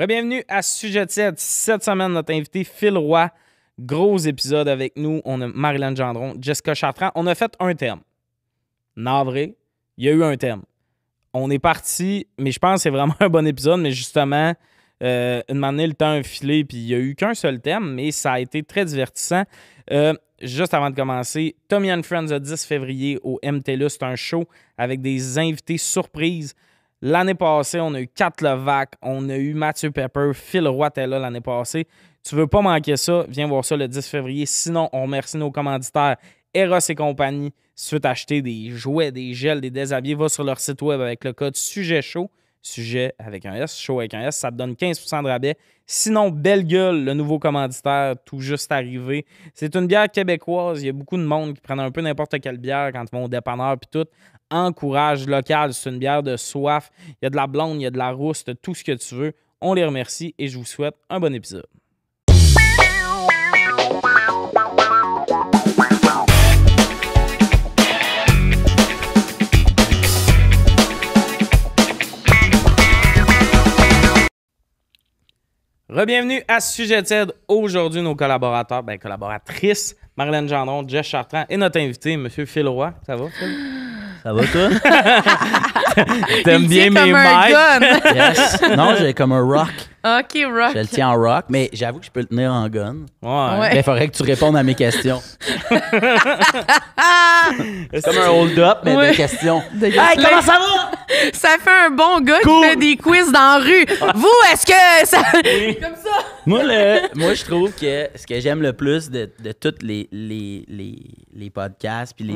Bienvenue à Sujet tiède. Cette semaine, notre invité Phil Roy. Gros épisode avec nous. On a Marilyn Gendron, Jessica Chartrand. On a fait un thème. Navré, il y a eu un thème. On est parti, mais je pense que c'est vraiment un bon épisode. Mais justement, une année, le temps a filé, puis il n'y a eu qu'un seul thème, mais ça a été très divertissant. Juste avant de commencer, Tommy and Friends le 10 février au MTLUS. C'est un show avec des invités surprises. L'année passée, on a eu Kat Levac, on a eu Mathieu Pepper, Phil Roy était là l'année passée. Tu veux pas manquer ça, viens voir ça le 10 février. Sinon, on remercie nos commanditaires Eros et compagnie. Si tu veux t'acheter des jouets, des gels, des déshabillés, va sur leur site web avec le code Sujet Chaud. Sujet avec un S, chaud avec un S, ça te donne 15% de rabais. Sinon, Belle Gueule, le nouveau commanditaire, tout juste arrivé. C'est une bière québécoise. Il y a beaucoup de monde qui prennent un peu n'importe quelle bière quand ils vont au dépanneur puis tout. Encourage local, c'est une bière de soif. Il y a de la blonde, il y a de la rousse, tout ce que tu veux. On les remercie et je vous souhaite un bon épisode. Re-bienvenue à Sujet tiède. Aujourd'hui, nos collaborateurs, collaboratrices, Marilyn Gendron, Jess Chartrand et notre invité, M. Phil Roy. Ça va, Phil? Ça va, toi? T'aimes bien mes mics? Yes. Non, j'ai comme un rock. OK, rock. Je le tiens en rock, mais j'avoue que je peux le tenir en gun. Ouais. Mais il faudrait que tu répondes à mes questions. C'est comme un hold-up, mais de questions. Hey, comment ça va? Ça fait un bon gars qui fait des quiz dans la rue. Vous, est-ce que ça... Comme ça. Moi, je trouve que ce que j'aime le plus de tous les podcasts puis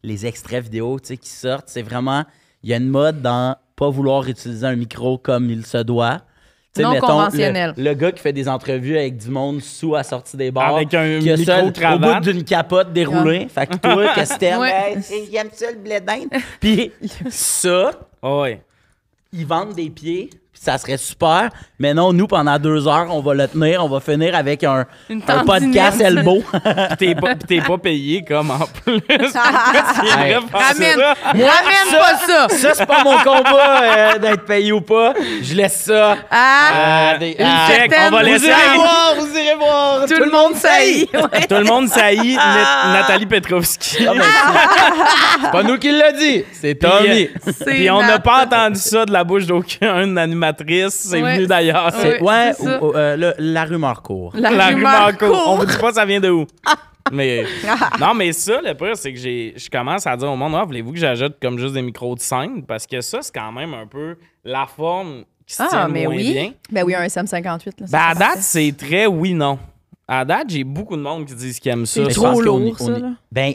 les extraits vidéo qui sortent, c'est vraiment... Il y a une mode dans pas vouloir utiliser un micro comme il se doit. Non mettons, conventionnel. Le gars qui fait des entrevues avec du monde sous à sortie des bars. Avec un qui a micro-cravate. au bout d'une capote déroulée. Fait que toi, qu'est-ce que t'aimes? Ouais. J'aime ça, le blé d'Inde. Puis ça, Ouais. ils vendent des pieds. Puis ça serait super. Mais non, nous, pendant 2 heures, on va le tenir. On va finir avec un podcast elbow. Puis t'es pas payé comme en plus. Ramène pas ça. Ça, c'est pas mon combat d'être payé ou pas. Je laisse ça. On va laisser Vous irez voir. Tout le monde saillit. Ouais. Tout le monde saillit Nathalie Petrovski. C'est pas nous qui l'a dit. C'est Tommy. Puis on n'a pas entendu ça de la bouche d'aucune animatrice. C'est venu d'ailleurs. Ouais, c'est ça. La rumeur court. La rumeur court. On vous dit pas ça vient de où. Mais non, mais ça, le pire, c'est que je commence à dire au monde, voulez-vous que j'ajoute comme juste des micros de scène? Parce que ça, c'est quand même un peu la forme qui se tient moins bien. Ben oui, un SM58. À date, c'est très oui-non. À date, j'ai beaucoup de monde qui disent qu'ils aiment ça. C'est trop lourd, ça, là. Ben,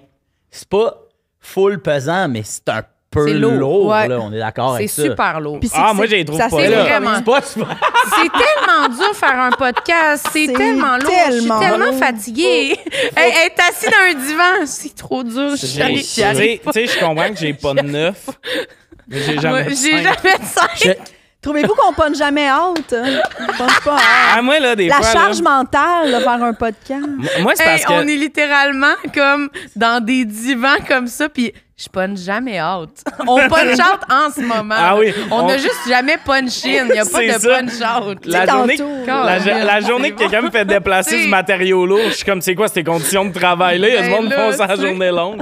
c'est pas full pesant, mais c'est un peu C'est lourd, là, ouais. on est d'accord avec ça. C'est super lourd. Puis Moi, je les trouve ça, pas c'est là. Vraiment. C'est pas super. C'est tellement dur faire un podcast. C'est tellement lourd. Je suis tellement fatiguée. Elle est assise dans un divan. C'est trop dur. Tu sais, je comprends que j'ai pas de neuf. Mais j'ai jamais de J'ai cinq. jamais de 5. Trouvez-vous qu'on punch jamais out? Hein? On punch pas out. Ah, moi, là, des La fois. charge là, mentale de faire un podcast. moi, c'est parce que. On est littéralement comme dans des divans comme ça, puis je punch jamais out. On punch out en ce moment. Ah oui, On on- a juste jamais punch in. Il n'y a pas C'est de ça. punch out. La tantôt. journée, Quand la journée que quelqu'un me fait déplacer T'sais. du matériau lourd, je suis comme, c'est quoi ces conditions de travail là? Il y a du monde qui font ça la t'sais. journée longue.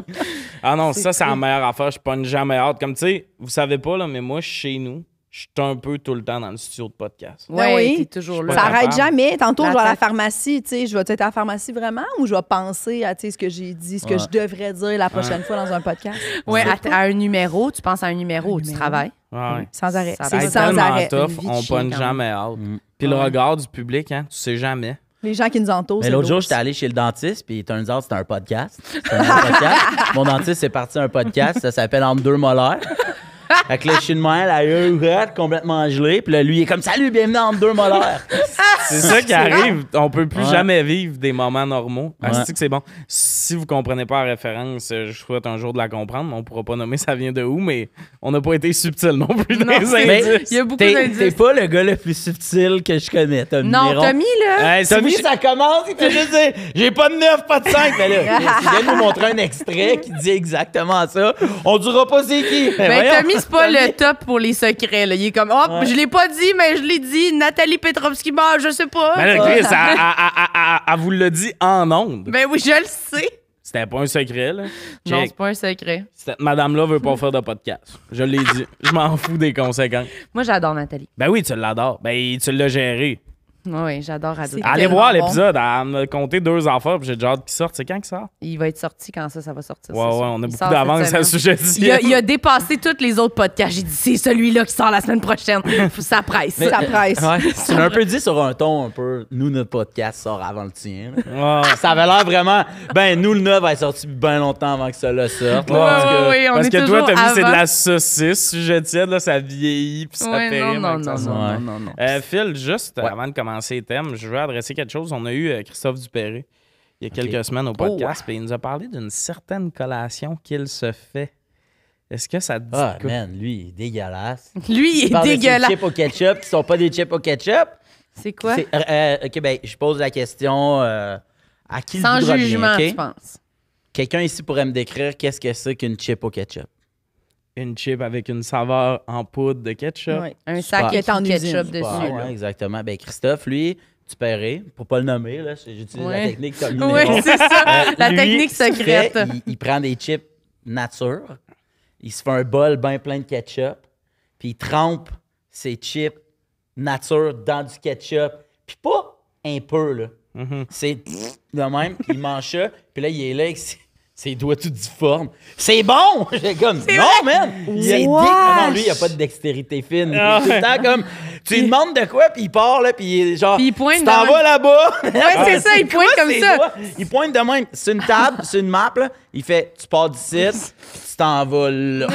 Ah non, ça, c'est la meilleure affaire. Je punch jamais hâte. Comme tu sais, vous savez pas, là, mais moi, chez nous, je suis un peu tout le temps dans le studio de podcast. Ben oui. T'es toujours pas là. Ça arrête capable. jamais. Tantôt, je vais à la L'attaque. pharmacie. Tu sais, je vais être à la pharmacie vraiment ou je vais penser à ce que j'ai dit, ce que je devrais dire la prochaine fois dans un podcast? Ouais, à un numéro, tu penses à un numéro où tu travailles. Ouais. Sans arrêt. Ça C'est va C'est être sans tellement arrêt. tough, Une vie de on chien, punch quand jamais hâte. Puis le regard du public, hein, tu sais jamais. Les gens qui nous entourent, Mais c'est l'autre jour, lourd. j'étais allé chez le dentiste, puis turns out, c'était un podcast. C'était un podcast. Mon dentiste est parti un podcast, ça s'appelle Entre deux molaires. Fait que là, je suis de même, la gueule ouverte, complètement gelée. Puis là, lui, il est comme « Salut, bienvenue entre deux molaires! » C'est ça qui arrive. On peut plus Ouais. jamais vivre des moments normaux. Ah, Ouais. c'est que c'est bon. Si vous comprenez pas la référence, je souhaite un jour de la comprendre. On pourra pas nommer ça vient de où, mais on n'a pas été subtil non plus dans les Mais indices. Il y a beaucoup t'es d'indices. pas le gars le plus subtil que je connais, Tommy Non, Néron. Tommy, là. Hey, Tommy, ça commence, il fait juste dire « J'ai pas de 9, pas de 5. » Mais là, il vient de nous montrer un extrait qui dit exactement ça. On dira pas c'est qui. Mais Ben, voyons. Tommy, c'est pas le top pour les secrets. Là. Il est comme, je l'ai pas dit, mais je l'ai dit. Nathalie Petrovski, je sais pas. Ben là, Chris, elle vous l'a dit en ondes. Ben oui, je le sais. C'était pas un secret, là. Non, c'est pas un secret. Cette madame-là veut pas faire de podcast. Je l'ai dit. Je m'en fous des conséquences. Moi, j'adore Nathalie. Ben oui, tu l'adores. Ben, tu l'as géré. Oui, j'adore Radio. Allez tellement voir bon. l'épisode. Elle m'a compté 2 affaires, puis j'ai déjà hâte qu'il sorte. C'est quand qu'il sort? Il va être sorti quand ça va sortir. Ouais, c'est sûr. on a Il beaucoup sort d'avance cette à ce sujet semaine. Il a dépassé tous les autres podcasts. J'ai dit, c'est celui-là qui sort la semaine prochaine. Ça presse. Ça presse. Ouais, tu l'as un peu dit sur un ton un peu. Nous, notre podcast sort avant le tien. là. Ouais. Ça avait l'air vraiment. Ben, nous, le 9 va être sorti bien longtemps avant que ça le sorte. là, Ouais, parce que- oui, on Parce est que toi, toujours t'as vu, c'est de avant. la saucisse, sujet tiède, là, ça vieillit, puis ça Ouais, fait non, rire, non, mec, ça non, sort. non, Ouais. non, non. Phil, juste avant de commencer les thèmes, je veux adresser quelque chose. On a eu Christophe Dupéré il y a quelques semaines au podcast, puis il nous a parlé d'une certaine collation qu'il se fait. Est-ce que ça te dit Ah, quoi? man, lui, il est dégueulasse. Lui, il est parle de ces dégueulasse. chips au ketchup qui sont pas des chips au ketchup. C'est quoi? OK, ben, je pose la question à qui Sans le voudra jugement, bien, tu OK? penses? Quelqu'un ici pourrait me décrire qu'est-ce que c'est qu'une chip au ketchup? Une chip avec une saveur en poudre de ketchup. Ouais. Un Super. sac Qui est en de usine. ketchup dessus. Ah, là. ouais, exactement. Ben, Christophe, lui, Dupéré, pour pas le nommer, là, j'utilise la Ouais. technique comme Oui, c'est ça. La lui, technique ce qu'il secrète. fait, il prend des chips nature, il se fait un bol bien plein de ketchup, puis il trempe ses chips nature dans du ketchup, puis pas un peu, là. C'est de même, puis il mange ça, puis là, il est là avec ses doigts tout difformes. C'est bon! J'ai comme, non, man! C'est Wesh! Non, lui, il a pas de dextérité fine. Il est tout le temps comme, tu lui demandes de quoi, puis il part, là, puis il est genre, Puis il pointe tu t'en dans- vas là-bas! Ouais, c'est ça, il pointe quoi, comme ses ça. doigts? Il pointe de même. C'est une table, c'est une map, là. Il fait, tu pars d'ici, tu t'en vas là.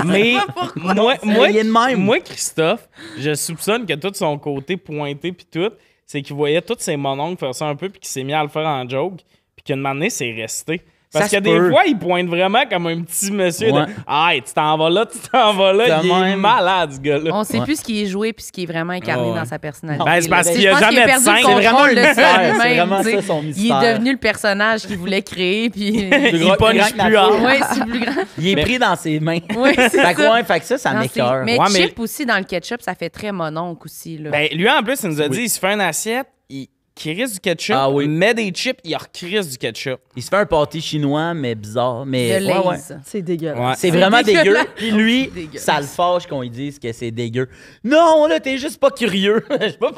Mais moi, Il est de même. moi, Christophe, je soupçonne que tout son côté pointé puis tout, c'est qu'il voyait tous ses mononcles faire ça un peu puis qu'il s'est mis à le faire en joke puis qu'une année, c'est resté. Parce Ça que se des peut. fois, il pointe vraiment comme un petit monsieur Ouais. de « Hey, tu t'en vas là, tu t'en vas là. » De Il est même. malade, ce gars-là. On sait Ouais. plus ce qui est joué puis ce qui est vraiment incarné Ouais. dans sa personnalité. Ben, c'est parce là. qu'il y a Je pense jamais de perdu scène. le C'est contrôle vraiment de le ça mystère, lui-même, c'est vraiment tu sais. ça, son Il mystère. est devenu le personnage qu'il voulait créer puis Il gros- punch grand que plus la hard. foule. ouais, c'est plus grand. Il est pris dans ses mains. Oui, c'est Fait que, ça. ouais, fait que ça Non, m'écoeure. mais Ouais, mais- chip aussi dans le ketchup, ça fait très mononcle aussi là. Ben, lui, en plus, il nous a dit Oui. il se fait une assiette, il crisse du ketchup, Ah oui. met des chips, il recrisse du ketchup. Il se fait un pâté chinois, mais bizarre. Mais de ouais, ouais. Lay's. C'est dégueulasse. Ouais. C'est vraiment dégueu. dégueulasse. Puis lui, Dégueulasse. ça le fâche qu'on lui dise que c'est dégueu. Non, là, t'es juste pas curieux. Je suis pas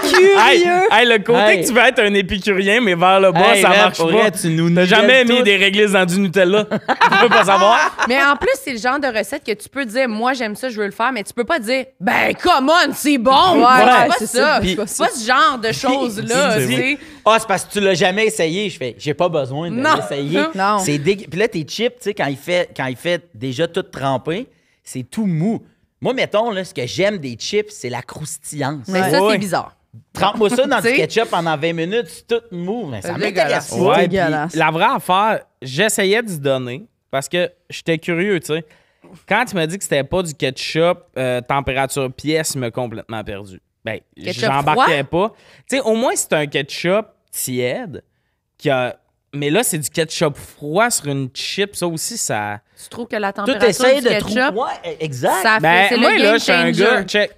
Hey, Curieux! hey, le côté Hey. que tu veux être un épicurien, mais vers le bas, Hey, ça man, marche pour pas. vrai, tu nous T'as nivelles jamais mis toutes. des réglisses dans du Nutella. Tu peux pas savoir. Mais en plus, c'est le genre de recette que tu peux dire, moi, j'aime ça, je veux le faire, mais tu peux pas dire, ben, come on, c'est bon! Ouais, c'est ouais, pas c'est ça. ça. C'est Puis- pas ce genre de choses-là, Il tu dit, sais. ah, c'est parce que tu l'as jamais essayé. Je fais, j'ai pas besoin de Non. l'essayer. Non. C'est dégueu. Puis là, tes chips, tu sais, quand il fait déjà tout trempé, c'est tout mou. Moi, mettons, là, ce que j'aime des chips, c'est la croustillance. Mais Ouais. ça, Ouais. c'est bizarre. Trempe-moi ça dans du T'sais. ketchup pendant 20 minutes, c'est tout mou. Mais ça C'est m'intéresse dégueulasse. pas. Ouais, dégueulasse. puis la vraie affaire, j'essayais d'y donner parce que j'étais curieux, tu sais. Quand tu m'as dit que c'était pas du ketchup température pièce, il m'a complètement perdu. Ben, Ketchup j'embarquais pas. Tu sais, au moins, c'est un ketchup tiède qui a... Mais là, c'est du ketchup froid sur une chip. Ça aussi, ça... Tu trouves que la Tout température essaye du de ketchup, trouver. Ouais, exact. ça fait, Ben, c'est moi, le là, game je suis un changer. gars... Check.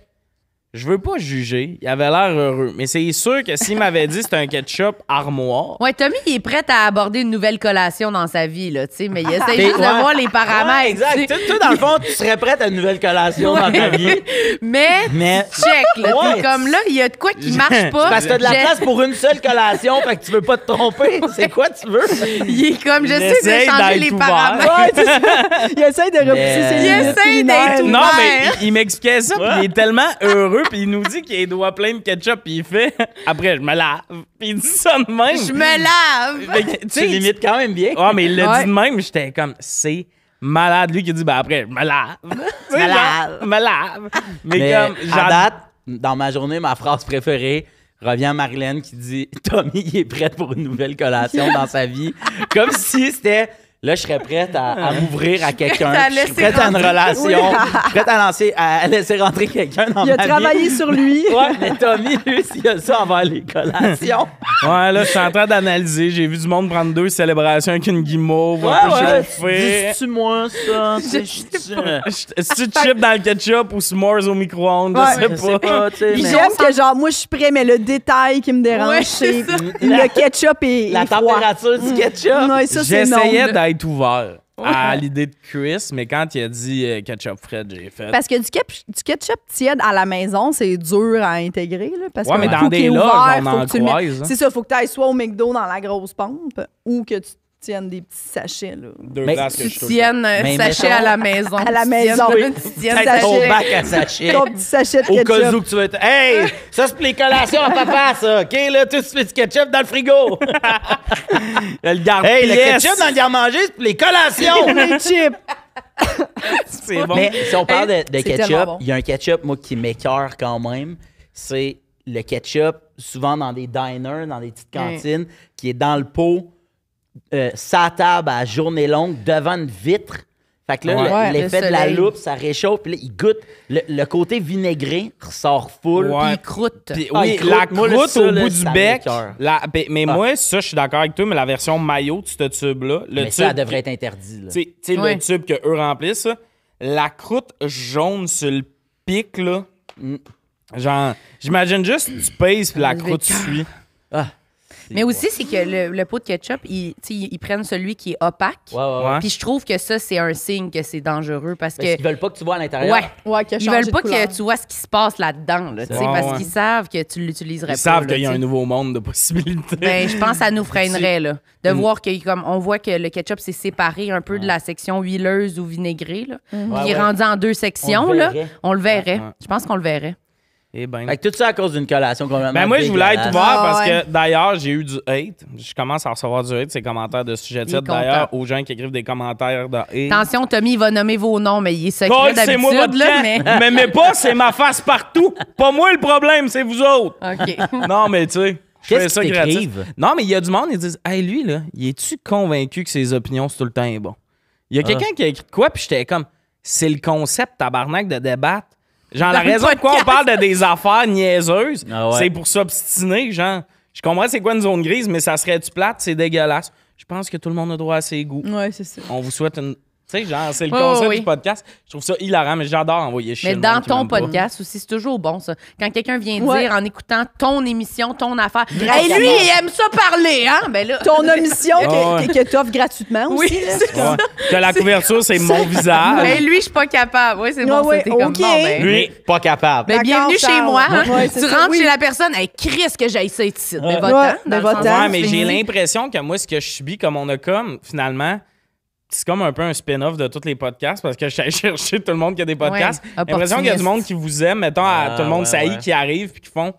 Je veux pas juger. Il avait l'air heureux. Mais c'est sûr que s'il m'avait dit c'était un ketchup armoire... Ouais, Tommy, il est prêt à aborder une nouvelle collation dans sa vie, là, tu sais, mais il essaie T'es- juste de ouais. voir les paramètres. Ouais, exact. tu sais. Toi, dans le fond, tu serais prête à une nouvelle collation dans ta vie. Mais, Mais check, là, Ouais. t'es comme là, il y a de quoi qui marche pas. parce que t'as de la J'ai- place pour une seule collation, fait que tu veux pas te tromper. C'est quoi tu veux? Il est comme, je Il sais essaye de changer d'être les ouvert. paramètres. Ouais, c'est ça. Il essaie de repousser ses Il limites essaie culinaires. d'être Non, ouvert. mais il m'expliquait ça, puis il est tellement heureux, puis il nous dit qu'il a les doigts pleins de ketchup, puis il fait « Après, je me lave. » Puis il dit ça de même. Je me lave. Fait que, tu Tu sais, limites quand même bien. Ah, mais il l'a Ouais. dit de même, j'étais comme « C'est malade. » Lui qui dit « Ben après, je me lave. » Tu sais, Me genre, lave. me lave. Mais, Mais comme, à date, dans ma journée, ma phrase préférée revient à Marilyn qui dit « Tommy, il est prêt pour une nouvelle collation dans sa vie. » Comme si c'était là, je serais prête à m'ouvrir à quelqu'un. À Je suis laisser prête à une rentrer. relation. Je suis prête à laisser rentrer quelqu'un dans Il a ma travaillé vie. sur lui. Ouais, mais Tommy, lui, s'il a ça envers les collations. Ouais, là, je suis en train d'analyser. J'ai vu du monde prendre 2 célébrations avec une guimauve. Ouais, un peu ouais. chauffée. Dis-tu moi ça? Si tu chips dans le ketchup ou s'mores au micro-ondes, Ouais. je sais pas. tu sais, Puis mais j'aime que, genre, moi, je suis prêt, mais le détail qui me dérange, Ouais, c'est c'est ça. le ketchup et la froid. température du ketchup. Ouais, ça, c'est non. J'essayais d'être ouvert à l'idée de Chris, mais quand il a dit ketchup frais, j'ai fait. Parce que du ketchup tiède à la maison, c'est dur à intégrer. Là, parce Ouais, que mais le dans coup des qui est loges, ouvert, on faut en que tu le mettes- croise, hein. C'est ça, faut que tu ailles soit au McDo dans la grosse pompe ou que tu tiennes des petits sachets. Là. 2 Mais places que Tu je touche. tiennes un Mais sachet mettons- à la maison. À la Tu maison, tiennes- oui. tu tiennes Peut-être ton sachet. bac à sachet. Ton petit sachet de Au cas ketchup. où que tu vas être. Hey, ça c'est pour les collations à papa, ça. OK, là, tout ce petit ketchup dans le frigo. Le garde Hey, le pièce, ketchup dans le garde-manger, c'est pour les collations. Les chips. c'est bon. Mais si on parle de c'est tellement ketchup, bon. il y a un ketchup, moi, qui m'écœure quand même. C'est le ketchup, souvent dans des diners, dans des petites cantines, qui est dans le pot, sa table à journée longue, devant une vitre. Fait que là, Ouais. l'effet Le de la soleil. loupe, ça réchauffe, puis là, il goûte. Le côté vinaigré ressort full. Ouais. Puis il croûte. Puis, Ah, oui, il croûte. la Moi, là, croûte ça, au là, bout du ça bec. m'écoeure. Mais moi, ça, je suis d'accord avec toi, mais la version maillot de ce tube-là, le Mais tube. ça devrait être interdit. Là. Tu sais, Ouais. le tube qu'eux remplissent, là, la croûte jaune sur le pic, là. Genre, j'imagine juste, tu pèses puis la croûte suit. Ah, Mais aussi, c'est que le pot de ketchup, ils prennent celui qui est opaque. Ouais, ouais, ouais. Ouais. Puis je trouve que ça, c'est un signe que c'est dangereux parce Parce que. qu'ils veulent pas que tu vois à l'intérieur. Ouais. Ouais, qui a Ils changé veulent de pas couleur. que tu vois ce qui se passe là-dedans, là, tu sais, Ouais, parce ouais. qu'ils savent que tu l'utiliserais Ils pas. savent là, qu'il y a tu un sais. nouveau monde de possibilités. Ben, je pense que ça nous freinerait, là. De voir que, comme, on voit que le ketchup s'est séparé un peu de la section huileuse ou vinaigrée, là. Puis Ouais, il est ouais. rendu en 2 sections, On le là. verrait. On le verrait. Ouais. Je pense qu'on le verrait. Eh ben. Fait que tout ça à cause d'une collation complètement Ben moi, je voulais être dégueulasse. ouvert Ah, parce ouais. que d'ailleurs, j'ai eu du hate. Je commence à recevoir du hate, ces commentaires de sujet Il est titre. D'ailleurs, content. aux gens qui écrivent des commentaires de hate. Attention, Tommy, il va nommer vos noms, mais il est secret Colle-c'est-moi d'habitude, votre là, camp. mais... M'aimez pas, c'est ma face partout. Pas moi le problème, c'est vous autres. OK. Non, mais tu sais, je fais Qu'est-ce ça qu'ils gratis. t'écrivent? Non, mais il y a du monde, ils disent Hey, lui, là, il est-tu convaincu que ses opinions, c'est tout le temps bon? Il y a quelqu'un qui a écrit de quoi, puis j'étais comme C'est le concept, tabarnak, de débattre. Genre, la Dans le raison pourquoi on podcast. parle de des affaires niaiseuses, Ah ouais. c'est pour s'obstiner, genre. Je comprends c'est quoi une zone grise, mais ça serait-tu plate? C'est dégueulasse. Je pense que tout le monde a droit à ses goûts. Ouais, c'est ça. On vous souhaite une. Tu sais, genre, c'est le Oh, concept oui. du podcast. Je trouve ça hilarant, mais j'adore envoyer chier Mais le dans monde qui ton m'aime pas. podcast aussi, c'est toujours bon, ça. Quand quelqu'un vient Ouais. dire, en écoutant ton émission, ton affaire, « Gratuitement. Hey, lui, il aime ça parler, hein? » Ben là... Ton omission Ah ouais. que tu offres gratuitement Oui, aussi. là. c'est Ouais. Que la couverture, c'est mon visage. Hey, lui, je suis pas capable. Oui, c'est bon, Ah ouais, c'était comme OK. bon, ben... Lui, pas capable. Ben, bienvenue D'accord, chez moi. Hein? Charles. Ouais, c'est tu ça, rentres oui. chez la personne, hey, Chris, que j'aille ça ici. Ben, Ouais. va-t'en. Ouais, dans ben, le va-t'en. sens où Ouais, mais c'est j'ai fini. l'impression que moi, ce que je subis, comme on a comme, finalement, c'est comme un peu un spin-off de tous les podcasts parce que je suis allé chercher tout le monde qui a des podcasts. Ouais, J'ai l'impression qu'il y a du monde qui vous aime, mettons, à Ah, tout le monde ouais, saillit ouais. qui arrive puis qui font.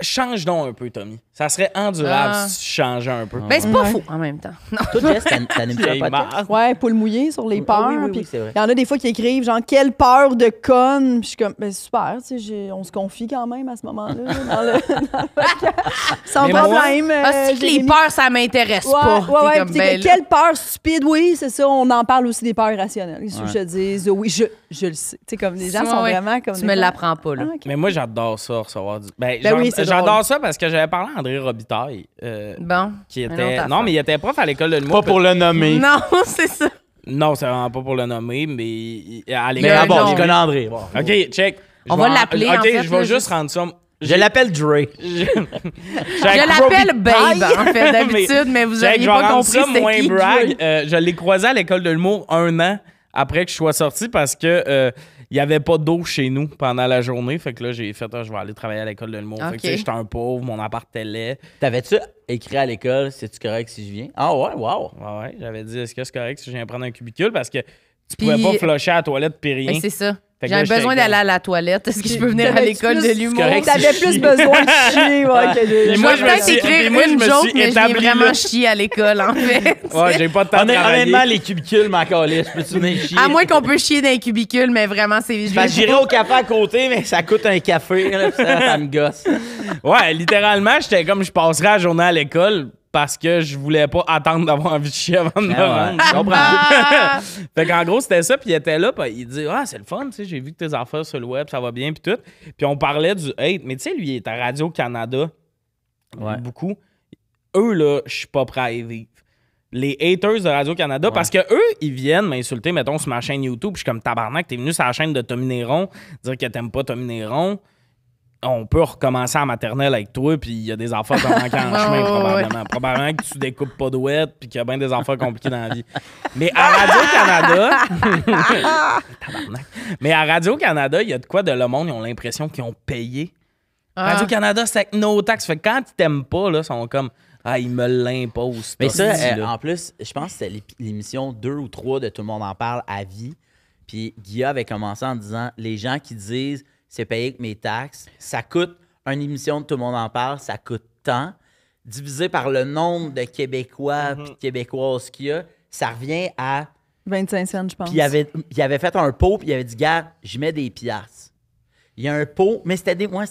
Change donc un peu, Tommy. Ça serait endurable Ah. si tu changeais un peu. Ben, c'est pas Ouais. faux en même temps. Non. Toi, Jess, t'animes-tu un Vieille podcast? marde. Ouais, poule mouillée sur les peurs. oui, oui, puis c'est vrai. il y en a des fois qui écrivent genre quelle peur de conne. Puis je suis comme ben super, tu sais, on se confie quand même à ce moment-là là, dans le podcast. Sans Mais moi- problème. Parce que les Jérémy. peurs, ça m'intéresse Ouais, pas. ouais, T'es ouais. comme, puis ben, là- quelle peur stupide, oui, c'est ça. On en parle aussi des peurs irrationnelles. Il faut que je te dise, oui, je le sais. Tu sais, comme les gens Ouais, sont ouais. vraiment comme. Tu des me fois- l'apprends pas, là. Ah, ok. Mais moi, j'adore ça, recevoir du. Ben, Ben oui, c'est j'adore drôle. ça parce que j'avais parlé à André Robitaille, Bon. qui une était. autre Non, affaire. mais il était prof à l'école de l'humour. Pas pour le nommer. Non, c'est ça. Non, c'est vraiment pas pour le nommer, mais à Mais l'école. un bon, nom. je connais André. Bon. OK, check. On Je va vais l'appeler, OK, en fait, je vais là, juste juste- rendre ça. Je l'appelle Dre. Je l'appelle Babe, en fait, d'habitude, mais vous Check, n'auriez je vais pas rendre compris ça c'était moins qui. brag. Je l'ai croisé à l'école de l'humour 1 an après que je sois sorti parce que il n'y avait pas d'eau chez nous pendant la journée. Fait que là, j'ai fait, je vais aller travailler à l'école de l'humour. Fait que OK. tu sais, j'étais un pauvre, mon appart était laid. T'avais-tu écrit à l'école, c'est-tu correct si je viens? Ah ouais, wow. Ouais, j'avais dit, est-ce que c'est correct si je viens prendre un cubicule parce que tu Puis- pouvais pas flusher à la toilette puis rien. Ben, c'est ça. Fait que J'ai là, j'étais besoin comme- d'aller à la toilette. Est-ce que je peux venir à T'avais-tu l'école plus- de l'humour? c'est correct. T'avais plus besoin de chier, ouais, que de. Puis Je moi, vais je me peut-être suis- puis écrire moi, je une me joke, suis mais je établi viens vraiment là. chier à l'école, en fait. Ouais, j'ai pas de temps de travailler. Honnêtement, les cubicules, ma calisse, je peux-tu venir chier? À moins qu'on peut chier dans un cubicule, mais vraiment, c'est... Parce que j'irai au café à côté, mais ça coûte un café. Là, puis ça me gosse. Ouais, littéralement, j'étais comme je passerais la journée à l'école. parce que je voulais pas attendre d'avoir envie de chier avant de me rendre. Je comprends. Fait qu'en gros, c'était ça, puis il était là, puis il dit « Ah, c'est le fun, tu sais, j'ai vu que tes affaires sur le web, ça va bien, puis tout. » Puis on parlait du hate, mais tu sais, lui, il est à Radio-Canada, beaucoup. Eux, là, je suis pas prêt à y vivre. Les haters de Radio-Canada, parce que eux, ils viennent m'insulter, mettons, sur ma chaîne YouTube, puis je suis comme tabarnak, t'es venu sur la chaîne de Tommy Néron, dire que t'aimes pas Tommy Néron. On peut recommencer à maternelle avec toi, puis il y a des affaires qui manquent en chemin, probablement. Probablement que tu découpes pas de ouette, puis qu'il y a bien des affaires compliquées dans la vie. Mais à Radio-Canada... Tabarnak. Mais à Radio-Canada, il y a de quoi de le monde, ils ont l'impression qu'ils ont payé. Radio-Canada, c'est avec nos taxes. Fait que quand ils t'aiment pas, là, ils sont comme... Ah, ils me l'imposent. Mais ça, en plus, je pense que c'était l'émission 2 ou 3 de Tout le monde en parle à vie. Puis Guilla avait commencé en disant, les gens qui disent c'est payé avec mes taxes, ça coûte, une émission de Tout le monde en parle, ça coûte tant, divisé par le nombre de Québécois puis de Québécoises qu'il y a, ça revient à... 25 cents, je pense. Puis il avait fait un pot, puis il avait dit, gars, j'y mets des piastres. Il y a un pot, mais c'était des... Ouais,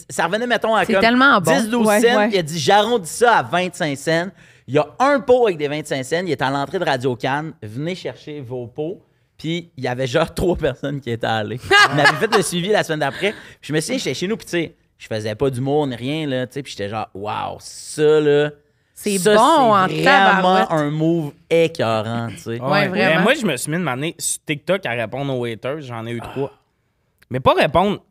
ça revenait, mettons, à comme 10-12 cents. Il a dit, j'arrondis ça à 25 cents. Il y a un pot avec des 25 cents. Il est à l'entrée de Radio-Can. Venez chercher vos pots. Puis il y avait genre 3 personnes qui étaient allées. On avait fait le suivi la semaine d'après. Puis je me souviens, j'étais chez nous, puis tu sais, je faisais pas d'humour ni rien, là, tu sais. Puis j'étais genre, waouh, ça, là... C'est ça, bon en c'est tabarouette. vraiment un move écœurant, tu sais. Ouais, vraiment. Moi, je me suis mis une année sur TikTok à répondre aux haters. J'en ai eu 3. Mais pas répondre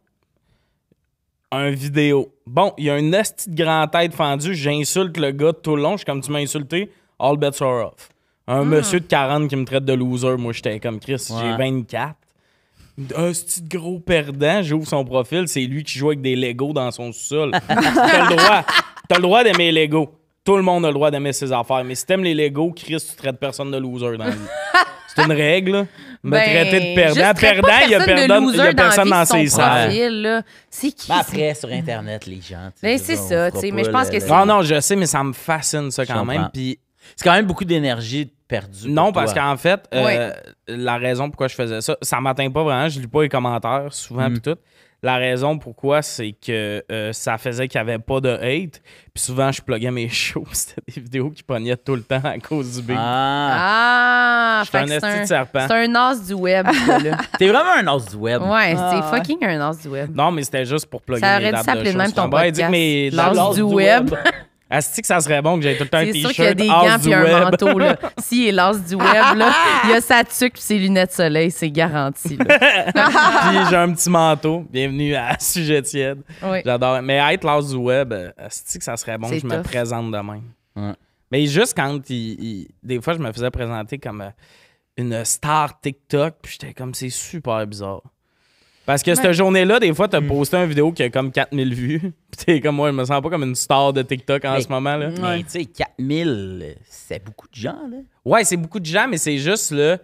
un vidéo. Bon, il y a un esti de grand tête fendu. J'insulte le gars tout le long. Je suis comme, tu m'as insulté. All bets are off. Un monsieur de 40 qui me traite de loser. Moi, j'étais comme Chris. J'ai 24. Un petit gros perdant. J'ouvre son profil. C'est lui qui joue avec des Legos dans son sous-sol. T'as le droit. T'as le droit d'aimer les Legos. Tout le monde a le droit d'aimer ses affaires. Mais si t'aimes les Legos, Chris, tu traites personne de loser dans la vie. C'est une règle, là. Me traiter de perdant. Perdant, il y a personne dans ses salles. C'est qui? Ben après, sur Internet, les gens. Ben c'est ça, tu sais. Mais je pense que c'est. Non, je sais, mais ça me fascine, ça, quand même. Puis c'est quand même beaucoup d'énergie perdue. Non, parce qu'en fait, la raison pourquoi je faisais ça, ça m'atteint pas vraiment. Je lis pas les commentaires souvent, puis tout. La raison pourquoi, c'est que ça faisait qu'il n'y avait pas de hate. Puis souvent, je pluguais mes shows. C'était des vidéos qui pognaient tout le temps à cause du beat. J'étais un esti de serpent. C'est un as du web, ça, là. T'es vraiment un as du web. Ouais, c'est fucking un as du web. Non, mais c'était juste pour plugger ça mes dates de shows. Ça aurait dû s'appeler même ton podcast. L'as du web. Asti que ça serait bon que j'aie tout le temps un t-shirt. C'est sûr qu'il y a t-shirt des gants as du puis un web. manteau, là. S'il est l'as du web, là, il y a sa tuque puis ses lunettes soleil, c'est garanti, là. Puis j'ai un petit manteau. Bienvenue à Sujet tiède. Oui. J'adore. Mais être l'as du web, asti que ça serait bon que je me présente de même. Ouais. Mais juste quand des fois, je me faisais présenter comme une star TikTok, puis j'étais comme, c'est super bizarre. Parce que cette journée-là, des fois, t'as posté une vidéo qui a comme 4000 vues. Puis t'es comme, moi, je me sens pas comme une star de TikTok en ce moment, là. Mais tu sais, 4000, c'est beaucoup de gens, là. Ouais, c'est beaucoup de gens, mais c'est juste, là,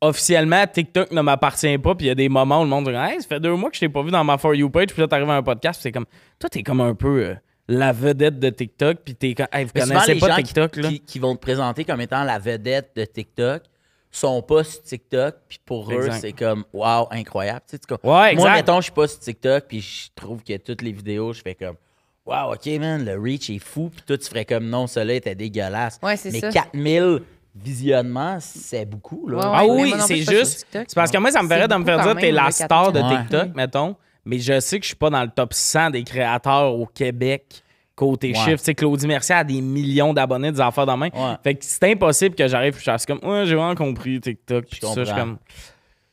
officiellement, TikTok ne m'appartient pas. Puis il y a des moments où le monde dit, hey, ça fait 2 mois que je t'ai pas vu dans ma For You page. Puis là, t'arrives à un podcast, puis c'est comme, toi, t'es comme un peu la vedette de TikTok. Puis t'es comme, hey, vous connaissez pas TikTok, là? Qui vont te présenter comme étant la vedette de TikTok sont pas sur TikTok, puis pour eux, c'est comme « wow, incroyable ». Tu sais, ouais, moi, mettons, je suis pas sur TikTok, puis je trouve que toutes les vidéos, je fais comme « wow, OK, man, le reach est fou », puis toi, tu ferais comme « non, cela était dégueulasse ouais, ». Mais ça. 4000 visionnements, c'est beaucoup, là. Ah oui, c'est juste... C'est parce que moi, ça me ferait de me faire dire « t'es la star de TikTok », mettons, mais je sais que je suis pas dans le top 100 des créateurs au Québec. Côté chiffre, tu sais, Claudie Mercier a des millions d'abonnés, des affaires dans la main. Ouais. Fait que c'est impossible que j'arrive et je fasse comme, ouais, j'ai vraiment compris TikTok. Puis ça, je suis comme.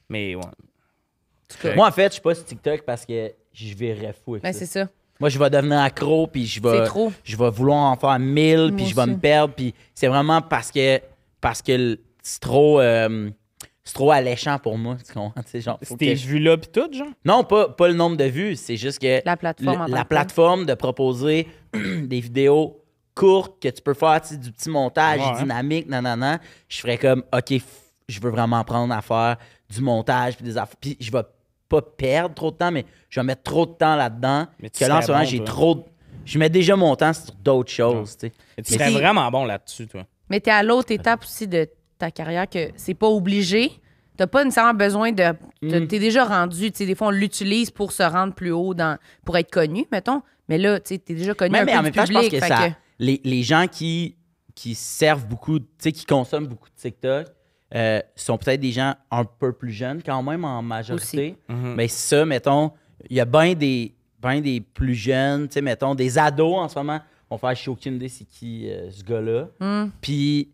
Mais ouais. Moi, en fait, je suis pas sur TikTok parce que je verrais fou avec ça. C'est ça. Moi, je vais devenir accro, puis je vais vouloir en faire 1000, puis je vais me perdre. Puis c'est vraiment parce que c'est trop alléchant pour moi. Tu comprends? Genre, tes vues-là puis tout, genre? Non, pas le nombre de vues. C'est juste que la plateforme de proposer des vidéos courtes que tu peux faire du petit montage dynamique, nanana. Je ferais comme, OK, je veux vraiment apprendre à faire du montage puis des affaires. Puis je vais pas perdre trop de temps, mais je vais mettre trop de temps là-dedans. Que là, en ce moment, j'ai trop de... Je mets déjà mon temps sur d'autres choses. Tu serais vraiment bon là-dessus, toi. Mais t'es à l'autre étape aussi de ta carrière que c'est pas obligé. T'as pas nécessairement besoin de... T'es déjà rendu. Tu sais, des fois, on l'utilise pour se rendre plus haut, pour être connu, mettons. Mais là, tu sais, t'es déjà connu un peu en même temps, du public. je pense que les gens qui servent beaucoup, tu sais, qui consomment beaucoup de TikTok, sont peut-être des gens un peu plus jeunes quand même en majorité. Mais ça, mettons, il y a bien des plus jeunes, tu sais, mettons, des ados en ce moment. On fait, je sais aucune idée c'est qui ce gars-là. Puis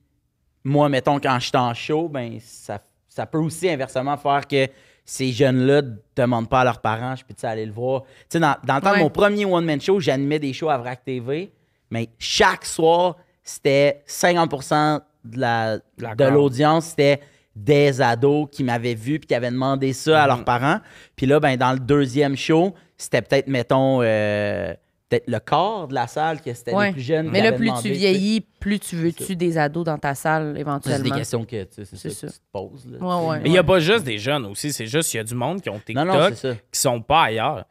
moi, mettons, quand je suis en show, ben ça peut aussi inversement faire que ces jeunes-là ne demandent pas à leurs parents, je peux aller le voir. Tu sais, dans le temps de mon premier one-man show, j'animais des shows à VRAC TV, mais chaque soir, c'était 50% de l'audience, c'était des ados qui m'avaient vu puis qui avaient demandé ça à leurs parents. Puis là, ben, dans le deuxième show, c'était peut-être, mettons, peut-être le quart de la salle que c'était les plus jeunes. Mais là, plus tu vieillis, plus tu veux-tu des ados dans ta salle, éventuellement. C'est des questions que tu te poses. Là, mais il n'y a pas juste des jeunes aussi, c'est juste qu'il y a du monde qui ont TikTok qui sont pas ailleurs.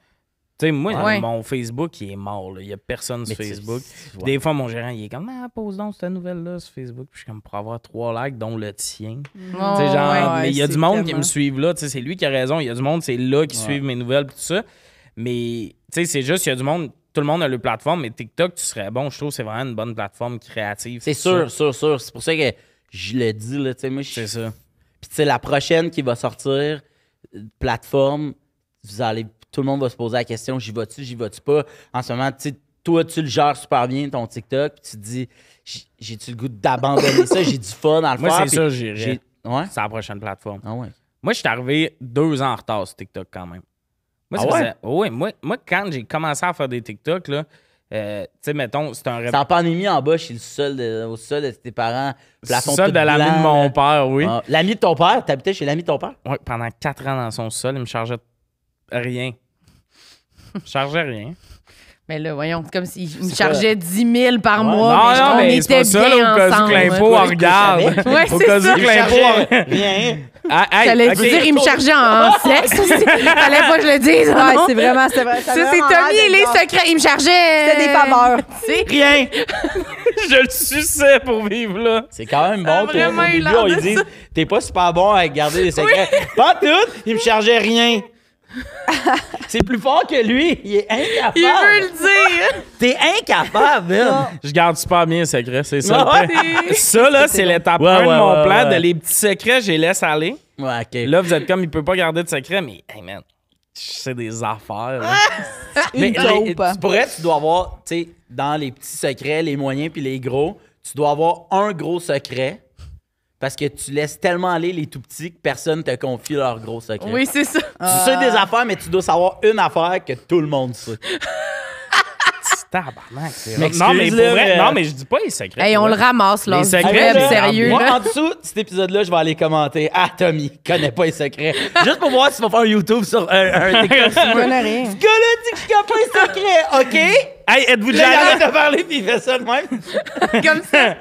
Tu sais, moi, mon Facebook, il est mort. Il n'y a personne sur Facebook. Des fois, mon gérant, il est comme, pose donc cette nouvelle-là sur Facebook. Puis je suis comme, pour avoir 3 likes, dont le tien. Mais il y a du monde qui me suivent là. Tu sais, c'est lui qui a raison. Il y a du monde, c'est là qui suivent mes nouvelles et tout ça. Mais, tu sais, c'est juste, il y a du monde, tout le monde a leur plateforme, mais TikTok, tu serais bon. Je trouve que c'est vraiment une bonne plateforme créative. C'est sûr. C'est pour ça que je le dis, là. Tu sais, moi, c'est ça. Puis, tu sais, la prochaine qui va sortir, plateforme, tout le monde va se poser la question, j'y vas-tu pas? En ce moment, tu sais, toi, tu le gères super bien, ton TikTok, puis tu te dis, j'ai-tu le goût d'abandonner ça? J'ai du fun à le faire. Moi, c'est ça, j'irais. Ouais? C'est la prochaine plateforme. Ah ouais. Moi, je suis arrivé 2 ans en retard sur TikTok quand même. Moi, moi, quand j'ai commencé à faire des TikTok, là, tu sais, mettons, c'est un... C'est en pandémie en bas, chez au sol de tes parents. Plafond tout de l'ami de mon père, oui. Ah, l'ami de ton père? T'habitais chez l'ami de ton père? Oui, pendant 4 ans dans son sol, il me chargeait rien. Je chargeais rien. Mais là, voyons, c'est comme s'il me chargeait 10 000 par mois. Non, mais c'est pas ça, là, au cas où que l'impôt en regarde. Ouais, au cas où que l'impôt rien. J'allais dire, il me chargeait en sexe aussi. Fallait pas que je le dise. Ouais, c'est vraiment, c'est vrai. Ça, c'est Tommy et les secrets. Il me chargeait. C'était des faveurs. Rien. Je le suçais pour vivre là. C'est quand même bon. Au début, ils disent, t'es pas super bon à garder les secrets. Pas tout, il me chargeait rien. C'est plus fort que lui. Il est incapable. Il veut le dire. T'es incapable, man. Je garde super bien les secrets, c'est ça. Ouais. Ça, là, c'est l'étape 1 de mon plan. De les petits secrets, je les laisse aller. Ouais, OK. Là, vous êtes comme, il peut pas garder de secrets, mais, hey, man, c'est des affaires. Mais pour être, tu dois avoir, tu sais, dans les petits secrets, les moyens puis les gros, tu dois avoir un gros secret. Parce que tu laisses tellement aller les tout petits que personne te confie leurs gros secrets. Oui, c'est ça. Tu sais des affaires, mais tu dois savoir une affaire que tout le monde sait. Tabarnak, c'est non, mais pour vrai, non, mais je dis pas les secrets. Hey, on le ramasse, là. Les secrets, Web, sérieux. Moi, là. en dessous de cet épisode-là, je vais aller commenter. Ah, Tommy, connais pas les secrets. Juste pour voir s'il va faire un YouTube sur un TikTok. Je connais rien. Ce gars-là dit que je connais pas les secrets, OK? Hey, êtes-vous Là, déjà il allé? arrête de parler puis il fait ça de même. Comme ça.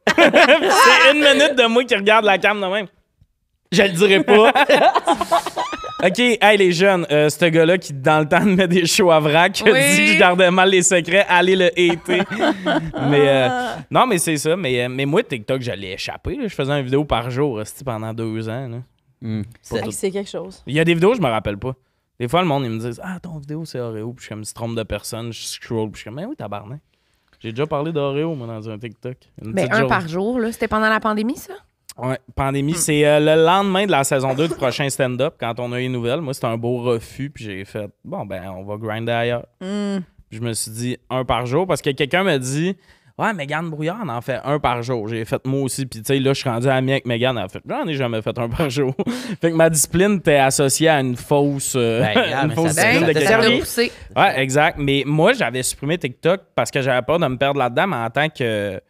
C'est 1 minute de moi qui regarde la cam de même. Je le dirai pas. OK, hey les jeunes, ce gars-là qui, dans le temps, met des shows à vrac, a dit que je gardais mal les secrets, allez le hater. Mais non, mais c'est ça. Mais moi, TikTok, j'allais échapper. Là. Je faisais une vidéo par jour pendant 2 ans. Là. C'est quelque chose. Il y a des vidéos, je me rappelle pas. Des fois, le monde, ils me disent « Ah, ton vidéo, c'est Oreo. » Puis je suis comme, se trompe de personne, je scroll. Puis je suis comme « Mais oui, tabarnak. » J'ai déjà parlé d'Oreo, moi, dans un TikTok. Mais un par jour, là. C'était pendant la pandémie, ça? Ouais, pandémie. C'est le lendemain de la saison 2 du prochain stand-up, quand on a eu les nouvelles. Moi, c'était un beau refus, puis j'ai fait, bon, ben, on va grinder ailleurs. Puis je me suis dit, 1 par jour, parce que quelqu'un m'a dit, ouais, Mégane Brouillard en fait 1 par jour. J'ai fait moi aussi, puis tu sais, là, je suis rendu ami avec Mégane, elle a fait, j'en ai jamais fait 1 par jour. Fait que ma discipline était associée à une fausse, discipline de quelqu'un. Ouais, exact. Mais moi, j'avais supprimé TikTok parce que j'avais peur de me perdre là-dedans, mais en tant que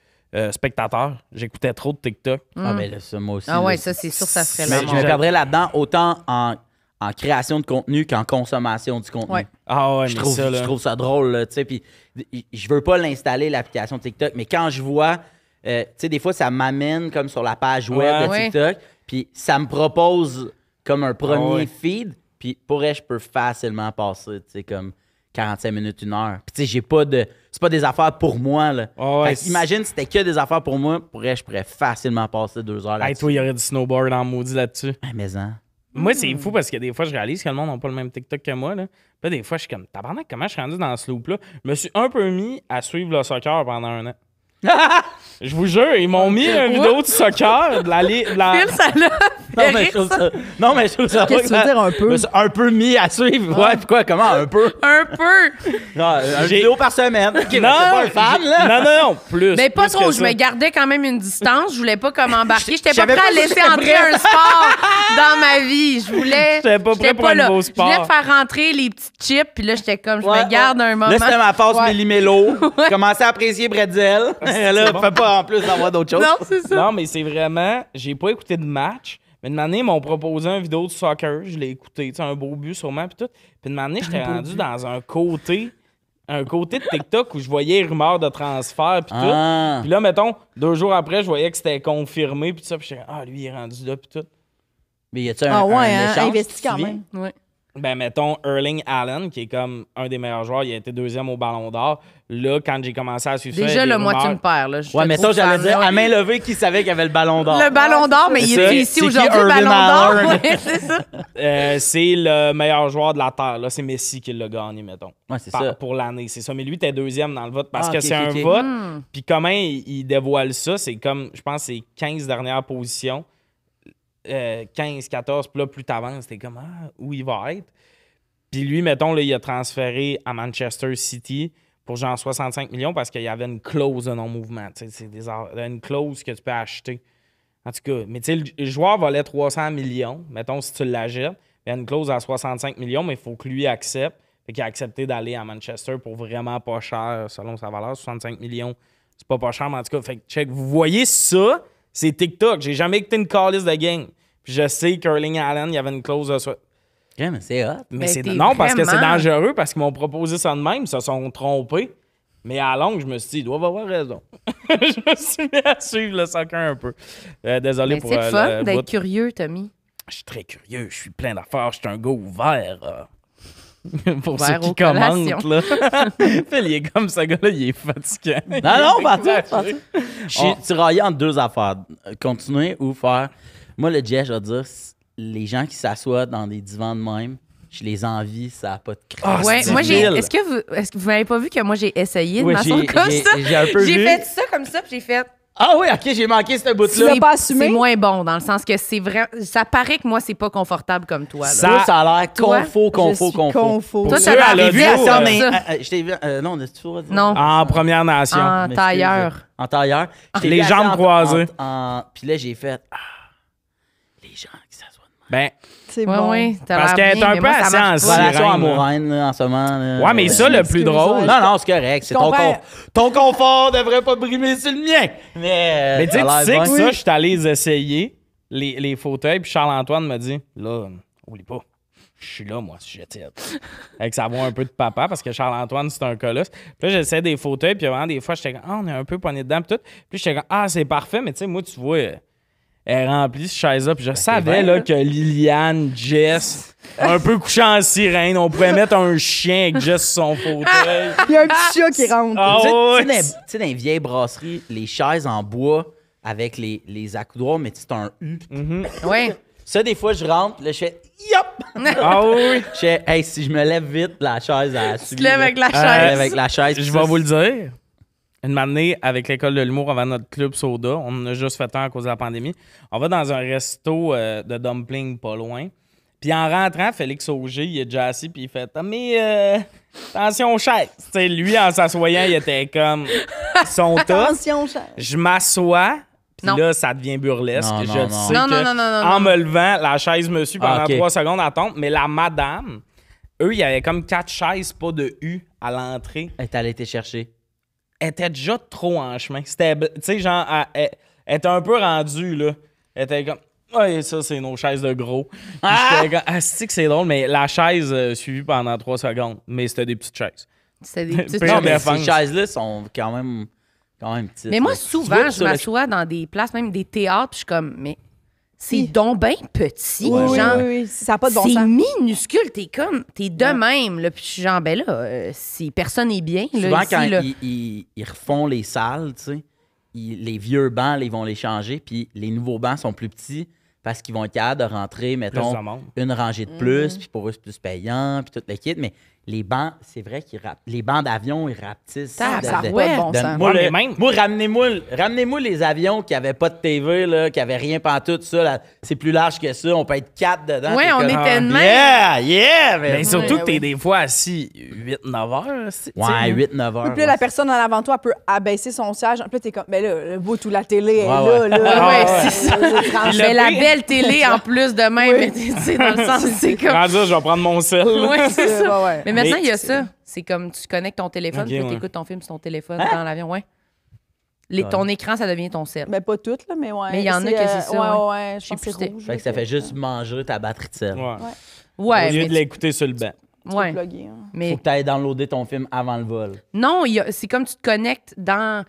spectateur, j'écoutais trop de TikTok. Ah, ben là, ça, moi aussi. Ah ouais, là, ça, c'est sûr, ça serait mais la je me mort. perdrais là-dedans autant en création de contenu qu'en consommation du contenu. Ouais. Ah ouais, je trouve ça drôle, tu sais. Puis je veux pas l'installer, l'application TikTok, mais quand je vois, tu sais, des fois, ça m'amène comme sur la page web de TikTok, puis ça me propose comme un premier feed, puis pour elle, je peux facilement passer, tu sais, comme 45 minutes, 1 heure. Puis tu sais, j'ai pas de... C'est pas des affaires pour moi, là. Imagine si c'était que des affaires pour moi, pour elle, je pourrais facilement passer 2 heures là-dessus. Hey, toi, il y aurait du snowboard en maudit là-dessus. Ah, mais hein. Moi, c'est fou parce que des fois, je réalise que le monde n'a pas le même TikTok que moi. Là. Puis des fois, je suis comme, tabarnak, comment je suis rendu dans ce loop-là? Je me suis un peu mis à suivre le soccer pendant 1 an. Je vous jure, ils m'ont mis une vidéo de soccer, de la... Phil, ça l'a Non, mais je trouve ça... Qu'est-ce que tu veux dire un peu? Un peu mis à suivre. Ouais, puis quoi, comment, un peu? un peu. Non, une vidéo par semaine. OK, mais Non, c'est pas un fan, là. Non, plus. Mais pas plus trop, que je ça. me gardais quand même une distance. Je voulais pas comme embarquer. J'étais pas J'avais prêt à pas dit que laisser j'étais entrer prêt. un sport dans ma vie. Je voulais. J'étais pas prêt pour un là. nouveau Je voulais sport. faire rentrer les petites chips, puis là, j'étais comme, je Ouais, me garde un moment. Là, c'était ma phase Ouais. Méli-Mélo. Commencer à apprécier Bretzel. Là, fais pas en plus d'avoir d'autres choses. Non, c'est ça. Non, mais c'est vraiment... J'ai pas écouté de match, mais de manière, ils m'ont proposé une vidéo de soccer. Je l'ai écouté, tu sais, un beau but sûrement, puis tout. Puis de manière, j'étais rendu dans un côté de TikTok où je voyais les rumeurs de transfert, puis tout. Ah. Puis là, mettons, 2 jours après, je voyais que c'était confirmé, puis ça, puis j'étais lui, il est rendu là, puis tout. Mais y a-tu un, Ah ouais, un hein, échange, investi tu te quand souviens? même. Ouais. Ben, mettons, Erling Haaland, qui est comme un des meilleurs joueurs, il a été 2e au Ballon d'Or. Là, quand j'ai commencé à suivre ça, il y Déjà, a des là, moi, tu rumeurs. me perds. Là. Je Ouais, te mais ça, trouve j'allais fan, dire, là. à main levée, qui savait qu'il y avait le ballon d'or? Le ballon d'or, mais il C'est est ça. ici C'est qui, aujourd'hui, le Erling ballon Haaland? d'or. Ouais, c'est ça. C'est le meilleur joueur de la Terre. Là, c'est Messi qui l'a gagné, mettons. Ouais, c'est ça. Pour l'année, c'est ça. Mais lui, t'es 2e dans le vote parce Ah, que ok, c'est ok, un ok. vote. Puis comment il dévoile ça, c'est comme, je pense, c'est 15 dernières positions. 15, 14, puis là, plus t'avances, t'es comme, où il va être? Puis lui, mettons, là, il a transféré à Manchester City pour genre 65 millions parce qu'il y avait une clause de non-mouvement. Tu sais, c'est une clause que tu peux acheter. En tout cas, mais tu sais, le joueur valait 300 millions, mettons, si tu l'achètes. Il y a une clause à 65 millions, mais il faut que lui accepte. Fait qu'il a accepté d'aller à Manchester pour vraiment pas cher, selon sa valeur. 65 millions, c'est pas cher, mais en tout cas, fait que check. Vous voyez ça, c'est TikTok. J'ai jamais écouté une calice de game. Puis je sais qu'Erling Haaland, il y avait une clause de ça. Ouais, mais c'est hot. Mais Ben, c'est t'es non, parce que c'est vraiment- dangereux, parce qu'ils m'ont proposé ça de même, ils se sont trompés. Mais à longue, je me suis dit, ils doivent avoir raison. Je me suis mis à suivre le soccer un peu. Désolé Mais pour c'est le fun le d'être bout. curieux, Tommy. Je suis très curieux, je suis plein d'affaires, je suis un gars ouvert. Pour Ouvert ceux qui aux collations. commentent, là. Phil, il est comme ce gars-là, il est fatiguant. Non, pas tout. Je suis On- tiraillé entre 2 affaires. Continuer ou faire. Moi, le jet, je vais dire, les gens qui s'assoient dans des divans de même, je les envie, ça n'a pas de crainte. Ah, Ouais, c'est moi, difficile. est-ce que vous m'avez pas vu que moi, j'ai essayé de Oui, m'asseoir comme ça? j'ai un peu J'ai vu. fait ça comme ça, puis j'ai fait. Ah oui, OK, j'ai manqué ce bout-là. Tu l'as pas assumé? C'est moins bon, dans le sens que c'est vrai. Ça paraît que moi, c'est pas confortable comme toi. Là. Ça- Toi, ça a l'air Toi, confo. confo. Toi, ceux t'avais à la arrivé vue, à ça, ça. mais je t'ai vu. Non, on a toujours dit. Non. En Première Nation. En M'excuse. tailleur. En tailleur. Je t'ai Les vu assis jambes croisées. Puis là, j'ai fait. Les gens qui s'assoient de Ben, C'est Ouais, bon. ouais. t'as Parce l'air qu'elle est bien, un mais peu moi, ça assez marche en pas. sirène, relation là. amoureuse là, en ce moment. là. ouais, mais ça, le plus m'excuse, drôle. ouais. Non, c'est correct. C'est Je comprends. ton confort devrait pas brimer sur le mien. Mais tu sais, ça a tu sais l'air que bien. ça, je suis allé les essayer, les fauteuils, puis Charles-Antoine m'a dit, là, oublie pas, je suis là, moi, si je tire. Avec sa voix un peu de papa, parce que Charles-Antoine, c'est un colosse. Puis là, j'essaie des fauteuils, puis vraiment, des fois, j'étais comme, on est un peu poigné dedans, puis tout. Puis j'étais comme, c'est parfait, mais tu sais, moi, tu vois, elle remplit cette chaise-là, puis je savais, bien, là, là. que Liliane, Jess, un peu couchée en sirène, on pourrait mettre un chien avec Jess sur son fauteuil. Il y a un petit chat qui rentre. Ah Tu sais, ouais. tu sais, dans les vieilles brasseries, les chaises en bois avec les accoudoirs, mais c'est un U. Ouais. Ça, des fois, je rentre, là, je fais yop! Ah oui. Je fais, hey, si je me lève vite, la chaise, elle Tu te lèves avec la Je me lève chaise. avec la chaise. Je vais vous le dire. Une matinée, avec l'école de l'humour avant notre club soda, on en a juste fait un à cause de la pandémie. On va dans un resto de dumpling pas loin. Puis en rentrant, Félix Auger, il est déjà assis, puis il fait « Mais attention chaise! » Tu sais, lui, en s'assoyant, il était comme son tas. Attention, cher. Je m'assois, puis Non. là, ça devient burlesque. Non, je non, le non. sais Non, que non, non, non, non, en non. me levant, la chaise me suit pendant Ah, ok. 3 secondes à tombe. Mais la madame, eux, il y avait comme 4 chaises, pas de U, à l'entrée. Elle est allée te chercher. Elle était déjà trop en chemin. C'était, tu sais, genre, elle était un peu rendue, là. Elle était comme, ouais, ça, c'est nos chaises de gros. Puis j'étais comme, c'est que c'est drôle, mais la chaise suivie pendant 3 secondes. Mais c'était des petites chaises. C'est des petites Peu Non, choses. mais défense. ces chaises-là sont quand même petites. Mais moi, là. souvent, Tu vois, je sur le- m'assois dans des places, même des théâtres, puis je suis comme, mais c'est Oui. donc bien petit, Oui, oui, genre. oui, oui. Ça n'a pas de bon C'est sens. minuscule, t'es de même, là, puis je suis genre, ben là, si personne n'est bien, là, Souvent, ici, quand là. ils refont les salles, tu sais, les vieux bancs, là, ils vont les changer, puis les nouveaux bancs sont plus petits parce qu'ils vont être capables de rentrer, mettons, de monde. une rangée de plus, puis pour eux, c'est plus payant, puis tout le kit. Mais les bancs, c'est vrai qu'ils les bancs d'avion, ils rapetissent. Ça n'a pas de bon sens. Moi, Ouais, mais même- moi, ramenez-moi les avions qui n'avaient pas de TV, là, qui n'avaient rien pantoute, ça. Là, c'est plus large que ça. On peut être 4 dedans. Ouais, t'es on comme, était de même. Yeah! Mais surtout que t'es oui. des fois assis 8-9 heures. Ouais, 8-9 heures. Puis là, la personne en avant de toi peut abaisser son siège. Puis là, t'es comme, mais là, le bout où la télé est Ouais, là, ouais. là. Ouais, ouais. c'est ça. Puis Mais le la pire- belle télé en plus de même, mais tu sais, dans le sens, c'est comme. Rendu là, je vais prendre mon sel. là. Ouais, c'est ça. Ouais. Mais maintenant, Mais il y a ça. C'est comme tu connectes ton téléphone, Ok, puis ouais. tu écoutes ton film sur ton téléphone dans l'avion. Ouais. Ton écran, ça devient ton sel. Mais pas toutes, là, mais ouais. Mais il y en a que c'est ça, Ouais, je sais pense que plus c'est c'était. rouge. Fait que ça fait juste manger ta batterie de sel. Ouais. Ouais, Au lieu mais de l'écouter sur le banc. ouais. Plugger, hein. Mais Faut que tu ailles downloader ton film avant le vol. non, c'est comme tu te connectes dans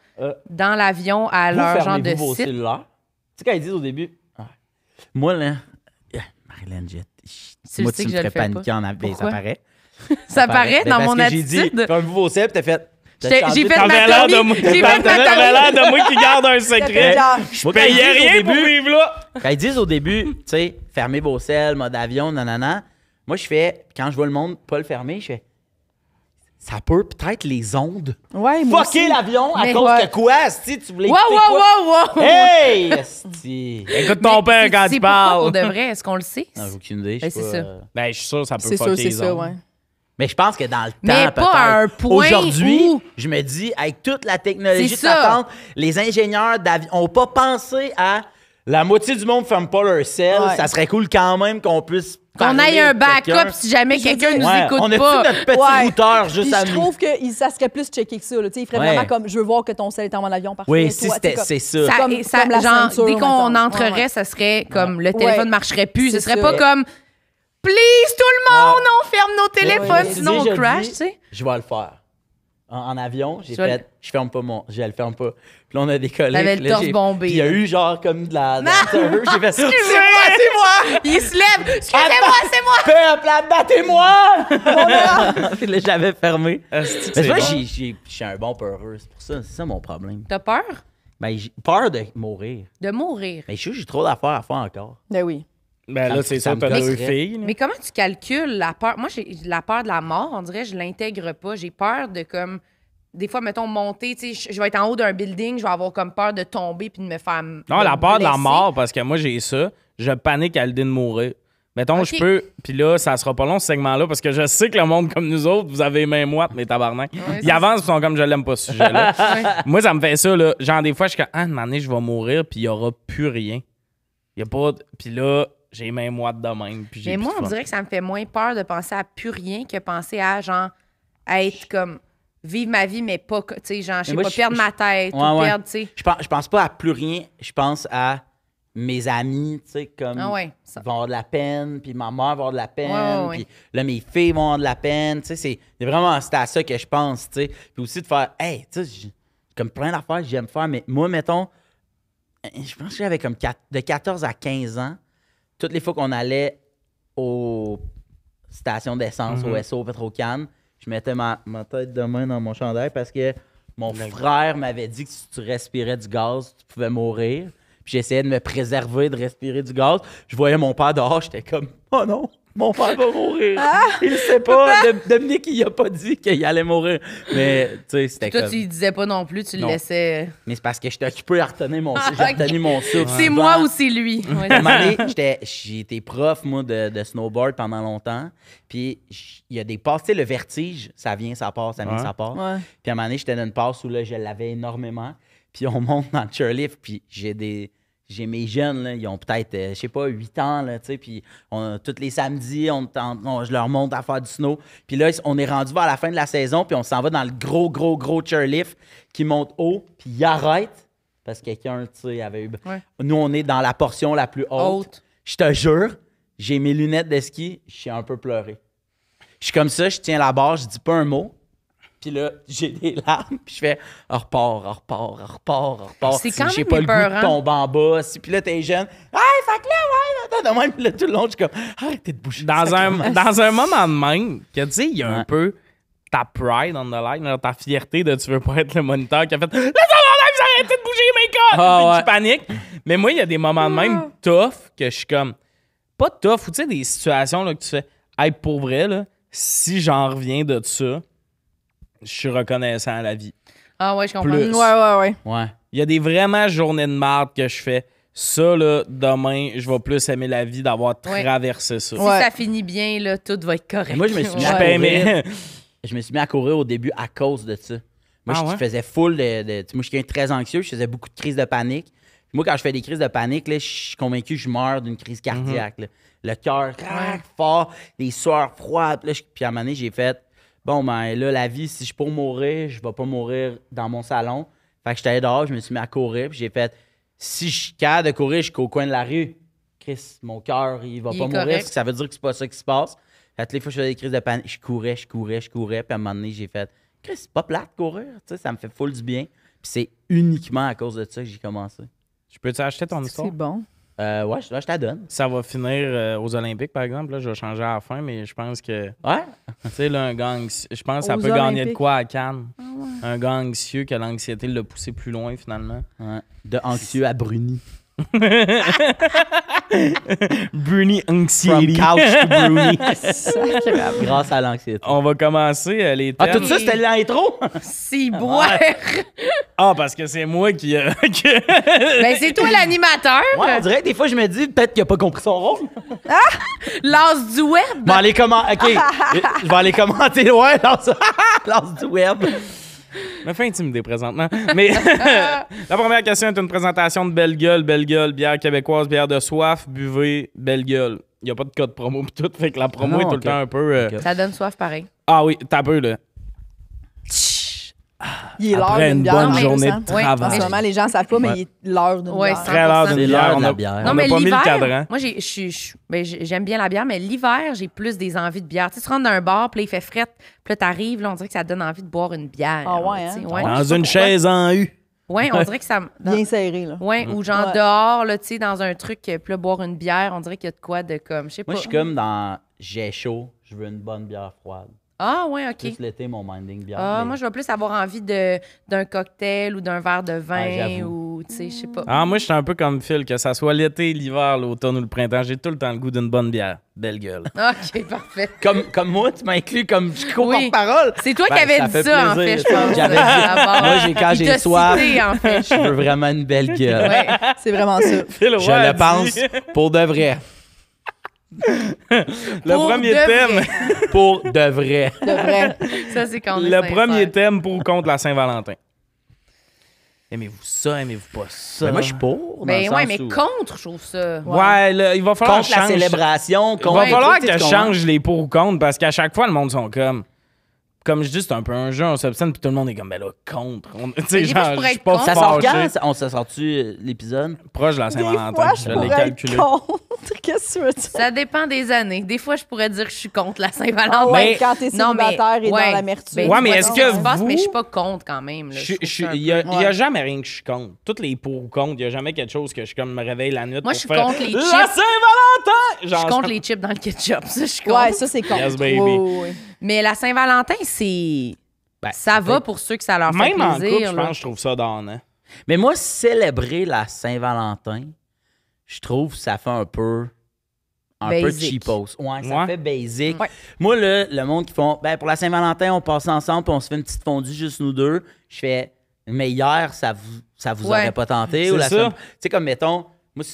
l'avion à Vous leur genre fermez-vous de vos site. cellulaires. Tu sais, quand ils disent au début, moi, là, Marilyn, moi, sais tu que me je le ferais fais paniquer pas. en avion. Pourquoi? Ça paraît. Ça paraît Ben, dans parce mon que j'ai dit, attitude. fermez-vous vos celles, puis t'as fait. J'ai fait T'avais ma l'air de Tommy. moi. J'ai fait ma T'avais l'air de moi qui garde un secret. Genre, Je Moi, quand ils payais disent au rien pour début- vivre là. Quand ils disent au début, tu sais, fermez vos selles, mode avion, nanana, moi, je fais, quand je vois le monde pas le fermer, je fais, ça peut peut-être les ondes. Ouais, moi Fucker aussi. l'avion à Mais cause ouais. de quoi, asti, tu voulais Wow, écouter quoi? wow, wow, wow! Hey, asti. Écoute ton père quand C'est il pourquoi parle. pour de vrai? Est-ce qu'on le sait? Non, j'ai aucune idée, je Ben, sais c'est pas. ça. Ben, je suis sûr que ça peut C'est fucker ça, c'est les ça, ondes. ouais. Mais je pense que dans le temps, Mais pas peut-être. à un point Aujourd'hui, où- je me dis, avec toute la technologie C'est de ça. patente, les ingénieurs d'avion n'ont pas pensé à la moitié du monde ne ferme pas leur selle. Ouais. Ça serait cool quand même qu'on puisse Qu'on parler ait un avec quelqu'un. backup si jamais Je veux quelqu'un dire- nous Ouais, écoute on a-tu pas. notre petit Ouais. routeur Puis juste à je nous? trouve que ça serait plus checké que ça. Là. Tu sais, il ferait Ouais. vraiment comme, je veux voir que ton sel est en mode avion parfait. Oui, toi, si tu sais, comme- c'est ça. Ça- Comme- et ça- comme la genre, ceinture, dès qu'on mettons. entrerait, Ouais, ouais. ça serait comme le téléphone Ouais. marcherait plus. Ce C'est serait ça. pas comme please tout le monde, on ferme nos téléphones, Ouais. sinon on Déjà crash, dit, tu sais. Je vais le faire. En avion, j'ai Tu vas fait, je ferme pas je le ferme pas. Puis là, on a décollé. T'avais puis le là, torse j'ai- bombé, puis il y a là. eu genre comme de la... Non! J'ai fait, c'est moi! Il se lève. Excusez-moi, c'est moi. Peuple, abattez-moi! Puis là, j'avais fermé. Asti que Mais c'est tu vois, bon. je suis un bon peureux. C'est pour ça, c'est ça mon problème. T'as peur Ben, j'ai peur de mourir. de mourir. Mais je sais que j'ai trop d'affaires à faire encore. Ben oui. Ben Ça là, me- c'est ça ça, me t'as deux gosserait. filles. là. Mais comment tu calcules la peur? Moi, j'ai la peur de la mort, on dirait, je l'intègre pas. J'ai peur de comme. Des fois, mettons, monter, tu sais, je vais être en haut d'un building, je vais avoir comme peur de tomber puis de me faire. Non, de la me peur de la blesser. mort, parce que moi, j'ai ça. Je panique à l'idée de mourir. Mettons, Ok. je peux. Puis là, ça sera pas long, ce segment-là, parce que je sais que le monde comme nous autres, vous avez les mains moites, mes tabarnak. Ils avancent, ils sont comme je l'aime pas, ce sujet-là. Moi, ça me fait ça, là. Genre, des fois, je suis comme, ah, un moment donné, je vais mourir, puis il y aura plus rien. Il y a pas. Puis là, j'ai les mains moites de même. Puis j'ai Mais plus moi, de on fun. dirait que ça me fait moins peur de penser à plus rien que penser à, genre, à être comme. Vivre ma vie, mais pas. Tu sais, genre, je sais Mais moi, pas, je- perdre ma tête, Ouais, ou ouais. perdre, tu sais. Je pense pas à plus rien. Je pense à mes amis, tu sais, comme. Ah ouais, ça. Vont avoir de la peine, puis ma mère va avoir de la peine, Ouais, ouais. puis là, mes filles vont avoir de la peine, tu sais, c'est vraiment, c'est à ça que je pense, tu sais. Puis aussi de faire, hey, tu sais, comme plein d'affaires que j'aime faire, mais moi, mettons, je pense que j'avais comme de 14 à 15 ans, toutes les fois qu'on allait aux stations d'essence, au SO, au Petrocan, je mettais ma tête de main dans mon chandail parce que mon frère m'avait dit que si tu respirais du gaz, tu pouvais mourir. Puis j'essayais de me préserver de respirer du gaz. Je voyais mon père dehors, j'étais comme « Oh non, mon père va mourir! Il le sait pas! Dominique, il a pas dit qu'il allait mourir. » Mais tu sais, c'était Toi, comme... tu lui disais pas non plus, tu le Non. laissais. Mais c'est parce que j'étais occupé à retenir mon souffle. J'ai ok. retenu mon souffle. C'est souvent. moi ou c'est lui? Ouais, À un moment donné, j'ai été prof, moi, de snowboard pendant longtemps. Puis, il y a des passes. Tu sais, le vertige, ça vient, ça part, ça vient, Ouais. ça part. Ouais. Puis, à un moment donné, j'étais dans une passe où là, je l'avais énormément. Puis, on monte dans le chairlift. Puis, j'ai mes jeunes, là, ils ont peut-être, je sais pas, 8 ans, là, tu sais. Puis, tous les samedis, je leur montre à faire du snow. Puis là, on est rendu vers la fin de la saison. Puis, on s'en va dans le gros chairlift qui monte haut. Puis, il arrête. Parce que quelqu'un, tu sais, avait eu. Ouais. Nous, on est dans la portion la plus haute. Haute. Je te jure, j'ai mes lunettes de ski, je suis un peu pleuré. Je suis comme ça, je tiens la barre, je dis pas un mot. Puis là, j'ai des larmes, puis je fais repart. C'est quand J'ai même pas le goût épeurant. de tomber en bas. Puis là, t'es jeune. Hey, fait que là, ouais, de même, puis là, tout le long, je suis comme arrêtez de bouger. Dans un moment de même, que tu sais, il y a un Ouais. peu ta pride on the line, là, ta fierté de tu veux pas être le moniteur qui a fait « Laisse-moi vous arrêter de bouger mes gars! Ah, Puis ouais. tu paniques. Mais moi, il y a des moments de même tough que je suis comme... Pas tough, ou tu sais, des situations là, que tu fais... Hey, pour vrai, là, si j'en reviens de ça, je suis reconnaissant à la vie. Ah ouais, je comprends. Plus. Ouais. Ouais. Il y a des vraiment journées de marde que je fais. Ça, là, demain, je vais plus aimer la vie d'avoir traversé ça. Si Ouais. ça finit bien, là, tout va être correct. Et moi, je me suis mis Je à peux courir. aimer. Je me suis mis à courir au début à cause de ça. Moi, Ah je ouais? faisais full de moi, je suis quelqu'un de très anxieux. Je faisais beaucoup de crises de panique. Puis moi, quand je fais des crises de panique, là, je suis convaincu que je meurs d'une crise cardiaque. Là. Le cœur fort, les sueurs froides. Puis à un moment donné, j'ai fait bon, ben là, la vie, si je peux mourir, je vais pas mourir dans mon salon. Fait que j'étais allé dehors, je me suis mis à courir. Puis j'ai fait si je suis capable de courir, je suis au coin de la rue. Chris, mon cœur, il va Il pas est mourir. correct. Ça veut dire que c'est pas ça qui se passe. Fait que les fois que je faisais des crises de panique, je courais. Puis à un moment donné, j'ai fait Chris, c'est pas plate de courir. Tu sais, ça me fait full du bien. Puis c'est uniquement à cause de ça que j'ai commencé. Je peux-tu acheter ton histoire? C'est bon. Ouais, je t'en donne. Ça va finir aux Olympiques, par exemple. Là, je vais changer à la fin, mais je pense que... Ouais? Tu sais, là, un gars je pense que ça Aux peut gagner de Olympiques. quoi à Cannes. Un gars anxieux que l'anxiété l'a poussé plus loin, finalement. Ouais. De anxieux à bruni. Bruni From Anxiety. couch to bruni. Sacrément. Grâce à l'anxiété. On va commencer les thèmes. Ah, tout ça, c'était l'intro? Si boire. Ah, parce que c'est moi qui... Ben, c'est toi l'animateur. Ouais, on dirait que des fois, je me dis peut-être qu'il a pas compris son rôle. L'as du web. Je vais aller je vais aller commenter loin l'as du web. me fait intimider présentement. Mais la première question est une présentation de Belle Gueule, bière québécoise, bière de soif, buvez, Belle Gueule. Il n'y a pas de code promo pis tout, fait que la promo Non, est tout ok. le temps un peu... Ok. Ça donne soif pareil. Ah oui, t'as peu, là. Il est l'heure Après d'une une bière. bonne mais- journée de Ouais, En travail. ce moment, les gens ne savent pas, mais il est l'heure d'une Ouais, bière. c'est Très l'heure C'est d'une l'heure bière. de On la a, bière. on Non, a mais pas mis le l'hiver, cadran. moi, j'aime bien la bière, mais l'hiver, j'ai plus des envies de bière. Tu sais, tu rentres dans un bar, puis là, il fait fret, puis là, t'arrives, là, on dirait que ça donne envie de boire une bière. Ah ouais, là, tu sais, hein? ouais. Dans une chaise en U. Ouais, on dirait que ça... Bien serré, là. Ouais, ou genre Ouais. dehors, là, tu sais, dans un truc, puis là, boire une bière, on dirait qu'il y a de quoi de comme, je sais pas. Moi, je suis comme dans j'ai chaud, je veux une bonne bière froide. Ah, ouais, OK. Juste l'été, mon minding bière. Ah, mais- moi, je vais plus avoir envie d'un cocktail ou d'un verre de vin j'avoue. ou, tu sais, je sais pas. Ah, moi, je suis un peu comme Phil, que ça soit l'été, l'hiver, l'automne ou le printemps. J'ai tout le temps le goût d'une bonne bière. Belle Gueule. OK, parfait. Comme moi, tu m'as inclus comme Oui. porte-parole. C'est toi Ben, qui avais ça dit fait ça, en plaisir. fait, je pense. J'avais à la base. Moi, quand Il j'ai t'a soif, cité, en fait. je veux vraiment une belle gueule. Ouais. C'est vraiment ça. Phil Je Roy a le dit- pense pour de vrai. Le Pour premier de thème. vrai. Pour de vrai. De vrai. Ça, c'est quand on est Le sincère. premier thème pour ou contre la Saint-Valentin. Aimez-vous ça? Aimez-vous pas ça? Mais moi, je suis pour. Dans Ben le ouais, sens mais où- contre, je trouve ça. Ouais, là, il va falloir Contre la change- célébration, Il contre va les falloir trucs, que tu je comprends? change les pour ou contre parce qu'à chaque fois, le monde sont comme je dis, c'est un peu un jeu, on s'obstine, puis tout le monde est comme, ben là, contre. Tu sais, Mais des fois, je genre, pourrais je suis être pas contre. Ça sort fâché. quand? On se sort-tu l'épisode? Proche de la Des Saint-Valentin, fois, je je l'ai pourrais calculé. être contre. Qu'est-ce que tu veux dire? Ça dépend des années. Des fois, je pourrais dire que je suis contre la Saint-Valentin. Ah ouais, Mais- quand t'es Non, mais- célibataire et ouais. dans l'amertume. Ben, Ouais, tu mais vois est-ce ce que qui se passe, vous- mais je suis pas contre quand même. Là. Je trouve ça un Il y a Ouais. jamais rien que je suis contre. Toutes les pour ou contre, il n'y a jamais quelque chose que je comme me réveille la nuit Moi, pour je suis faire contre les La chips. Saint-Valentin! Je suis contre les chips dans le ketchup. Ça, je suis contre. Ouais, ça, c'est contre. Yes, baby. Ouais. Mais la Saint-Valentin, c'est. Ben, ça va pour ceux que ça leur fait Même en plaisir. couple, je là. pense que je trouve ça donnant. Mais moi, célébrer la Saint-Valentin, je trouve que ça fait un peu Basic. cheapos. Ouais, ça Ouais. fait basic. Ouais. Moi, le monde qui font, ben pour la Saint-Valentin, on passe ensemble puis on se fait une petite fondue juste nous deux. Je fais, mais hier, ça vous Ouais. aurait pas tenté? C'est Ou la ça. semaine- Tu sais, comme mettons, moi,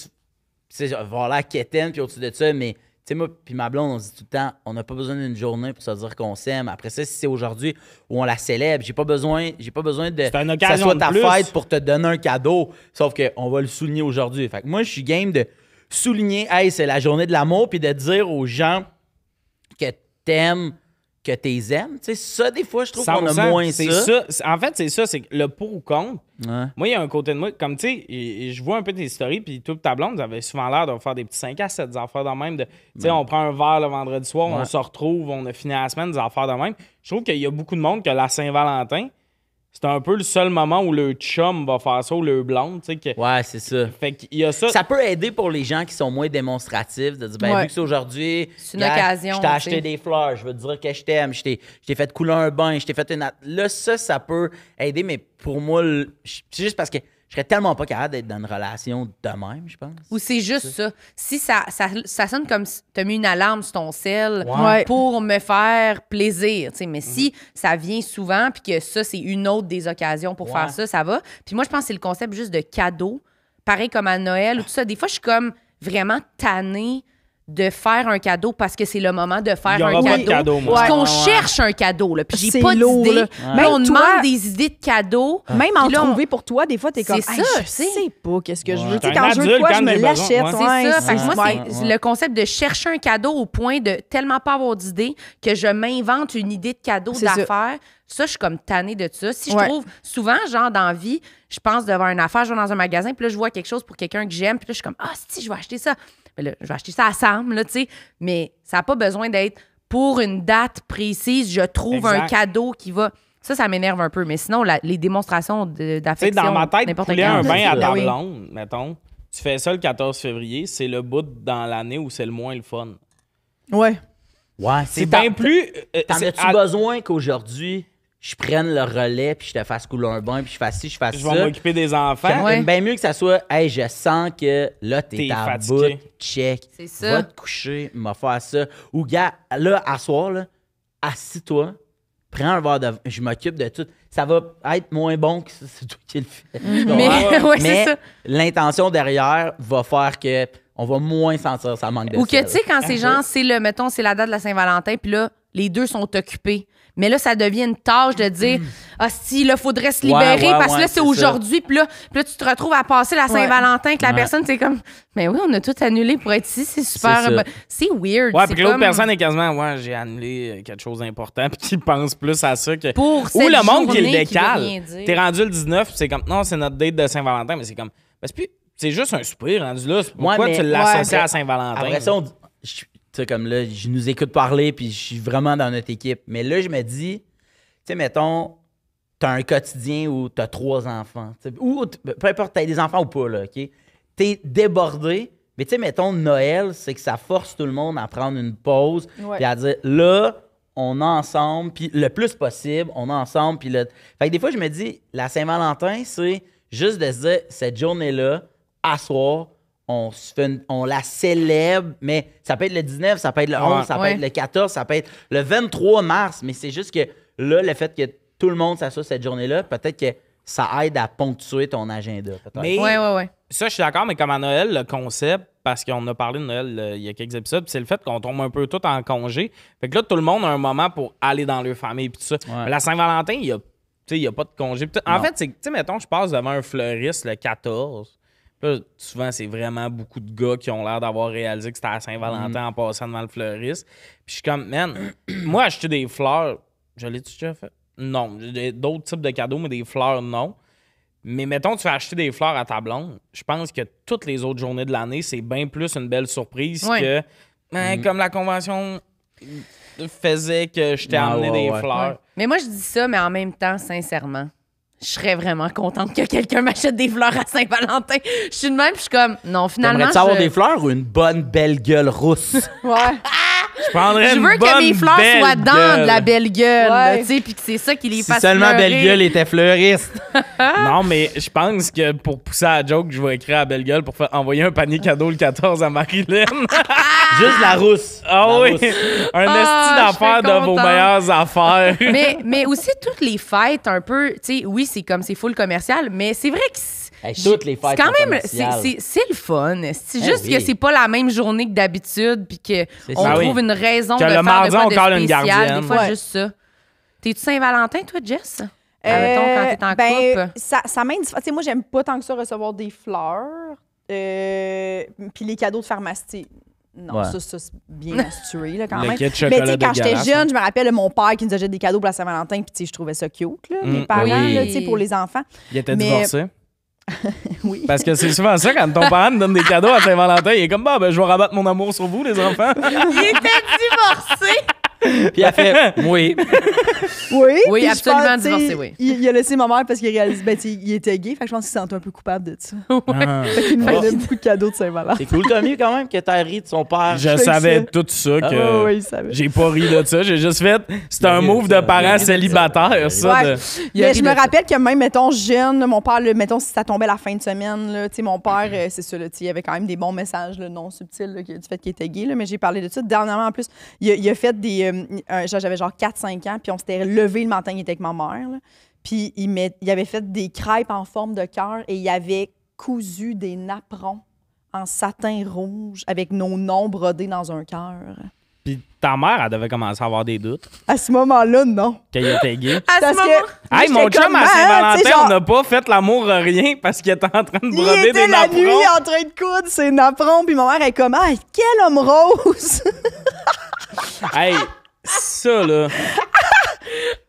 c'est avoir l'air quétaine puis au-dessus de ça, mais tu sais, moi, puis ma blonde, on se dit tout le temps, on n'a pas besoin d'une journée pour se dire qu'on s'aime. Après ça, si c'est aujourd'hui où on la célèbre, j'ai pas besoin de C'est une que ça occasion soit de ta plus. fête pour te donner un cadeau. Sauf qu'on va le souligner aujourd'hui. Fait que moi, je suis game de souligner, hey, c'est la journée de l'amour, puis de dire aux gens que t'aimes, que t'es aimes. Tu sais, ça, des fois, je trouve qu'on a 100%, moins c'est ça. En fait, c'est ça, c'est que le pour ou contre. Ouais. Moi, il y a un côté de moi, comme tu sais, et je vois un peu tes stories, puis toute ta blonde, vous avez souvent l'air de faire des petits 5 à 7 affaires de même. Tu sais, on prend un verre le vendredi soir, on Ouais. se retrouve, on a fini la semaine, des affaires de même. Je trouve qu'il y a beaucoup de monde que la Saint-Valentin, c'est un peu le seul moment où le chum va faire ça ou le blonde, tu sais. Que... Ouais, c'est ça. Fait qu'il y a ça. Ça peut aider pour les gens qui sont moins démonstratifs, de dire, ben, Ouais. vu que c'est aujourd'hui, C'est une gars, occasion, je t'ai tu acheté sais. des fleurs, je veux te dire que je t'aime, je t'ai fait couler un bain, je t'ai fait une... Là, ça peut aider, mais pour moi, c'est juste parce que je serais tellement pas capable d'être dans une relation de même, je pense. Ou c'est juste ça. Si ça sonne comme si tu as mis une alarme sur ton sel Ouais. pour me faire plaisir. Mais si ça vient souvent puis que ça, c'est une autre des occasions pour faire ça, ça va. Puis moi, je pense que c'est le concept juste de cadeau. Pareil comme à Noël ou tout ça. Des fois, je suis comme vraiment tannée de faire un cadeau parce que c'est le moment de faire Il y un aura pas de cadeau. cadeau, moi. Parce qu'on Ouais. cherche un cadeau, là. Puis j'ai C'est pas lourd, d'idée. là. Là, Même on toi- demande des idées de cadeaux. Même en Puis là, on- trouver pour toi, des fois, t'es comme, C'est hey, ça, je tu sais. sais pas qu'est-ce que je veux. Ouais. Tu sais, T'es un quand je veux de adulte, quoi, quand je me j'ai besoin. l'achète. Ouais. C'est ça. Fait que moi, Ouais. c'est le concept de chercher un cadeau au point de tellement pas avoir d'idée que je m'invente une idée de cadeau C'est ça. d'affaires. Ça, je suis comme tannée de ça. Si je Ouais. trouve, souvent, genre, dans la vie, je pense devant une affaire, je vais dans un magasin, puis là, je vois quelque chose pour quelqu'un que j'aime, puis là, je suis comme, ah, si, je vais acheter ça. Mais là, je vais acheter ça à Sam, là, tu sais. Mais ça n'a pas besoin d'être pour une date précise, je trouve un Exact. cadeau qui va. Ça m'énerve un peu. Mais sinon, les démonstrations Tu sais, d'affection. dans ma tête, n'importe couler quand, un là, bain à c'est- ta oui. blonde, mettons, tu fais ça le 14 février, c'est le bout dans l'année où c'est le moins le fun. Ouais. Ouais, C'est bien plus... T'en c'est- as-tu besoin qu'aujourd'hui, je prenne le relais, puis je te fasse couler un bain, puis je fasse ci, je fasse Je ça? vais m'occuper des enfants. Ouais. Bien mieux que ça soit, hey, je sens que là, t'es T'es à fatigué. bout, check. C'est ça. Va te coucher, m'a faire ça. Ou, gars, là, à soir, là, assis-toi, prends un verre de vin, je m'occupe de tout. Ça va être moins bon que c'est toi qui le fais. Mais, ouais, c'est Mais ça. l'intention derrière va faire que on va moins sentir ça manque de Ou que, sel. tu sais, quand c'est genre, mettons, c'est la date de la Saint-Valentin, puis là, les deux sont occupés. Mais là, ça devient une tâche de dire, ah, si, là, faudrait se libérer Ouais, parce que là, ouais, c'est c'est aujourd'hui, puis là, tu te retrouves à passer la Saint-Valentin avec la personne, c'est comme, mais oui, on a tout annulé pour être ici, c'est super. C'est ça. C'est weird. Ouais, c'est puis que l'autre comme- personne est quasiment, ouais, j'ai annulé quelque chose d'important, puis tu penses plus à ça que. Pour Ou cette le monde qui le journée qui veut décale. rien dire. T'es rendu le 19, puis c'est comme, non, c'est notre date de Saint-Valentin, mais c'est comme, ben, c'est plus. C'est juste un soupir rendu là. Pourquoi mais- tu l'associes ouais, à Saint-Valentin? Après ça, tu sais, comme là, je nous écoute parler, puis je suis vraiment dans notre équipe. Mais là, je me dis, tu sais, mettons, t'as un quotidien où t'as 3 enfants. Ou peu importe, t'as des enfants ou pas, là, OK? T'es débordé. Mais tu sais, mettons, Noël, c'est que ça force tout le monde à prendre une pause, Ouais. puis à dire, là, on est ensemble, puis le plus possible, on est ensemble, puis là... Fait que des fois, je me dis, la Saint-Valentin, c'est juste de se dire, cette journée-là, à soir, on la célèbre, mais ça peut être le 19, ça peut être le 11, ça peut Ouais. être le 14, ça peut être le 23 mars, mais c'est juste que là, le fait que tout le monde s'associe cette journée-là, peut-être que ça aide à ponctuer ton agenda. peut-être. Mais Ouais. ça, je suis d'accord, mais comme à Noël, le concept, parce qu'on a parlé de Noël il y a quelques épisodes, puis c'est le fait qu'on tombe un peu tout en congé. Fait que là, tout le monde a un moment pour aller dans leur famille, puis tout ça. Ouais. Mais la Saint-Valentin, il y a pas de congé. Puis en Non. fait, c'est que, tu sais, mettons, je passe devant un fleuriste le 14. Puis là, souvent, c'est vraiment beaucoup de gars qui ont l'air d'avoir réalisé que c'était à Saint-Valentin en passant devant le fleuriste. Puis je suis comme, man, moi, acheter des fleurs, je l'ai-tu déjà fait? Non. J'ai d'autres types de cadeaux, mais des fleurs, non. Mais mettons, tu fais acheter des fleurs à ta blonde. Je pense que toutes les autres journées de l'année, c'est bien plus une belle surprise Ouais. que comme la convention faisait que je t'ai Ah, amené ouais, des ouais. fleurs. Ouais. Mais moi, je dis ça, mais en même temps, sincèrement, je serais vraiment contente que quelqu'un m'achète des fleurs à Saint-Valentin. Je suis de même, puis je suis comme, non, finalement. T'aimerais-tu avoir je- des fleurs ou une bonne belle gueule rousse? Ouais. Je prendrais Je une veux que bonne mes fleurs belle soient dans gueule. de la belle gueule, là, Ouais. tu sais, puis que c'est ça qui les si fasse seulement pleurer. belle gueule était fleuriste. Non, mais je pense que pour pousser à la joke, je vais écrire à Belle Gueule pour envoyer un panier cadeau le 14 à Marilyn. Juste la rousse. Ah La oui! rousse. Un Ah, esti d'affaires je suis de vos contente. meilleures affaires. Mais aussi, toutes les fêtes, un peu, tu sais, oui, c'est comme, c'est full commercial, mais c'est vrai que Hey, toutes les fêtes c'est quand sont même, commerciales. c'est le fun. C'est Eh juste oui. que c'est pas la même journée que d'habitude, puis qu'on ça. trouve Oui. une raison Que de le faire mardi, de quoi on de colle une spécial. gardienne. Des fois, Ouais. juste ça. T'es-tu Saint-Valentin, toi, Jess? Admettons, quand t'es en couple. Ça m'indiffère. Tu sais, moi, j'aime pas tant que ça recevoir des fleurs. Puis les cadeaux de pharmacie. Non, Ouais. ça c'est bien menstrué, là, quand Le même. kit Mais tu chocolat sais, quand j'étais dégueulasse, jeune, je me rappelle mon père qui nous achètait des cadeaux pour la Saint-Valentin, puis tu sais, je trouvais ça cute, là, mes parents, oui. là, tu sais, pour les enfants. Il était Mais- divorcé. Oui. Parce que c'est souvent ça, quand ton parent te donne des cadeaux à Saint-Valentin, il est comme, bah, ben, je vais rabattre mon amour sur vous, les enfants. Il était divorcé! Puis elle fait, oui. Oui, Oui, puis je absolument pense, tu sais, divorcé, oui. Il a laissé ma mère parce qu'il réalise, il était gay, fait que je pense qu'il se sentait un peu coupable de ça. Ah. Fait qu'il nous donnait beaucoup de cadeaux de Saint-Valentin. C'est cool, Tommy, quand même, que t'aies ri de son père. Je fais que savais ça. tout ça que Ah, oui, il savait. j'ai pas ri de ça. J'ai juste fait. C'est un ri de move ça. de parents célibataires, ça. Ouais. de- Il a Mais ri je de me ça. rappelle que même, mettons, jeune, là, mon père, là, mettons, si ça tombait la fin de semaine, là, tu sais, mon père, c'est ça, là, tu sais, il y avait quand même des bons messages là, non subtils là, du fait qu'il était gay, là, mais j'ai parlé de ça. Dernièrement, en plus, il a fait des... j'avais genre 4-5 ans, puis on s'était levé le matin, il était avec ma mère, là, puis il avait fait des crêpes en forme de cœur et il avait cousu des napperons en satin rouge avec nos noms brodés dans un cœur. Puis ta mère, elle devait commencer à avoir des doutes À ce moment-là, non. qu'il était gay. À Parce ce moment, que... Hey, mon j'étais chum, comme, à ah, tu sais, Saint-Valentin, genre- on n'a pas fait l'amour rien parce qu'il était en train de Il broder était des la nuit napperons. en train de coudre ses napperons, puis ma mère est comme « Ah, quel homme rose! Hey, ça, là.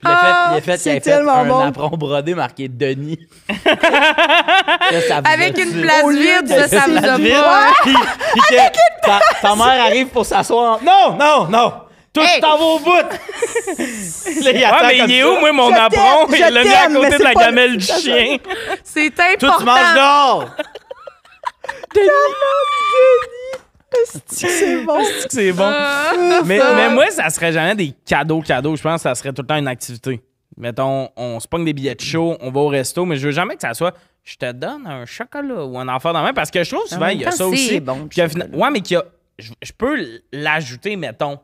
Il a fait qu'il c'est avait fait tellement un bon. napperon brodé marqué Denis. Là, ça vous avec a une tué. place Au lieu vide, de- ça vous a La vide, pas. puis que ta mère arrive pour s'asseoir. Non, non, non. Tout Hey! t'en va au bout. Là, il attend Ouais, mais comme il est ça. où, moi, mon Je napperon? t'aime, Il l'a mis à mais côté c'est de la pas- gamelle du c'est ça. chien. C'est Toi, tu important. manges dehors. C'est bon. C'est bon. Mais moi, ça serait jamais des cadeaux. Je pense que ça serait tout le temps une activité. Mettons, on se pogne des billets de show, on va au resto, mais je veux jamais que ça soit je te donne un chocolat ou un enfant dans la main parce que je trouve souvent même il y a temps, ça c'est aussi. bon, Puis le ouais, mais qu'il y a, je peux l'ajouter, mettons.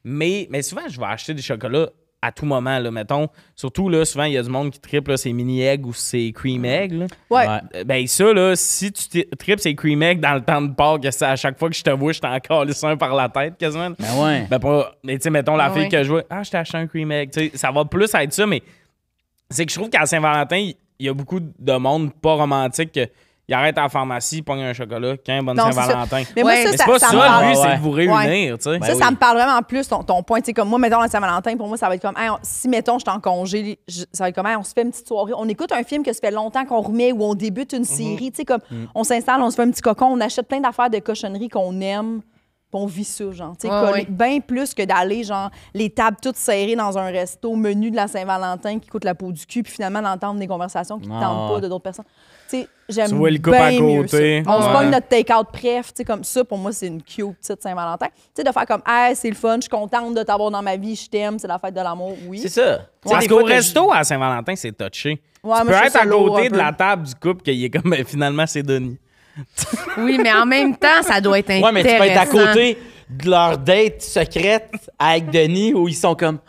Mais souvent, je vais acheter des chocolats à tout moment, là, mettons. Surtout, là, souvent, il y a du monde qui tripe là, ces mini-eggs ou ces cream eggs. Là. Ouais. Ouais. Ben ça, là, si tu tripes ces cream eggs dans le temps de Pâques, que c'est à chaque fois que je te vois, je t'en calisse un par la tête quasiment. Ben ouais. Ben pas, mais tu sais, mettons la Ah fille ouais. que je vois, je t'ai acheté un cream egg. Tu sais, ça va plus être ça, mais c'est que je trouve qu'à Saint-Valentin, il y a beaucoup de monde pas romantique que il arrête à la pharmacie, pogne un chocolat, qu'un bon Non, c'est Saint-Valentin. Mais Ouais. moi, Mais ça, c'est pas ça ça, me parle. lui, Ouais. c'est de vous réunir, tu sais. Ben Ça, oui. ça me parle vraiment plus ton point. Tu sais, comme moi, mettons, la Saint-Valentin, pour moi, ça va être comme, hey, si, mettons, je suis en congé, ça va être comme, hey, on se fait une petite soirée. On écoute un film que ça fait longtemps qu'on remet ou on débute une série. Tu sais, comme, on s'installe, on se fait un petit cocon, on achète plein d'affaires de cochonneries qu'on aime, puis on vit ça, genre. Tu sais, Ouais, ouais. bien plus que d'aller, genre, les tables toutes serrées dans un resto, menu de la Saint-Valentin qui coûte la peau du cul, puis finalement, d'entendre des conversations qui ne Ah, tentent pas ouais. de d'autres personnes. Tu sais, j'aime Tu vois le couple à bien mieux côté. ça. On se Ouais. pogne notre take-out préf, tu sais, comme ça, pour moi, c'est une cute petite Saint-Valentin. Tu sais, de faire comme, hey, c'est le fun, je suis contente de t'avoir dans ma vie, je t'aime, c'est la fête de l'amour, oui. C'est ça. Tu sais, Parce des qu'au fois, t'as- resto à Saint-Valentin, c'est touché. Ouais, Tu moi, peux je trouve être ça à lourd côté un de peu. la table du couple qu'il est comme, ben, finalement, c'est Denis. Oui, mais en même temps, ça doit être intéressant. Ouais, mais tu peux être à côté de leur date secrète avec Denis où ils sont comme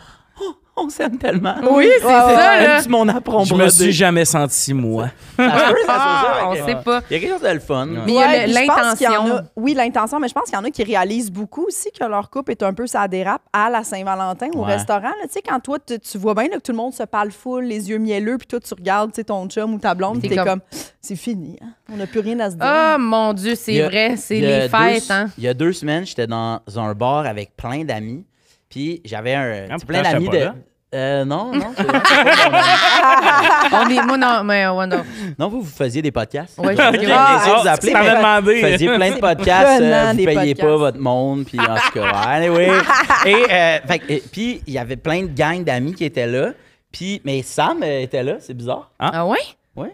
oh, on s'aime tellement. Oui, c'est Ouais, ça, ouais. là. Aimes-tu mon apron Je me suis jamais senti, moi. Ça se peut, ça se Ah, peut, on ça, sait pas. Il y a quelque chose de le fun. Mais il y a Ouais, puis je pense qu'il y en l'intention. a- Oui, l'intention, mais je pense qu'il y en a qui réalisent beaucoup aussi que leur couple est un peu ça dérape à la Saint-Valentin au Ouais. restaurant. là. Tu sais, quand toi, tu vois bien là, que tout le monde se parle full, les yeux mielleux, puis toi, tu regardes tu sais, ton chum ou ta blonde, T'es puis t'es comme- comme, c'est fini, hein? On n'a plus rien à se dire. Ah, mon Dieu, Il c'est y a- vrai, c'est il y a les fêtes, hein. Il y a 2 semaines, j'étais dans un bar avec plein d'amis. Puis j'avais Ah, plein pourtant, d'amis j'étais de. pas Non, c'est vrai, c'est pas mon ami. On est, moi, non, mais ouais, non. Non, vous faisiez des podcasts. Ouais, J'ai ok. essayé de Ah, vous appeler. tu t'avais mais demandé. Vous faisiez plein de C'est podcasts, prenant, vous des payiez podcasts. pas votre monde, puis en tout cas, ouais, anyway. Puis il y avait plein de gangs d'amis qui étaient là. Puis, mais Sam était là, c'est bizarre. Ah ouais? Oui.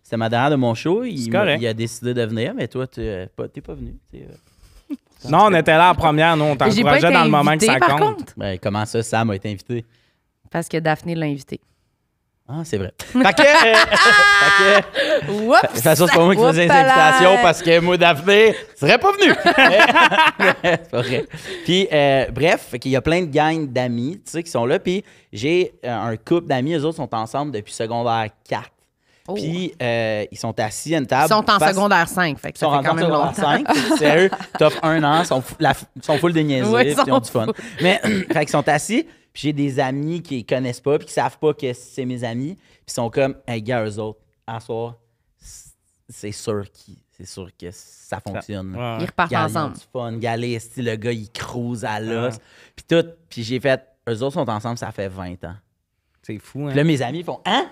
C'était ma dernière de mon show. C'est correct. Il a décidé de venir, mais toi, t'es pas venu. Non, on était là en première, nous, on J'ai pas été t'encourageait dans le moment que invitée, ça par compte. contre, Ben, comment ça, Sam a été invité? parce que Daphné l'a invité. Ah, c'est vrai. Fait que, fait que Oups! de toute façon, c'est pas moi qui faisais les Oupala. invitations parce que moi, Daphné, serais pas venu. C'est pas vrai. Puis, bref, fait qu'il y a plein de gangs d'amis, tu sais, qui sont là. Puis, j'ai un couple d'amis, eux autres sont ensemble depuis secondaire 4. Oh. Puis, ils sont assis à une table. Ils sont en face- secondaire 5, fait que Ils ça sont fait rentrés quand en même secondaire longtemps. 5. Sérieux, top 1 an, ils sont full déniaisés, Ouais, puis ils ils ont sont du fun. full. Mais, fait qu'ils sont assis, puis j'ai des amis qui les connaissent pas, puis qui savent pas que c'est mes amis, puis ils sont comme, hey, gars, eux autres, à soir, c'est sûr que ça fonctionne. Ouais. Ils repartent Gars, ils ont ensemble. du fun, galé, style, le gars, il cruise à l'os. Puis tout, puis j'ai fait, eux autres sont ensemble, ça fait 20 ans. C'est fou, hein? Puis là, mes amis font, hein?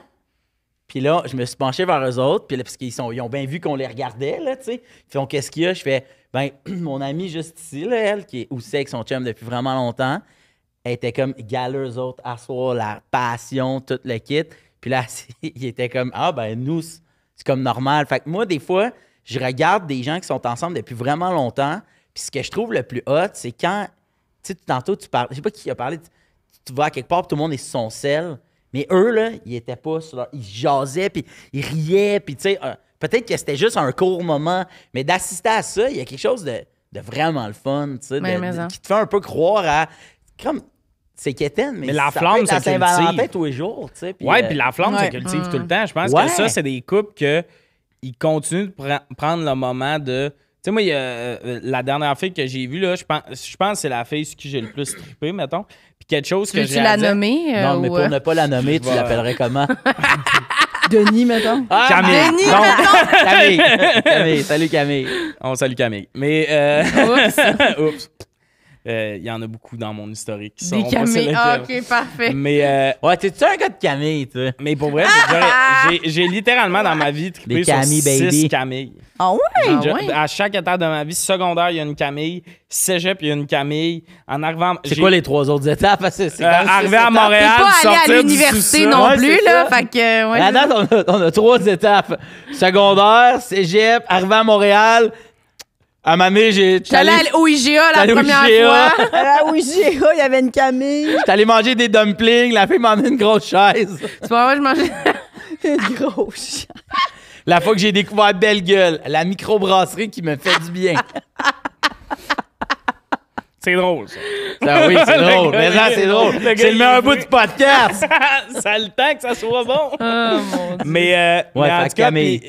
Puis là, je me suis penché vers eux autres, puis là, parce qu'ils ont bien vu qu'on les regardait, là, tu sais. Ils font, qu'est-ce qu'il y a? Je fais, ben, mon amie juste ici, là, elle, qui est aussi avec son chum depuis vraiment longtemps, elle était comme égaleux eux autres, asseoir la passion, tout le kit. Puis là, il était comme, nous, c'est comme normal. Fait que moi, des fois, je regarde des gens qui sont ensemble depuis vraiment longtemps. Puis ce que je trouve le plus hot, c'est quand, tu sais, tantôt, tu parles, je sais pas qui a parlé, tu vas à quelque part, puis tout le monde est sur son sel. Mais eux, là, ils étaient pas sur leur... Ils jasaient, puis ils riaient, puis tu sais, peut-être que c'était juste un court moment, mais d'assister à ça, il y a quelque chose de vraiment le fun, tu sais, qui te fait un peu croire à... Comme, c'est quétaine, mais la ça flamme, peut être ça la Saint-Valentin cultive. tous les jours, tu sais. Puis, Puis la flamme se cultive tout le temps. Je pense que ça, c'est des couples ils continuent de prendre le moment de... Tu sais, moi, il y a, la dernière fille que j'ai vue, là, je pense que c'est la fille sur qui j'ai le plus trippé, mettons. Puis quelque chose que j'ai tu la nommer? Non, mais pour ne pas la nommer, tu l'appellerais comment? Denis, mettons. Camille. Denis, Non. Camille. Salut Camille. On salue Camille. Mais... Oups. Il y en a beaucoup dans mon historique qui sont Des pas Camille. Ah, sélectionnés. OK, parfait. Mais, Ouais, t'es-tu un gars de Camille, tu sais? mais pour vrai, j'ai littéralement dans ma vie trippé Des sur Camille, 6 baby. Camille. Ah ouais? ouais? À chaque étape de ma vie, secondaire, il y a une Camille. Cégep, il y a une Camille. En arrivant... C'est quoi les 3 autres étapes? C'est quand même arrivé 6 à étapes. Montréal, T'es pas allé à sortir du l'université sous-sol. non Ouais, plus, c'est là. ça. Fait que, ouais, À date, on a 3 étapes. Secondaire, cégep, arrivé à Montréal. À ma mère, j'étais allée au IGA la J'allais au première IGA. fois. Ah oui, il y avait une Camille. J'étais allé manger des dumplings. La fille m'a amené une grosse chaise. Tu vois, moi, je mangeais... Une grosse. La fois que j'ai découvert Belle Gueule, la microbrasserie qui me fait du bien. C'est drôle, ça. Ça, oui, c'est drôle. Mais ça, c'est drôle. Le gars, C'est le il meilleur est bout vrai. du podcast. Ça a le temps que ça soit bon. Oh, mon Dieu. Mais en fait tout cas, Camille.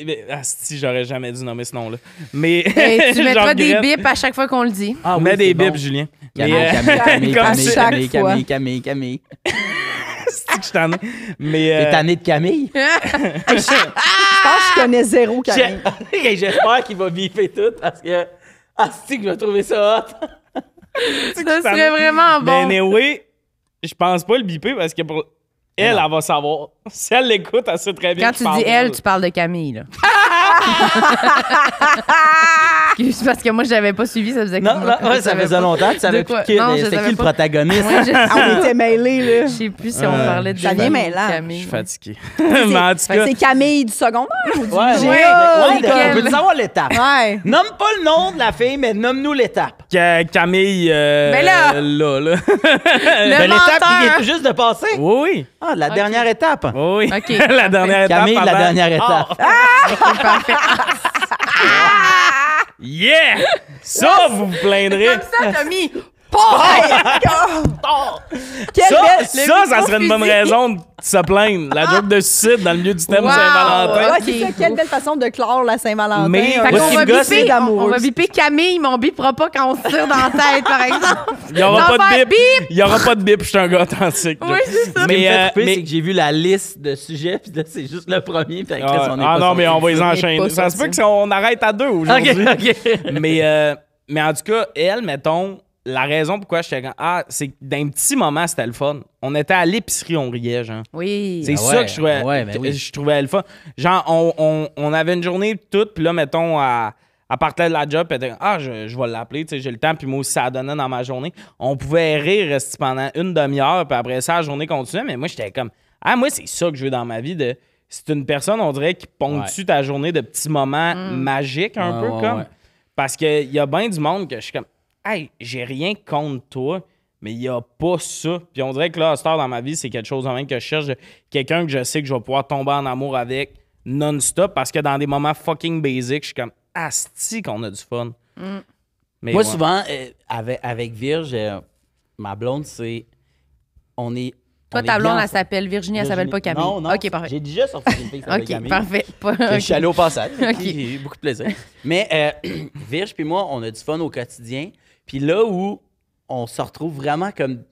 si j'aurais jamais dû nommer ce nom-là. Mais Hey, tu je mettras des regrette. bips à chaque fois qu'on le dit. Ah Mets des c'est bips, bon. Julien. Camille, Mais, Camille, comme Camille, ça, Camille, chaque fois. Camille. c'est que je t'en ai. Mais T'es tanné de Camille? Je pense que je connais zéro Camille. J'espère qu'il va biffer tout parce que... Ah, c'est que je vais trouver ça hot. Ça serait vraiment bon. Mais anyway, je pense pas le biper parce que pour elle va savoir. Si elle l'écoute, elle sait très bien. Quand que tu je parle dis elle, d'elle. tu parles de Camille, là. Excuse, parce que moi, je l'avais pas suivi, ça faisait Non, comme- non, ouais, je ça savais faisait pas. longtemps. Tu savais De quoi? plus Non, je c'était savais qui le pas. protagoniste. Ouais, je... Ah, on était mêlés, là. je sais plus si on parlait de Ça vient mêlant. Je Camille. suis fatigué. Mais en tout cas, C'est Camille du secondaire ou du Ouais, IGA? ouais, on nickel. peut savoir l'étape. Ouais. Nomme pas le nom de la fille, mais nomme-nous l'étape. Camille. Mais là! là. Le Ben, l'étape qui menteur. vient tout juste de passer. Oui, Ah, la dernière étape. oui. Oui. Ok, La dernière étape. Camille, la pendant- dernière étape. Parfait. Yeah! Ça, vous vous plaindrez. Comme ça, t'as mis... Quelle Ça, belle- ça serait une bonne fusil. raison de se plaindre. La joke de suicide dans le milieu du thème Wow. Saint-Valentin. Ouais, Ok. c'est ça, quelle belle façon de clore la Saint-Valentin. Mais- Un Fait Moi, qu'on ce qui va me gosse, biper, c'est on d'amoureux. va biper Camille, mais on bipera pas quand on se tire dans la tête, par exemple. Il n'y aura On pas va de faire bip. Il n'y aura pas de bip. Je suis un gars authentique. Oui, c'est ça. Ce qui me fait triper, mais- c'est que j'ai vu la liste de sujets, puis là, c'est juste le premier. Puis après, Ah, on est ah pas non, mais on sorti. va les On est enchaîner. pas Ça se peut sorti. qu'on arrête à deux aujourd'hui. OK. Mais en tout cas, elle, mettons, la raison pourquoi j'étais comme c'est que d'un petit moment, c'était le fun. On était à l'épicerie, on riait, genre. Oui. C'est Ah ça ouais, que je trouvais, ouais, ben oui. je trouvais le fun. Genre, on avait une journée toute, puis là, mettons, à partir de la job, puis elle était comme, je vais l'appeler, tu sais, j'ai le temps, puis moi aussi, ça donnait dans ma journée. On pouvait rire rester pendant une demi-heure, puis après ça, la journée continuait, mais moi, j'étais comme, moi, c'est ça que je veux dans ma vie, c'est une personne, on dirait, qui ponctue ta journée de petits moments magiques, un peu, Ouais, comme. ouais. Parce qu'il y a bien du monde que je suis comme, j'ai rien contre toi, mais il n'y a pas ça. Puis on dirait que là, à cette heure dans ma vie, c'est quelque chose en même que je cherche. Quelqu'un que je sais que je vais pouvoir tomber en amour avec non-stop parce que dans des moments fucking basiques, je suis comme, asti qu'on a du fun. Mais Moi, ouais. souvent, avec Virge, ma blonde, c'est. On est. Toi, on ta est blonde, bien elle s'appelle Virginie, elle s'appelle pas Camille. Non, non. OK, parfait. J'ai déjà sorti une fille qui s'appelle OK, Camille. parfait. Que je suis allé au passage. OK. J'ai eu beaucoup de plaisir. Mais Virge puis moi, on a du fun au quotidien. Puis là où on se retrouve vraiment comme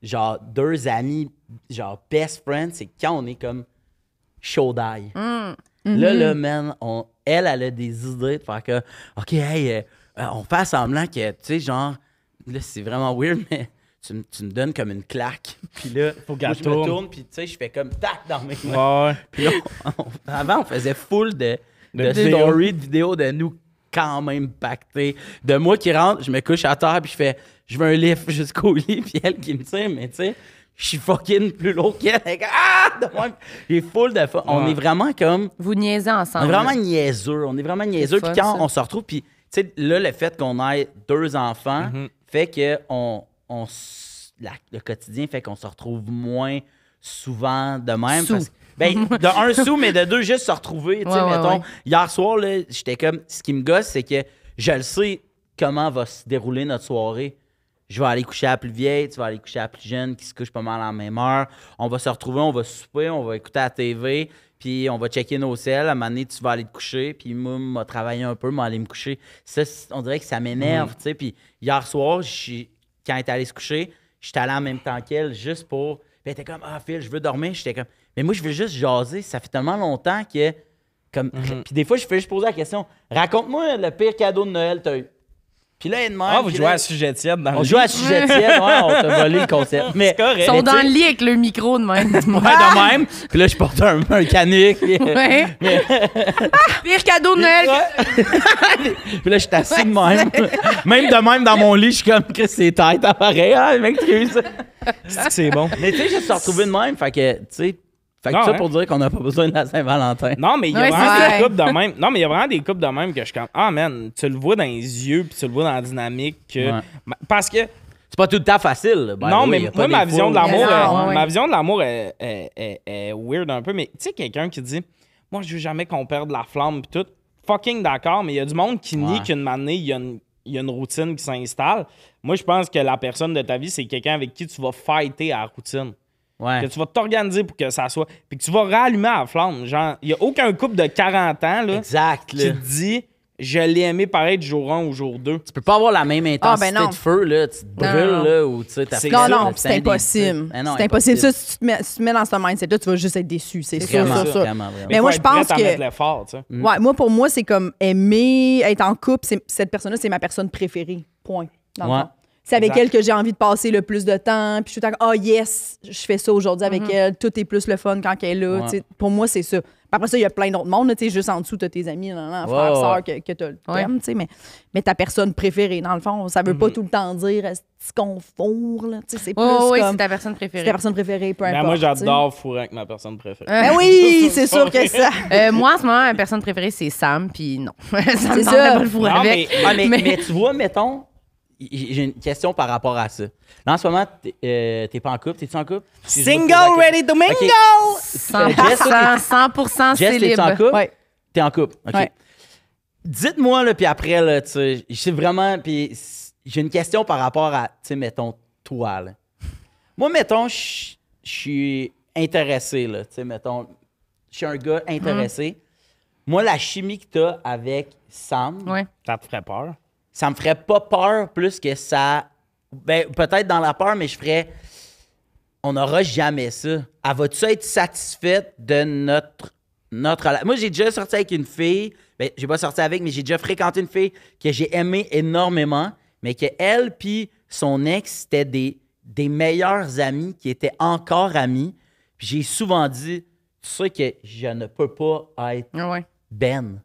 genre deux amis, genre best friends, c'est quand on est comme chaud d'ail. Là, man, elle a des idées de faire que, OK, hey, on fait semblant que, tu sais, genre, là, c'est vraiment weird, mais tu me donnes comme une claque. Puis là, Faut qu'elle moi, je me tourne. tourne, puis tu sais, je fais comme tac dans mes mains. Ouais. Puis là, avant, on faisait full de vidéos. stories, de vidéos de nous quand même pacté. De moi qui rentre, je me couche à terre, puis je fais, je veux un lift jusqu'au lit, puis elle qui me tire, mais tu sais, je suis fucking plus lourd qu'elle. De même, j'ai full de fun. On est vraiment comme... Vous niaisez ensemble. On est vraiment niaiseux. On est vraiment niaiseux. Puis quand ça. on se retrouve, puis tu sais, là, le fait qu'on ait 2 enfants fait que le quotidien fait qu'on se retrouve moins souvent de même. Sous. Parce que, de un sous, mais de deux, juste se retrouver. Tu sais, mettons, hier soir, là, j'étais comme... Ce qui me gosse, c'est que je le sais comment va se dérouler notre soirée. Je vais aller coucher à la plus vieille, tu vas aller coucher à la plus jeune qui se couche pas mal à la même heure. On va se retrouver, on va souper, on va écouter la TV, puis on va checker nos selles. À un moment donné, tu vas aller te coucher, puis moi, je vais travailler un peu, je vais aller me coucher. Ça, on dirait que ça m'énerve, tu sais. Puis hier soir, quand elle est allée se coucher, j'étais allé en même temps qu'elle, juste pour... Puis elle était comme, Phil, je veux dormir. J'étais comme, mais moi, je veux juste jaser. Ça fait tellement longtemps que... Puis des fois, je fais juste poser la question, raconte-moi le pire cadeau de Noël que t'as eu. Puis là, elle demande. Vous jouez à sujet tiède dans le On lit. joue à sujet tiède, on t'a volé le concept. Mais Ils sont dans le lit avec le micro de même. Ouais, de même. Puis là, je porte un canic. Ouais. Pire cadeau de Noël. Puis là, je suis assis de même. Même de même dans mon lit, je suis comme, que c'est tête, pareil. Ah, mec, C'est bon. Mais tu sais, je me suis retrouvé de même. Fait que, tu sais. Fait que ça pour dire qu'on n'a pas besoin de la Saint-Valentin. Non, mais il y a Ouais, vraiment c'est des couples de même. Non, mais il y a vraiment des couples de même que je suis comme, man, tu le vois dans les yeux, puis tu le vois dans la dynamique. Parce que. C'est pas tout le temps facile. Non, mais moi, ma vision de l'amour, ouais. ma vision de l'amour est weird un peu. Mais tu sais, quelqu'un qui dit, moi, je veux jamais qu'on perde la flamme, puis tout. Fucking d'accord, mais il y a du monde qui nie qu'une année, il y a une routine qui s'installe. Moi, je pense que la personne de ta vie, c'est quelqu'un avec qui tu vas fighter à la routine. Ouais. Que tu vas t'organiser pour que ça soit. Puis que tu vas rallumer à la flamme. Genre, il n'y a aucun couple de 40 ans là, Exact. qui Là. te dit je l'ai aimé pareil de jour 1 au jour 2. Tu peux pas avoir la même intensité non. de feu, là. Tu te brûles, Non. là, ou tu sais, t'as C'est fait ça. Non, c'est c'est impossible. C'est impossible. Ça, si tu te mets dans ce mindset-là, tu vas juste être déçu. C'est sûr, Vraiment, sûr. vraiment, vraiment. Mais moi, je pense à mettre que. l'effort, tu sais. Ouais, moi, pour moi, c'est comme aimer, être en couple, cette personne-là, c'est ma personne préférée. Point. Dans le Ouais. fond. C'est avec Exact. elle que j'ai envie de passer le plus de temps. Puis je suis tout le temps, yes, je fais ça aujourd'hui avec elle. Tout est plus le fun quand elle est là. Ouais. Tu sais. Pour moi, c'est ça. Puis après ça, il y a plein d'autres mondes. Là, tu sais, juste en dessous, tu as tes amis, frères, Ouais, sœurs que tu aimes. Tu sais, mais ta personne préférée, dans le fond, ça veut pas tout le temps dire est-ce qu'on fourre. Là, tu sais, c'est plus Oui, comme c'est ta personne c'est préférée. ta personne préférée, peu Mais importe. moi, tu sais. j'adore fourrer avec ma personne préférée. Ben oui, c'est sûr que ça. Moi, en ce moment, ma personne préférée, c'est Sam, puis non. Ça me C'est tenterait ça. pas de le fourrer Non, avec. Mais tu vois, mettons, j'ai une question par rapport à ça. Là, en ce moment, t'es pas en couple. T'es-tu en couple? Single, ready to mingle! OK. 100% Jess, t'es-tu en célib. couple? Ouais. T'es en couple. OK. Ouais. Dites-moi, là, puis après, là, tu sais, je sais vraiment, puis j'ai une question par rapport à, tu sais, mettons, toi, là. Moi, mettons, je suis intéressé, là, tu sais, mettons, je suis un gars intéressé. Moi, la chimie que t'as avec Sam, Ouais. Ça te ferait peur? ça me ferait pas peur plus que ça. Ben, peut-être dans la peur, mais je ferais. On n'aura jamais ça. Elle va-tu être satisfaite de notre relation? Moi, j'ai déjà sorti avec une fille. Ben, j'ai pas sorti avec, mais j'ai déjà fréquenté une fille que j'ai aimée énormément, mais que elle puis son ex, c'était des meilleurs amis qui étaient encore amis. Puis j'ai souvent dit, tu sais que je ne peux pas être Ouais. Ben.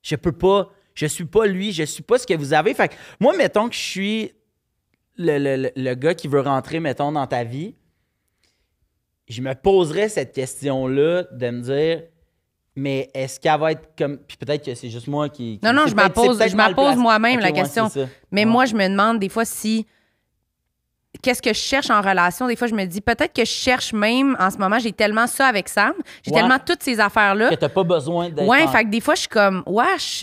Je peux pas. Je suis pas lui. Je suis pas ce que vous avez. Fait que moi, mettons que je suis le gars qui veut rentrer, mettons, dans ta vie. Je me poserais cette question-là de me dire, mais est-ce qu'elle va être comme. Puis peut-être que c'est juste moi qui. Non, c'est je peut-être- m'en pose, c'est peut-être je m'en mal pose placé. moi-même Ok, la ouais, question. c'est ça. Mais Ouais. moi, je me demande des fois si. Qu'est-ce que je cherche en relation? Des fois, je me dis peut-être que je cherche même en ce moment, j'ai tellement ça avec Sam, j'ai Ouais. tellement toutes ces affaires-là. Que t'as pas besoin d'être. Ouais, en- fait que des fois, je suis comme,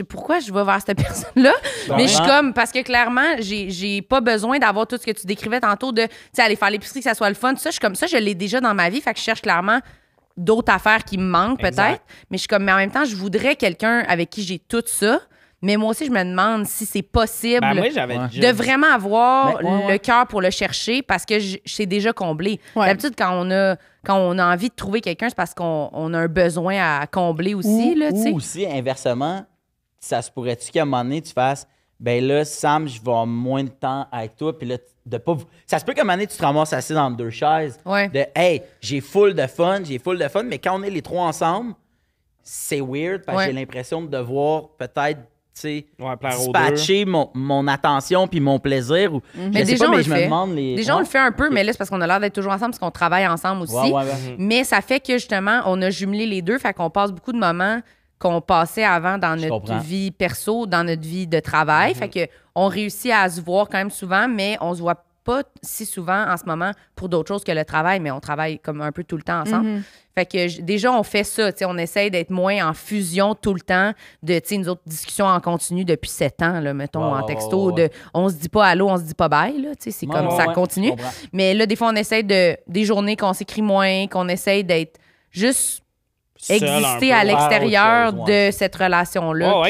pourquoi je vais vers cette personne-là? Mais je suis comme, parce que clairement, j'ai pas besoin d'avoir tout ce que tu décrivais tantôt de, tu sais, aller faire l'épicerie, que ça soit le fun. Tout ça, je suis comme ça, je l'ai déjà dans ma vie, fait que je cherche clairement d'autres affaires qui me manquent peut-être. Exact. Mais je suis comme, mais en même temps, je voudrais quelqu'un avec qui j'ai tout ça. Mais moi aussi, je me demande si c'est possible Ben, moi, j'avais Ouais. déjà de vraiment avoir Ben, ouais. le cœur pour le chercher parce que c'est déjà comblé. Ouais. D'habitude, quand on a envie de trouver quelqu'un, c'est parce qu'on a un besoin à combler aussi. Là, tu sais. Ou aussi, inversement, ça se pourrait-tu qu'à un moment donné, tu fasses, ben là, Sam, je vais avoir moins de temps avec toi, puis là, de pas. Ça se peut qu'à un moment donné, tu te ramasses assis dans deux chaises. Ouais. De, hey, j'ai full de fun, mais quand on est les trois ensemble, c'est weird parce que Ouais. j'ai l'impression de devoir peut-être plaire aux dispatcher mon attention puis mon plaisir. Ou, Mais je sais déjà, pas, on mais le je me fait. demande les... Déjà, on le fait un peu, mais là, c'est parce qu'on a l'air d'être toujours ensemble, parce qu'on travaille ensemble aussi. Mais ça fait que, justement, on a jumelé les deux, fait qu'on passe beaucoup de moments qu'on passait avant dans notre vie perso, dans notre vie de travail. Fait que on réussit à se voir quand même souvent, mais on se voit pas si souvent en ce moment pour d'autres choses que le travail, mais on travaille comme un peu tout le temps ensemble. Fait que déjà, on fait ça. On essaye d'être moins en fusion tout le temps de nous autres discussions en continu depuis 7 ans, là, mettons, en texto. On se dit pas allô, on se dit pas bye. Là, c'est comme ça continue. Mais là, des fois, on essaye des journées qu'on s'écrit moins, qu'on essaye d'être juste exister à l'extérieur de cette relation-là.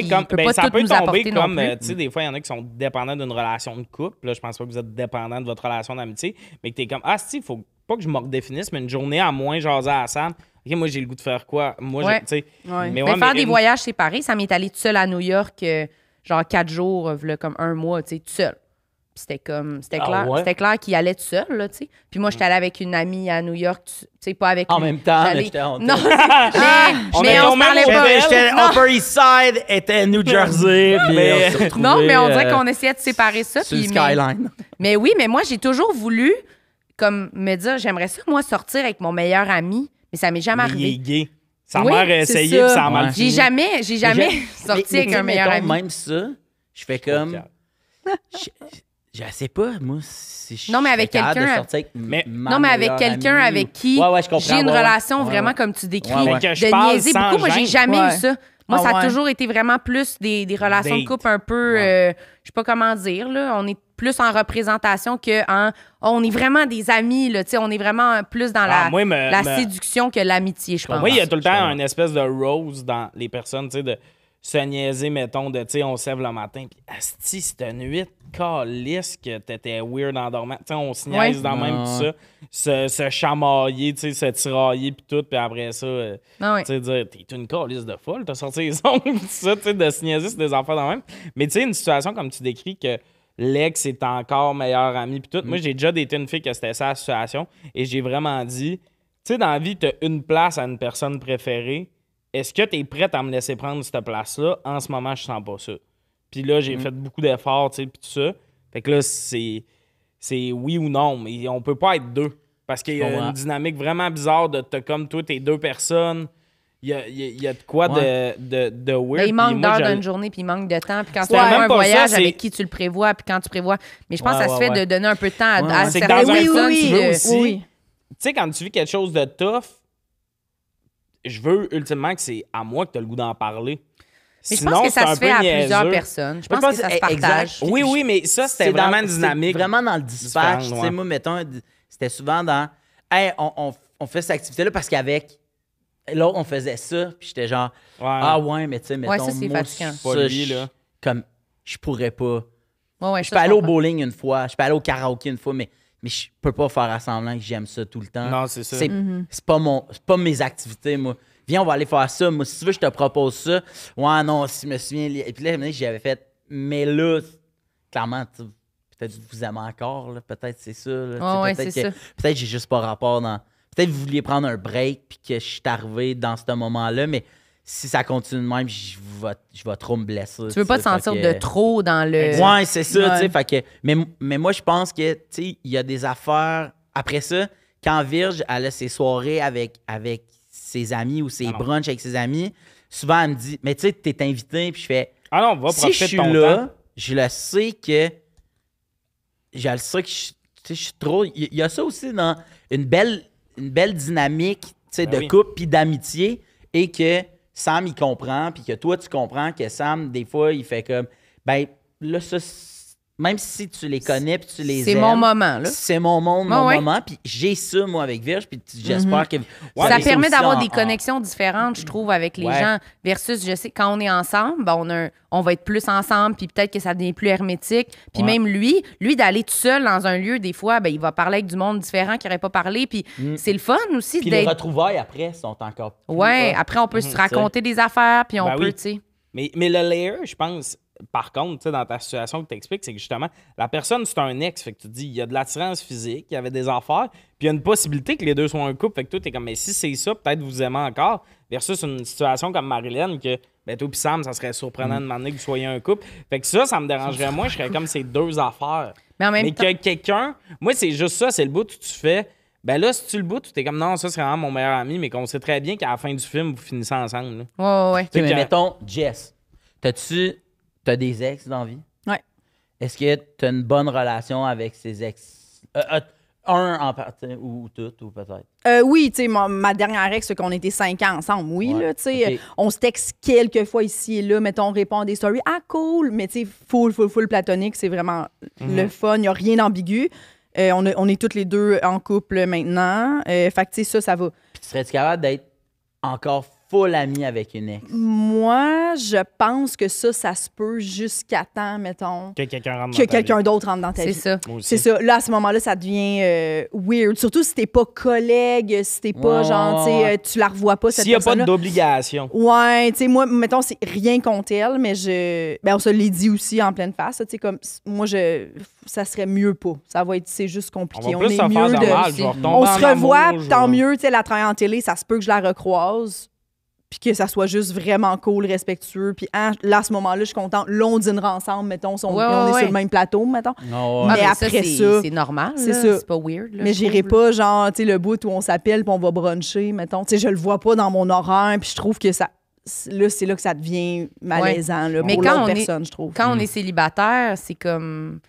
Ça peut tomber comme, tu sais, des fois, il y en a qui sont dépendants d'une relation de couple. Là, je pense pas que vous êtes dépendant de votre relation d'amitié, mais que t'es comme, il faut pas que je me redéfinisse, mais une journée à moins jaser à Sam. OK, moi, j'ai le goût de faire quoi? Moi, tu sais. Mais faire des voyages séparés, ça m'est allé tout seul à New York, genre 4 jours, comme 1 mois, tu sais, tout seul. C'était clair, c'était clair qu'il allait tout seul, là, tu sais. Puis moi, j'étais allée avec une amie à New York, tu sais, pas avec en même temps, mais j'étais non, mais on parlait pas. J'étais Upper East Side, était New Jersey, puis non, mais on dirait qu'on essayait de séparer ça. Sur le Skyline. Mais oui, mais moi, j'ai toujours voulu, comme, me dire, j'aimerais ça, moi, sortir avec mon meilleur ami, mais ça m'est jamais arrivé. Il est gay. Sa mère a essayé, puis ça a mal fini. J'ai jamais sorti avec un meilleur ami. Même ça, je fais comme... Je sais pas, moi, si je non, mais avec quelqu'un avec quelqu'un avec qui j'ai une relation vraiment comme tu décris, de niaiser beaucoup. Moi, j'ai jamais eu ça. Moi, ça a toujours été vraiment plus des relations de couple un peu, je sais pas comment dire, là. On est plus en représentation que on est vraiment des amis, là, tu sais, on est vraiment plus dans la séduction que l'amitié, je pense. Moi, il y a tout le temps une espèce de rose dans les personnes, tu sais, de se niaiser, mettons, de, tu sais, on se lève le matin, puis asti, c'était une nuit calisse que t'étais weird en dormant. Tu sais, on se niaise dans même tout ça, se chamailler, tu sais, se tirailler, puis tout, puis après ça, tu sais, dire, t'es une calisse de folle, t'as sorti les ongles, tout ça, tu sais, de se niaiser, c'est des enfants dans même. Mais tu sais, une situation comme tu décris que l'ex est encore meilleur ami, puis tout. Moi, j'ai déjà daté une fille que c'était ça la situation, et j'ai vraiment dit, tu sais, dans la vie, t'as une place à une personne préférée. Est-ce que tu es prête à me laisser prendre cette place-là? En ce moment, je sens pas ça. Puis là, j'ai fait beaucoup d'efforts, tu sais, puis tout ça. Fait que là, c'est oui ou non, mais on peut pas être deux. Parce qu'il y a une dynamique vraiment bizarre de comme toi, t'es 2 personnes. Il y a de quoi de weird. Mais il manque d'heures d'une journée, puis il manque de temps. Puis quand tu fais un voyage, avec qui tu le prévois, puis quand tu prévois. Mais je pense que ça se fait de donner un peu de temps à certaines personnes. Tu veux aussi. Tu sais, quand tu vis quelque chose de tough, je veux ultimement que c'est à moi que tu as le goût d'en parler. Mais je pense que ça se fait à plusieurs personnes. Je pense que ça se partage. Oui, mais ça, c'était vraiment dynamique. Vraiment dans le dispatch. Tu sais, moi, mettons, c'était souvent dans « Hey, on fait cette activité-là parce qu'avec l'autre, on faisait ça. » Puis j'étais genre « Ah ouais, mais tu sais, mettons, ça, c'est fatigant. Comme, je pourrais pas. Je peux aller au bowling une fois, je peux aller au karaoké une fois, mais je peux pas faire à semblant que j'aime ça tout le temps. Non, c'est ça. C'est pas mes activités, moi. Viens, on va aller faire ça. Moi, si tu veux, je te propose ça. Ouais, non, si je me souviens. Et puis là, j'avais fait, mais là, clairement, peut-être que vous aimez encore, là. Peut-être c'est ça. Là. Peut-être que j'ai juste pas rapport dans. Peut-être que vous vouliez prendre un break puis que je suis arrivé dans ce moment-là, mais si ça continue de même, je vais trop me blesser. Tu veux pas te sentir de trop dans le. Ouais, c'est ça, tu sais. Fait que, mais moi, je pense que, tu sais, il y a des affaires. Après ça, quand Virge, elle a ses soirées avec ses amis ou ses brunchs avec ses amis, souvent, elle me dit, mais tu sais, t'es invité, puis je fais. Ah non, on va profiter si de ton je suis là, temps. je le sais que. Je le sais que je suis trop. Il y a ça aussi dans une belle dynamique, tu sais, de couple puis d'amitié, et que Sam, il comprend, puis que toi, tu comprends que Sam, des fois, il fait comme, ben là, ça, même si tu les connais puis tu les aimes. C'est mon moment, là. C'est mon moment, puis j'ai ça, moi, avec Virge, puis j'espère que... ça permet d'avoir des connexions différentes, je trouve, avec les gens, versus, je sais, quand on est ensemble, ben on va être plus ensemble, puis peut-être que ça devient plus hermétique. Puis même lui, d'aller tout seul dans un lieu, des fois, ben il va parler avec du monde différent qui n'aurait pas parlé, puis c'est le fun aussi puis les retrouvailles, après, sont encore plus... après, on peut se raconter des affaires, puis on peut, tu sais... Mais le layer, je pense, par contre, tu sais, dans ta situation que tu expliques, c'est que justement, la personne, c'est un ex. Fait que tu te dis, il y a de l'attirance physique, il y avait des affaires, puis il y a une possibilité que les deux soient un couple. Fait que toi, t'es comme, mais si c'est ça, peut-être vous aimez encore. Versus une situation comme Marilyn, que, ben, toi puis Sam, ça serait surprenant de demander que vous soyez un couple. Fait que ça me dérangerait moins. Je serais comme ces deux affaires. Mais en même temps. que quelqu'un, moi, c'est juste ça, c'est le bout où tu fais. Ben là, si tu le bout, tu es comme non, ça c'est vraiment mon meilleur ami, mais qu'on sait très bien qu'à la fin du film, vous finissez ensemble. Là. Ouais. Tu sais, mais que- mettons, Jess, t'as des ex dans la vie? Ouais. Est-ce que t'as une bonne relation avec ces ex? Un en partie, ou toutes, ou peut-être? Oui, tu sais, ma dernière ex, c'est qu'on était 5 ans ensemble. Oui, Ouais, là, tu sais, ok. on se texte quelques fois ici et là, mettons, on répond à des stories. Ah, cool, mais tu sais, full platonique, c'est vraiment le fun, il n'y a rien d'ambigu. On est toutes les deux en couple maintenant. Fait que, tu sais, ça va. Puis tu serais-tu capable d'être encore full ami avec une ex? Moi, je pense que ça se peut jusqu'à temps, mettons, Que quelqu'un rentre que dans ta quelqu'un vie. d'autre rentre dans ta C'est vie. ça. Moi aussi. C'est ça. Là, à ce moment-là, ça devient weird. Surtout si t'es pas collègue, si t'es pas, Ouais, genre, tu sais, ouais. tu la revois pas, cette S'il n'y a pas personne-là. d'obligation. Ouais, tu sais, moi, mettons, c'est rien contre elle, mais ben, on se l'est dit aussi en pleine face, tu sais, comme, moi, ça serait mieux pas. C'est juste On compliqué. va plus se est faire mieux de de. mal. Je vais retomber On en se revoit, amour, je tant vais- mieux, tu sais, la travaille en télé, ça se peut que je la recroise, puis que ça soit juste vraiment cool, respectueux, puis là, à ce moment-là, je suis contente. Là, on dînera ensemble, mettons, si on, Ouais, on est ouais. sur le même plateau, mettons. Non, Mais Mais après ça, ça, c'est normal. c'est là. ça. C'est pas weird. Là, Mais je j'irai trouve, là. pas, genre, tu sais, le bout où on s'appelle puis on va bruncher, mettons. Tu sais, je le vois pas dans mon horaire, puis je trouve que ça. Là, c'est là que ça devient malaisant, là, Mais pour quand l'autre on est- personne, je trouve. Quand on est célibataire, c'est comme.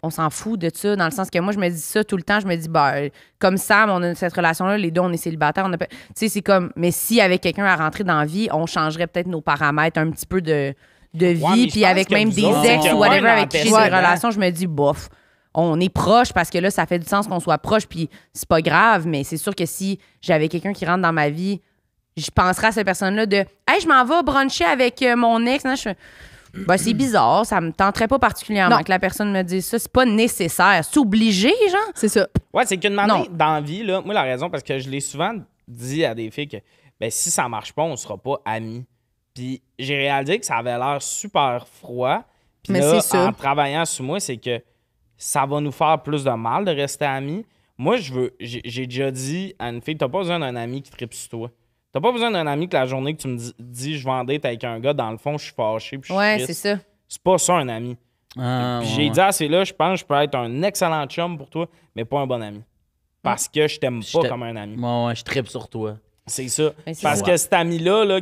On s'en fout de ça, dans le sens que moi, je me dis ça tout le temps. Je me dis, bah, comme Sam, on a cette relation-là, les deux, on est célibataires. Tu sais, c'est comme. Mais si avec quelqu'un à rentrer dans la vie, on changerait peut-être nos paramètres un petit peu de vie. mais je Puis pense avec que même vous des autres, ex c'est ou que whatever moi, avec qui j'ai des l'antécédent- relations, je me dis, bof. On est proche parce que là, ça fait du sens qu'on soit proche, puis c'est pas grave, mais c'est sûr que si j'avais quelqu'un qui rentre dans ma vie, je penserais à cette personne-là de hey, je m'en vais bruncher avec mon ex. Non, ben, c'est bizarre, ça me tenterait pas particulièrement Non. que la personne me dise ça. C'est pas nécessaire. C'est obligé, genre. C'est ça. Ouais, c'est qu'une manière Non. dans la vie, là, moi, la raison, parce que je l'ai souvent dit à des filles que ben, si ça marche pas, on sera pas amis. Puis j'ai réalisé que ça avait l'air super froid. Puis Mais là, c'est ça. en travaillant sur moi, c'est que ça va nous faire plus de mal de rester amis. Moi, j'ai déjà dit à une fille, t'as pas besoin d'un ami qui tripe sur toi. T'as pas besoin d'un ami que la journée que tu me dis je vais en date avec un gars, dans le fond, je suis fâché puis je suis Ouais, triste. c'est ça. C'est pas ça un ami. Ah, Puis ouais, j'ai ouais. dit à ces là, je pense que je peux être un excellent chum pour toi, mais pas un bon ami. Parce que je t'aime Je pas te- comme un ami. Ouais, je tripe sur toi. C'est ça. Mais c'est Parce ça. que cet ami-là, là,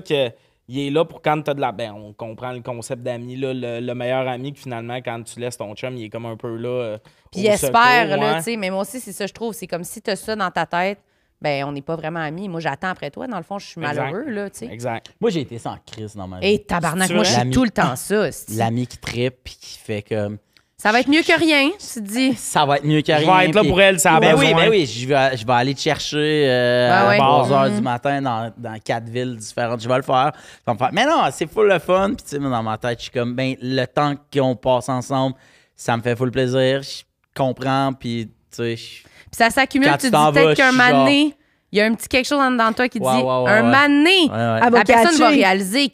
il est là pour quand t'as de la. Ben, on comprend le concept d'ami, là, le meilleur ami que finalement, quand tu laisses ton chum, il est comme un peu là. Puis au j'espère, secours, là, ouais. tu sais, mais moi aussi, c'est ça, je trouve. C'est comme si t'as ça dans ta tête, ben, on n'est pas vraiment amis. Moi, j'attends après toi. Dans le fond, je suis Exact. malheureux, là, tu sais. Exact. Moi, j'ai été sans crise dans ma vie. Et tabarnak, C'est moi, je vrai? suis tout le temps ça. c'est-tu. L'ami qui tripe puis qui fait comme Ça va être mieux que rien, tu te dis. ça va être mieux que Je rien. vais être là puis- pour elle, ça a Ben besoin. oui, ben oui, je vais aller te chercher Ben à ouais. 3 h du matin dans 4 villes différentes. Je vais le faire. Ça va me faire. Mais non, c'est full le fun. Puis tu sais, moi, dans ma tête, je suis comme, ben le temps qu'on passe ensemble, ça me fait full plaisir. Je comprends, puis tu sais, Puis ça s'accumule, Quand tu tu te t'en dis peut-être vas, qu'un je suis moment genre- donné, il y a un petit quelque chose en dedans de toi qui Ouais, dit ouais, ouais, un ouais. moment donné, ouais, ouais. Elle va la personne va catcher. réaliser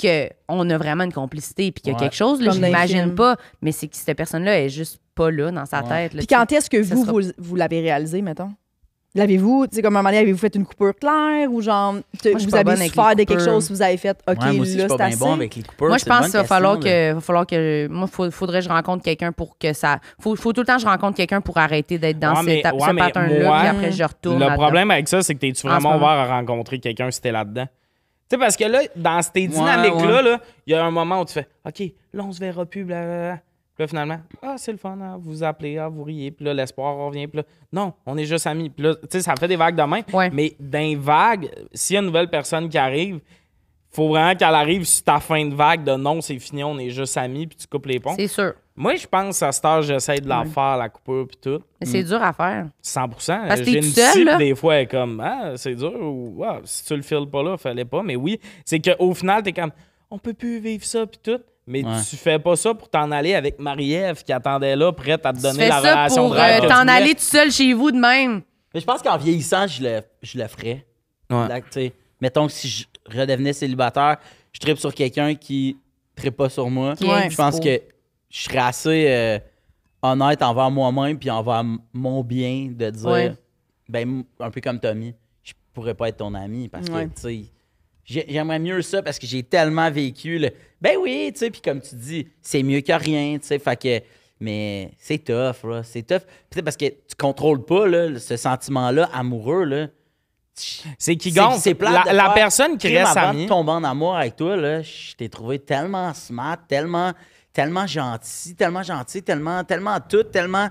qu'on a vraiment une complicité puis qu'il y a Ouais. quelque chose, là, Comme je dans les l'imagine films. pas, mais c'est que cette personne-là est juste pas là dans sa Ouais. tête. là, Puis tu sais. quand est-ce que Ça vous, sera- vous l'avez réalisé, mettons? L'avez-vous, tu sais, comme à un moment donné, avez-vous fait une coupure claire ou genre, je suis vous pas avez bonne su avec faire les de quelque coupures. chose, vous avez fait, OK, Ouais, moi aussi, je là, suis c'est pas bien assez. bon avec les coupures. Moi, je c'est une pense bonne qu'il va falloir question, là. que, moi, faudrait que je rencontre quelqu'un pour que ça. Faut tout le temps que je rencontre quelqu'un pour arrêter d'être dans Ouais, mais- ce ouais, mais pattern-là, moi, puis après, je retourne. Le là-dedans. problème avec ça, c'est que t'es-tu En ce vraiment ouvert moment. à rencontrer quelqu'un si t'es là-dedans? Tu sais, parce que là, dans ces dynamiques-là, ouais. là, il y a un moment où tu fais OK, là, on se verra plus, blablabla. Puis là, finalement, c'est le fun, hein, vous appelez, vous riez, puis là, l'espoir revient, puis là, non, on est juste amis. Puis là, tu sais, ça fait des vagues de même. Ouais. Mais d'un vague, s'il y a une nouvelle personne qui arrive, faut vraiment qu'elle arrive sur ta fin de vague de non, c'est fini, on est juste amis, puis tu coupes les ponts. C'est sûr. Moi, je pense à cet âge, j'essaie de la faire, la coupure, puis tout. Mais c'est dur à faire. 100%. Parce que J'ai t'es une tout seul, cible, là. des fois, elle est comme, c'est dur, ou si tu le files pas là, fallait pas. Mais oui, c'est qu'au final, t'es comme, on peut plus vivre ça, puis tout. Mais Ouais. tu fais pas ça pour t'en aller avec Marie-Ève qui attendait là, prête à te Tu donner fais la ça relation pour de rêve que tu t'en voulais. aller tout seul chez vous de même. Mais je pense qu'en vieillissant, je le ferais. Ouais. Là, tu sais, mettons que si je redevenais célibataire, je tripe sur quelqu'un qui tripe pas sur moi. Qui est Je pense dispo. que je serais assez honnête envers moi-même puis envers mon bien de dire, Ouais. ben, un peu comme Tommy, je pourrais pas être ton ami parce que, tu sais, j'aimerais mieux ça parce que j'ai tellement vécu ben oui, tu sais, puis comme tu dis, c'est mieux que rien, tu sais, fait que, mais c'est tough, là, c'est tough. Puis parce que tu contrôles pas, là, ce sentiment-là amoureux, là. C'est qui gagne. C'est plate de La faire, personne qui crime, reste avant amie. de tomber en amour avec toi, là, je t'ai trouvé tellement smart, tellement gentil, tellement tout, tellement...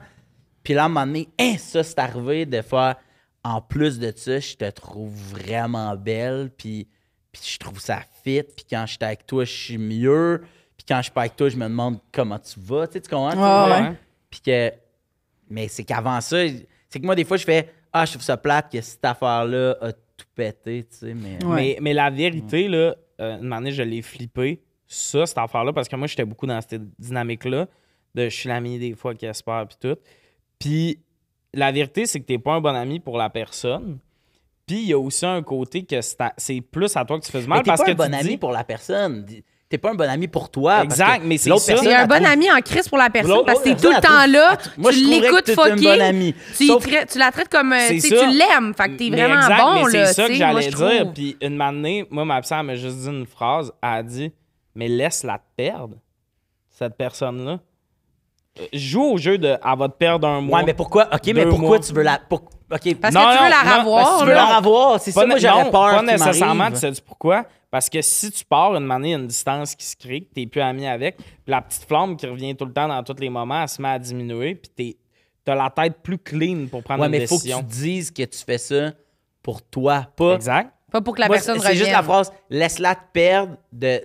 Puis là, à un moment donné, ça, c'est arrivé de faire... En plus de ça, je te trouve vraiment belle, puis je trouve ça fit, puis quand je suis avec toi, je suis mieux, puis quand je suis pas avec toi, je me demande comment tu vas, tu sais, tu comprends? Ouais. Puis que... Mais c'est qu'avant ça, c'est que moi, des fois, je fais... Ah, je trouve ça plate que cette affaire-là a tout pété, tu sais, mais... Ouais. Mais la vérité, là, une année, je l'ai flippé, ça, cette affaire-là, parce que moi, j'étais beaucoup dans cette dynamique-là, de je suis l'ami des fois qui espère, puis tout. Puis la vérité, c'est que t'es pas un bon ami pour la personne. Puis il y a aussi un côté que c'est plus à toi que tu fais du mal. Mais t'es parce pas que un bon tu ami dis... pour la personne. T'es pas un bon ami pour toi. Exact, parce que mais c'est l'autre ça. personne, C'est un elle bon trouve- ami en crise pour la personne L'autre- parce que t'es personne, tout le elle temps trouve- là, Moi, tu je trouverais l'écoutes que t'es une fucké, bonne amie. tu Sauf- tu la traites comme, C'est tu sais, ça. tu l'aimes, fait que t'es Mais vraiment exact, bon, mais là, c'est ça tu que sais, moi, j'allais je dire. trouve. Puis une année, moi, ma psy, elle m'a juste dit une phrase. Elle a dit, mais laisse-la te perdre, cette personne-là. Joue au jeu de elle va te perdre un mois. Ouais, mais pourquoi? OK, mais 2 pourquoi mois. tu veux la... OK, Parce Non, que tu veux non, la non, revoir, parce que tu veux là. la revoir. C'est ça, moi, j'aurais non, peur pas qu'il nécessairement, m'arrive. tu sais pourquoi? Parce que si tu pars, une année, il y a une distance qui se crée, que tu n'es plus ami avec, puis la petite flamme qui revient tout le temps dans tous les moments, elle se met à diminuer, puis tu as la tête plus clean pour prendre Ouais, une mais il faut que décision. tu dises que tu fais ça pour toi, pas... Exact. Pas pour que la Moi, personne c'est revienne. juste la phrase « laisse-la te perdre de... »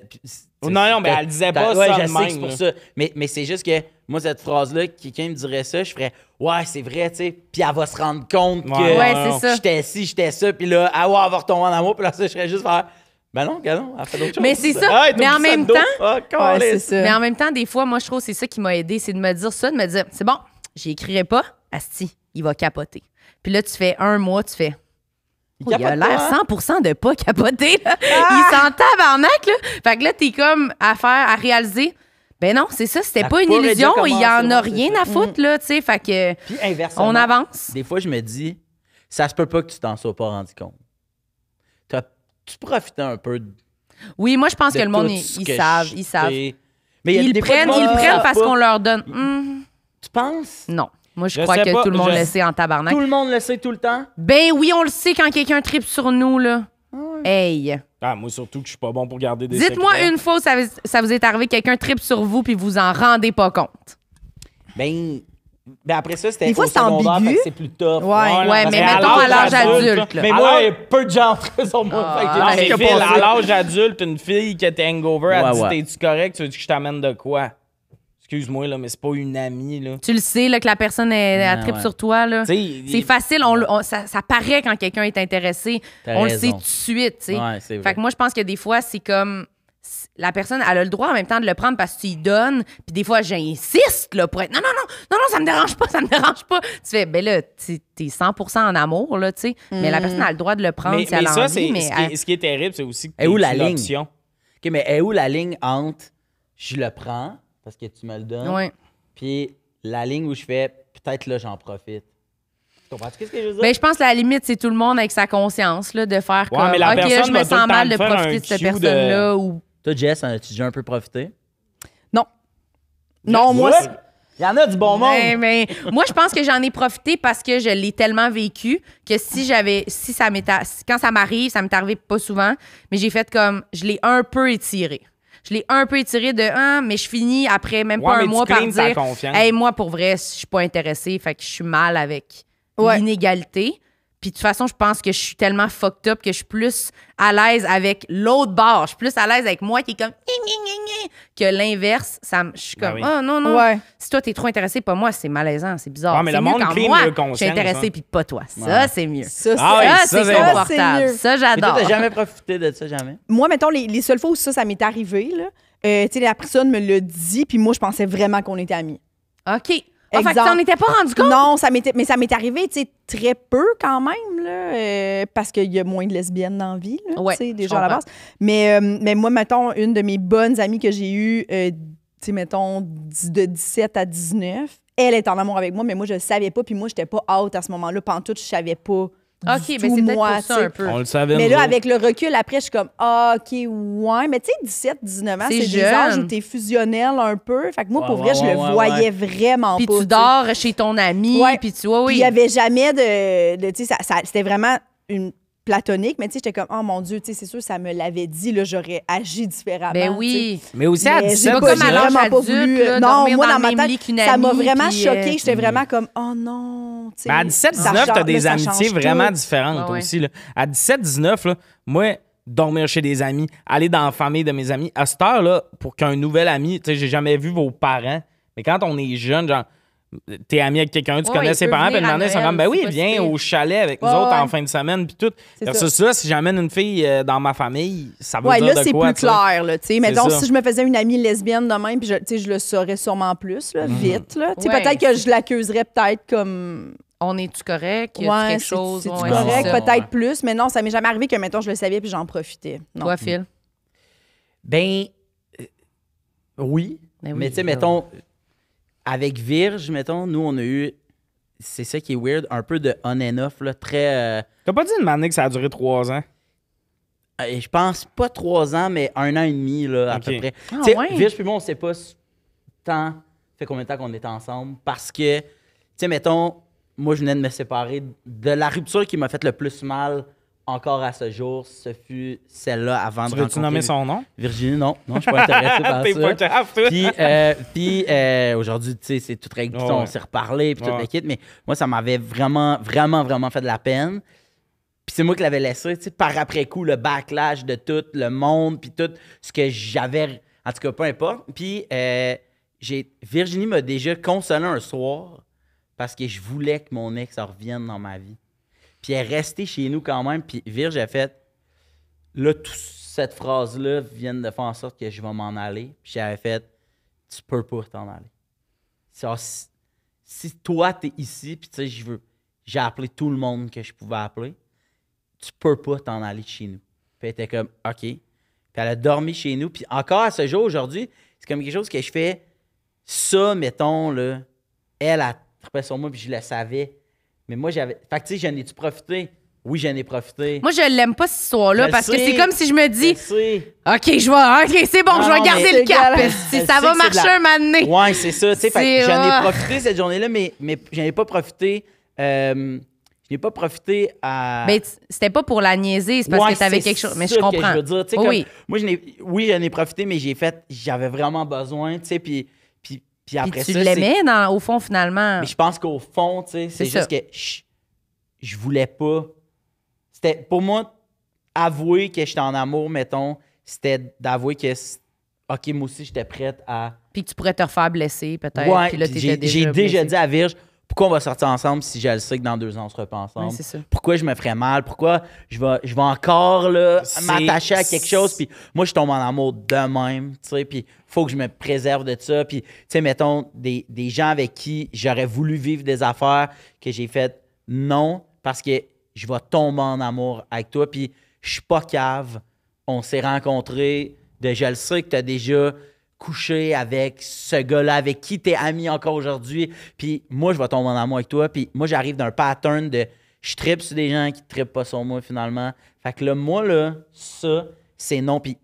Non, mais elle disait pas ouais, ça je de sais même, que c'est pour là. ça. Mais c'est juste que, moi, cette phrase-là, quelqu'un me dirait ça, je ferais « Ouais, c'est vrai, tu sais. » Puis elle va se rendre compte que Ouais, c'est ça. j'étais ci, j'étais ça. Puis là, elle va retomber en amour. Puis là, ça, je serais juste faire « Ben non, non, elle fait d'autres choses. » Mais c'est ça. Ah, Mais en même temps- Ah, Ouais, câlisse. c'est ça. Mais en même temps, des fois, moi, je trouve que c'est ça qui m'a aidé, c'est de me dire ça, de me dire, c'est bon, j'y écrirai pas, asti, il va capoter. Puis là, tu fais un mois, tu fais, oh, il a capote l'air pas, hein? 100% de pas capoter. Là. Il s'en tabarnak, là. Fait que là, t'es comme à réaliser, ben non, c'est ça, c'était Ça pas une pourrait illusion, déjà il y en commencer, a ouais, rien c'est à foutre, là, tu sais. Fait que, Puis inversement, on avance. des fois, je me dis « Ça se peut pas que tu t'en sois pas rendu compte. » Tu profitais un peu de Oui, moi, je pense que le monde, tout ils ce que savent, je ils savent. fais. Mais il y a Ils des fois, prennent, du monde ils qui prennent savent parce pas. qu'on leur donne. Tu penses? Non. Moi, je Je crois sais que pas, tout le monde je- le sait en tabarnak. Tout le monde le sait tout le temps? Ben oui, on le sait quand quelqu'un tripe sur nous, là. Hey. Ah, moi, surtout que je suis pas bon pour garder des Dites-moi secrets. une fois où ça vous est arrivé, quelqu'un tripe sur vous puis vous en rendez pas compte. Ben après ça, c'était Des fois, au c'est secondaire, ambigu. fait que c'est plus tough. Ouais. Ouais, parce mais qu'à mettons à l'âge adulte, là. Mais À moi, l'âge- peu de gens entre sur moi. Ah, fait que Non, ouais. mais j'ai Phil, pas à ça. l'âge adulte, une fille qui était hangover, elle Ouais, dit ouais. t'es-tu correct? Tu veux que je t'amène de quoi? Excuse-moi, là, mais c'est pas une amie, là. Tu le sais là, que la personne elle Ouais, tripe ouais. sur toi. Là. Tu sais, C'est facile, ça paraît quand quelqu'un est intéressé. T'as On le raison. sait tout de suite. Tu sais. Ouais, c'est vrai. Fait que moi, je pense que des fois, c'est comme. La personne, elle a le droit en même temps de le prendre parce que tu y donnes. Puis des fois, j'insiste là, pour être non, ça me dérange pas, ça me dérange pas. Tu fais, ben là, t'es 100% en amour, là, tu sais. Mais la personne a le droit de le prendre mais si elle a ça, envie. c'est Mais ce qui est terrible, c'est aussi que Et où t'es la ligne? l'option. OK, mais est où la ligne entre je le prends parce que tu me le donnes, ouais. puis la ligne où je fais peut-être là, j'en profite. Tu comprends ce que je veux dire? Ben, je pense que la limite, c'est tout le monde avec sa conscience, là, de faire Ouais, comme, mais la OK, là, personne je va me tout le sens mal temps de faire un profiter de cette cue de- personne-là. Ou... Toi, Jess, en as-tu déjà un peu profité? Non. Non, moi, Ouais. Il y en a du bon monde. Mais moi, je pense que j'en ai profité parce que je l'ai tellement vécu que quand ça m'arrive, ça m'est arrivé pas souvent, mais j'ai fait comme, je l'ai un peu étiré. Je l'ai un peu étiré mais je finis après même Ouais, pas mais un tu mois par cleans ta dire, confiance. hey, moi, pour vrai, je suis pas intéressée, fait que je suis mal avec Ouais. l'inégalité. Puis de toute façon, je pense que je suis tellement fucked up que je suis plus à l'aise avec l'autre bord. Je suis plus à l'aise avec moi qui est comme que l'inverse. Je suis comme, Ben oui. oh non, non. Ouais. Si toi, t'es trop intéressé, pas moi, c'est malaisant, c'est bizarre. Ouais, mais C'est le mieux monde quand clean moi, le je suis conscience, intéressé, hein. puis pas toi. Ça, Ouais. c'est mieux. Ça, Ah ouais, Ça, ça, c'est c'est bon. confortable. mieux. Ça, Mais toi, j'adore. t'as jamais profité de ça, jamais? moi, mettons, les seules fois où ça m'est arrivé, là, tu sais, la personne me l'a dit, puis moi, je pensais vraiment qu'on était amis. OK. Ah, fait que Exemple. t'en étais pas rendu compte? Non, mais ça m'est arrivé, tu sais, très peu quand même, là, parce qu'il y a moins de lesbiennes dans la vie, là, Ouais, tu sais, je déjà à la comprends. base. Mais moi, mettons, une de mes bonnes amies que j'ai eues, tu sais, mettons, de 17 à 19. Elle est en amour avec moi, mais moi, je le savais pas. Puis moi, j'étais pas out à ce moment-là. Pantoute, je savais pas. OK, du mais tout, c'est peut-être moi, pour ça tu sais. un peu. On le savait. Mais nous là, autres. avec le recul, après, je suis comme, ah, OK, ouais. Mais tu sais, 17, 19 ans, C'est c'est des âges jeune. où t'es fusionnel un peu. Fait que moi, pour Ouais, vrai, ouais, je le ouais, voyais vraiment Puis pas. tu sais. dors chez ton ami, Ouais. puis tu vois, Puis oui. il y avait jamais de tu sais, c'était vraiment une platonique, mais tu sais, j'étais comme, oh mon Dieu, tu sais, c'est sûr, ça me l'avait dit, là, j'aurais agi différemment. Ben tu sais. oui. Mais aussi à Mais 17, j'ai pas pas, comme à j'ai l'âge vraiment pas adulte, voulu. là, Non, dormir moi, dans dans le ma même tête, lit qu'une ça m'a amie, vraiment puis, choquée. J'étais vraiment comme, oh non. tu sais, Mais à 17-19, ça t'as change- des là, ça amitiés change vraiment tout. différentes Ouais, aussi. Là. À 17-19, là, moi, dormir chez des amis, aller dans la famille de mes amis, à cette heure-là, pour qu'un nouvel ami, tu sais, j'ai jamais vu vos parents, mais quand on est jeune, genre, t'es ami avec quelqu'un, tu Ouais, connais il ses peut parents, puis venir à demander, ils sont Noël, comme, ben oui, c'est pas si viens pire. au chalet avec nous Ouais, autres en ouais. fin de semaine, puis tout. C'est Versus ça, si j'amène une fille dans ma famille, ça veut Ouais, dire là, de c'est quoi, plus tu sais. clair, là, tu sais. Mettons, ça. si je me faisais une amie lesbienne de même, puis tu sais, je le saurais sûrement plus, là, vite, là. Tu sais, Ouais, peut-être que je l'accuserais peut-être comme... On est-tu correct? Y Ouais, a-tu quelque c'est- chose? c'est-tu Ouais, correct, c'est ça. peut-être plus, mais non, ça m'est jamais arrivé que, mettons, je le savais puis j'en profitais. Non. Toi, Phil? Ben, oui. Ben oui, Mais tu sais, là. mettons, avec Virge, mettons, nous, on a eu, c'est ça qui est weird, un peu de on and off, là, très... T'as pas dit une année que ça a duré 3 ans? je pense pas 3 ans, mais 1 an et demi, là, à Ok. peu près. Ah, Tu sais, ouais? Virge puis moi, on sait pas tant, fait combien de temps qu'on est ensemble, parce que, tu sais, mettons, moi, je venais de me séparer de la rupture qui m'a fait le plus mal encore à ce jour. Ce fut celle-là avant Tu de veux-tu rencontrer nommer son nom? Virginie. Non, je suis pas intéressé par T'es ça. pas grave, toi. Puis aujourd'hui, tu sais, c'est tout réglé, Oh, on ouais. s'est reparlé, puis tout Ouais. le kit. Mais moi, ça m'avait vraiment, vraiment, vraiment fait de la peine. Puis c'est moi qui l'avais laissé, tu sais, par après coup, le backlash de tout le monde, puis tout ce que j'avais, en tout cas, peu importe. Puis Virginie m'a déjà consolé un soir parce que je voulais que mon ex revienne dans ma vie. Puis elle est restée chez nous quand même, puis Virge a fait, là, toute cette phrase-là vient de faire en sorte que je vais m'en aller. Puis j'avais fait, tu peux pas t'en aller. Genre, si toi, t'es ici, puis tu sais, j'ai appelé tout le monde que je pouvais appeler, tu peux pas t'en aller de chez nous. Puis elle était comme, OK. Puis elle a dormi chez nous. Puis encore à ce jour, aujourd'hui, c'est comme quelque chose que je fais. Ça, mettons, là, elle a trippé sur moi, puis je le savais. Mais moi, j'avais. Fait que, tu sais, j'en ai-tu profité? Oui, j'en ai profité. Moi, je l'aime pas, cette histoire-là, Je parce que sais. c'est comme si je me Je dis, sais. OK, c'est bon, Non, je vais non, garder mais le c'est cap. égal. Si Je ça sais va que c'est de marcher la- un moment donné. Ouais, c'est ça. Tu sais, fait que C'est- j'en ai ah. profité cette journée-là, mais j'en ai pas profité. Je n'ai pas profité à. Ben, c'était pas pour la niaiser, c'est parce Ouais, que t'avais c'est quelque chose. Mais ça je que comprends. je veux dire. Tu sais, Oui, comme, oui. moi, j'en ai profité, mais j'avais vraiment besoin, tu sais, puis Puis après tu ça. l'aimais, au fond, finalement. Mais je pense qu'au fond, tu sais, c'est C'est juste ça. que je voulais pas. C'était, pour moi, avouer que j'étais en amour, mettons, c'était d'avouer que, OK, moi aussi, j'étais prête à. Puis que tu pourrais te refaire blesser, peut-être. Ouais, puis là, puis t'étais j'ai déjà blessé. dit à Virge, pourquoi on va sortir ensemble si je le sais que dans 2 ans, on sera pas ensemble? Ouais, c'est ça. Pourquoi je me ferais mal? Pourquoi je vais encore là, m'attacher à quelque chose? Puis moi, je tombe en amour de même, tu sais, puis faut que je me préserve de ça. Puis, tu sais, mettons, des gens avec qui j'aurais voulu vivre des affaires que j'ai fait non, parce que je vais tomber en amour avec toi, puis je suis pas cave. On s'est rencontrés, je le sais que tu as déjà couché avec ce gars-là, avec qui tu es ami encore aujourd'hui, puis moi, je vais tomber en amour avec toi, puis moi, j'arrive d'un pattern de je trippe sur des gens qui ne trippent pas sur moi, finalement. Fait que là, moi, là, ça, c'est non. Puis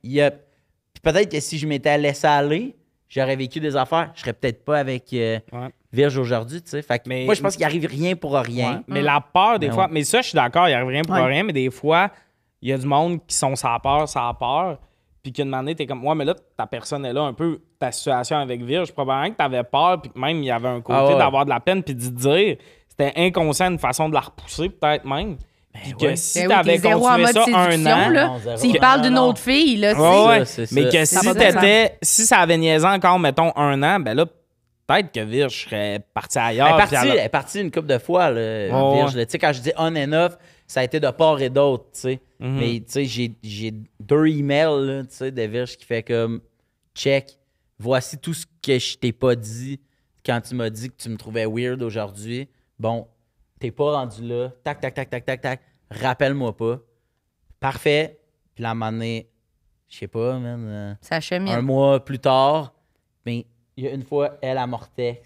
peut-être que si je m'étais laissé aller, j'aurais vécu des affaires. Je serais peut-être pas avec Virge aujourd'hui, tu sais. Fait que Mais- moi, je pense qu'il arrive rien pour rien. Ouais. Mais la peur, des Ben fois, ouais. mais ça, je suis d'accord, il n'y a rien pour Ouais. rien, mais des fois, il y a du monde qui sont sans peur, puis qu'une année, t'es comme, ouais, mais là, ta personne est là, un peu ta situation avec Virge, probablement que t'avais peur, puis que même il y avait un côté Ah ouais. d'avoir de la peine, puis d'y dire, c'était inconscient, une façon de la repousser, peut-être même. Puis que ouais. si Ben oui, t'avais t'es zéro en continué mode ça un séduction, an. là. Non, zéro. S'il Non, parle non, d'une non. autre fille, là, Ouais, ouais. Ça, c'est Mais ça. que Ça si va de sens. si ça avait niaisé encore, mettons, un an, ben là, peut-être que Virge serait parti ailleurs. Elle est puis partie, elle- elle est partie une couple de fois, là, Ouais, Virge. ouais. là. Tu sais, quand je dis on and off, ça a été de part et d'autre, tu sais. Mhm. Mais tu sais, j'ai 2 emails, là, tu sais, de Virge qui fait comme check, voici tout ce que je t'ai pas dit quand tu m'as dit que tu me trouvais weird aujourd'hui. Bon, t'es pas rendu là. Tac, tac, tac, tac, tac, tac. Rappelle-moi pas. Parfait. Puis là, à un moment donné, je sais pas, man, Ça un chemine. mois plus tard, Mais il y a une fois, elle, à Mortex.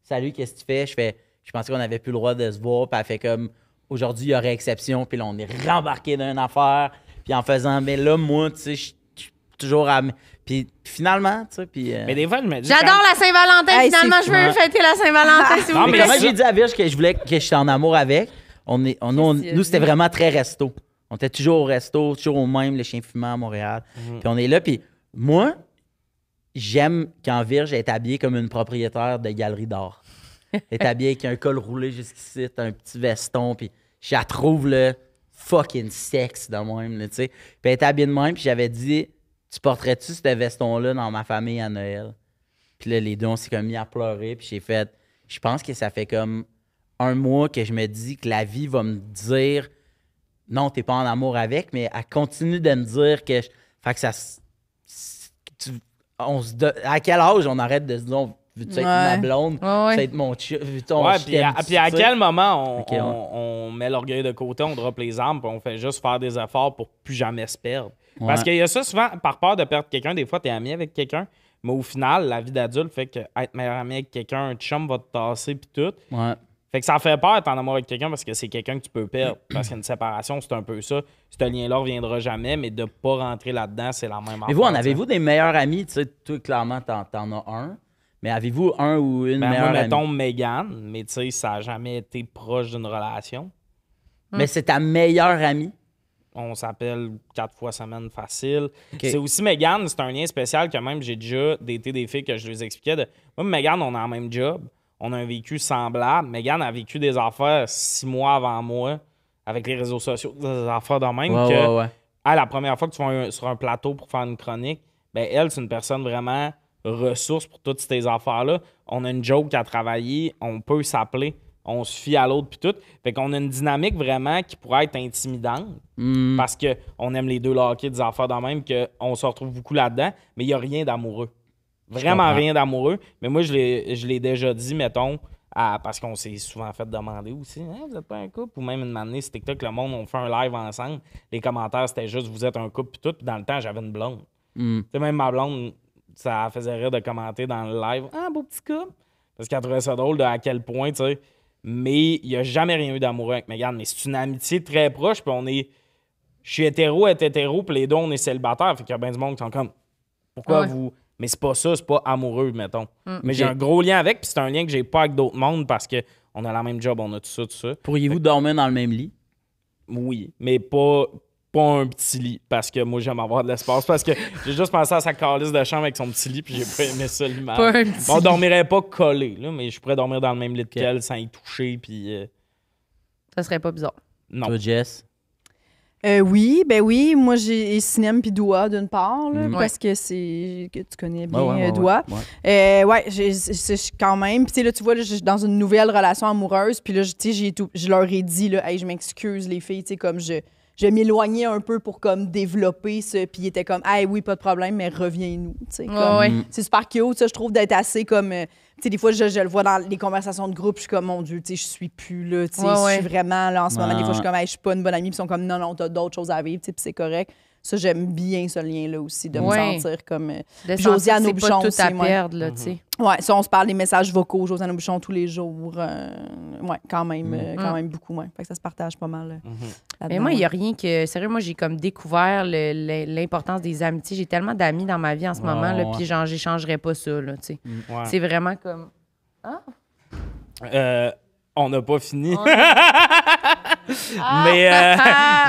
Salut, qu'est-ce que tu fais? Je pensais qu'on n'avait plus le droit de se voir. Puis elle fait comme, aujourd'hui, il y aurait exception. Puis là, on est rembarqué dans une affaire. Puis en faisant, mais là, moi, tu sais, je suis toujours à. Puis finalement, tu sais, puis. Mais des fois, je me dis. J'adore la Saint-Valentin. Hey, Finalement, c'est je veux fêter la Saint-Valentin, s'il Non, vous mais plaît. Comment j'ai dit à Virge que je voulais que j'étais en amour avec? Nous, c'était vraiment très resto. On était toujours au resto, toujours au même, les chiens fumants à Montréal. Puis on est là, puis moi, j'aime quand Virge est habillée comme une propriétaire de galerie d'art. Elle est habillée avec un col roulé jusqu'ici, un petit veston, puis je la trouve le fucking sexe de même, tu sais. Puis elle est habillée de même, puis j'avais dit, tu porterais-tu ce veston-là dans ma famille à Noël? Puis là, les deux, on s'est comme mis à pleurer, puis j'ai fait, je pense que ça fait comme un mois que je me dis que la vie va me dire, non, t'es pas en amour avec, mais elle continue de me dire que, fait que ça, à quel âge on arrête de se dire, veux-tu être ma blonde? Veux-tu être mon chien? Puis à quel moment Ok, on met l'orgueil de côté, on drop les armes, puis on fait juste faire des efforts pour plus jamais se perdre? Ouais. Parce qu'il y a ça souvent, par peur de perdre quelqu'un, des fois, t'es ami avec quelqu'un, mais au final, la vie d'adulte fait que être meilleur ami avec quelqu'un, un chum va te tasser, puis tout. Ouais. Fait que ça fait peur d'être en amour avec quelqu'un parce que c'est quelqu'un que tu peux perdre. Parce qu'une séparation, c'est un peu ça. Ce lien-là ne reviendra jamais, mais de ne pas rentrer là-dedans, c'est la même affaire. Mais vous, en avez-vous des meilleurs amis? Tu sais, toi, clairement, t'en as un. Mais avez-vous un ou une meilleure moi, amie? mettons Mégane, mais tu sais, ça n'a jamais été proche d'une relation. Mais c'est ta meilleure amie? On s'appelle 4 fois semaine facile. Ok. C'est aussi Mégane, c'est un lien spécial que même j'ai déjà daté des filles que je les expliquais. Moi, Mégane, on a le même job. On a un vécu semblable. Mégane a vécu des affaires 6 mois avant moi avec les réseaux sociaux, des affaires de même. La première fois que tu vas sur un plateau pour faire une chronique, ben elle, c'est une personne vraiment ressource pour toutes ces affaires-là. On a une joke à travailler, on peut s'appeler, on se fie à l'autre puis tout. Fait qu'on a une dynamique vraiment qui pourrait être intimidante parce qu'on aime les deux le hockey, des affaires de même, qu'on se retrouve beaucoup là-dedans, mais il n'y a rien d'amoureux. Vraiment rien d'amoureux. Mais moi, je l'ai déjà dit, mettons, parce qu'on s'est souvent fait demander aussi, hein, vous n'êtes pas un couple? Ou même une année, sur TikTok, le monde, on fait un live ensemble. Les commentaires, c'était juste, vous êtes un couple, puis tout. Puis dans le temps, j'avais une blonde. Tu sais, même ma blonde, ça faisait rire de commenter dans le live, ah, beau petit couple. Parce qu'elle trouvait ça drôle de à quel point, tu sais. Mais il n'y a jamais rien eu d'amoureux avec Mégane. Mais c'est une amitié très proche, puis on est. Je suis hétéro, elle est hétéro, puis les deux, on est célibataires. Fait qu'il y a bien du monde qui sont comme, pourquoi vous. Mais c'est pas ça, c'est pas amoureux, mettons. Mais j'ai un gros lien avec, puis c'est un lien que j'ai pas avec d'autres mondes parce qu'on a la même job, on a tout ça, tout ça. Pourriez-vous dormir dans le même lit? Oui, mais pas un petit lit, parce que moi, j'aime avoir de l'espace. Parce que j'ai juste pensé à sa calice de chambre avec son petit lit, puis j'ai pas aimé ça, l'image. Pas un petit On dormirait pas collés, là, mais je pourrais dormir dans le même lit qu'elle sans y toucher, puis... Ça serait pas bizarre. Non. Toi, Jess? Oui. Moi, j'ai Sinem puis Doua, d'une part, là, Mm. parce que c'est que tu connais bien Ouais. Doua. C'est quand même. Puis, tu sais, là, tu vois, là, je suis dans une nouvelle relation amoureuse. Puis là, tu sais, je leur ai dit, là, hey, je m'excuse, les filles, tu sais, comme je m'éloignais un peu pour comme développer ça. Puis, ils étaient comme, hey, oui, pas de problème, mais reviens-nous. Tu sais, comme, c'est super cute, ça, je trouve, d'être assez comme. Tu sais, des fois, je le vois dans les conversations de groupe, je suis comme, mon Dieu, tu sais, je suis plus là. Tu sais, je suis vraiment là en ce moment. Des fois, je suis comme, hey, je suis pas une bonne amie. Puis, ils sont comme, non, t'as d'autres choses à vivre, tu sais, puis c'est correct. Ça, j'aime bien ce lien-là aussi, de me sentir comme. Josiane Aubuchon pas tout aussi, à perdre, là, tu sais. Ouais, ça, on se parle des messages vocaux, Josiane Aubuchon tous les jours. Quand même beaucoup, ouais. Fait que ça se partage pas mal. Mais moi, il n'y a rien que. Sérieux, moi, j'ai comme découvert l'importance des amitiés. J'ai tellement d'amis dans ma vie en ce moment, là, puis genre, j'échangerais pas ça, là, tu sais. Ouais. C'est vraiment comme. On n'a pas fini. Mais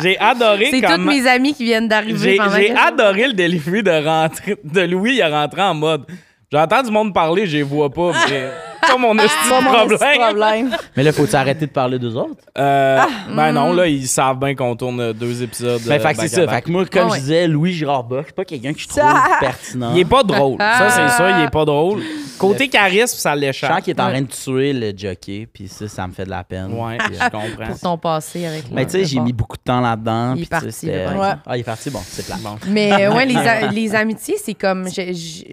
j'ai adoré C'est toutes mes amis qui viennent d'arriver pendant J'ai que- adoré le delivery de Louis, il est rentré en mode. J'entends du monde parler, je les vois pas. mais C'est pas mon esti de problème. Mais là, faut-tu arrêter de parler d'eux autres? Ben non, là, ils savent bien qu'on tourne 2 épisodes. Ben, fait que c'est ça. back-à-back. Fait que moi, comme Ouais. je disais, Louis Girard Bock, c'est pas quelqu'un que je trouve pertinent. Il est pas drôle. Ça, c'est ça, il est pas drôle. Côté charisme, ça Je l'échappe. sens qu'il est en train de tuer le jockey, puis ça me fait de la peine. Ouais, Puis, je comprends. Pour ton passé avec mais tu sais, j'ai mis beaucoup de temps là-dedans. Il est puis tu sais, parti, c'était- là, par exemple. Ah, il est parti, bon, c'est plat. Bon. Mais ouais, les amitiés, c'est comme.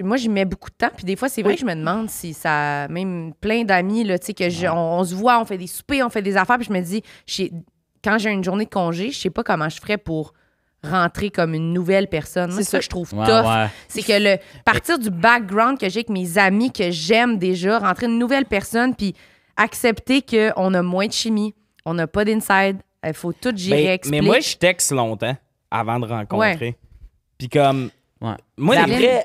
Moi, j'y mets beaucoup de temps. Puis des fois, c'est vrai que je me demande si ça. Même plein d'amis, là, tu sais, que on se voit, on fait des soupers, on fait des affaires. Puis je me dis, quand j'ai une journée de congé, je sais pas comment je ferais pour rentrer comme une nouvelle personne. Moi, c'est ça que je trouve Ouais, tough. ouais. C'est que partir du background que j'ai avec mes amis que j'aime déjà, rentrer une nouvelle personne, puis accepter qu'on a moins de chimie, on n'a pas d'inside, il faut tout gérer, expliquer. Mais moi, je texte longtemps avant de rencontrer. Ouais. Puis comme... Ouais. Moi,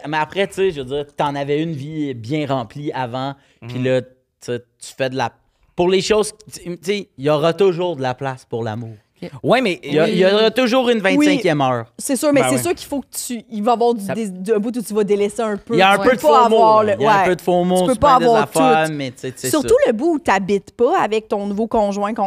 Mais après, tu sais, je veux dire, t'en avais une vie bien remplie avant, puis là, tu fais de la... Pour les choses, tu sais, il y aura toujours de la place pour l'amour. Ouais, mais... Il y aura toujours une 25e heure. C'est sûr, mais Ben c'est ouais. sûr qu'il faut que il va y avoir un bout où tu vas délaisser un peu. Il y a un Tu peu peux de pas faux mots. avoir Il y a un peu de faux mots, Tu peux c'est pas bien des avoir affaires, tout. mais tu sais, c'est Surtout ça. le bout où t'habites pas avec ton nouveau conjointe,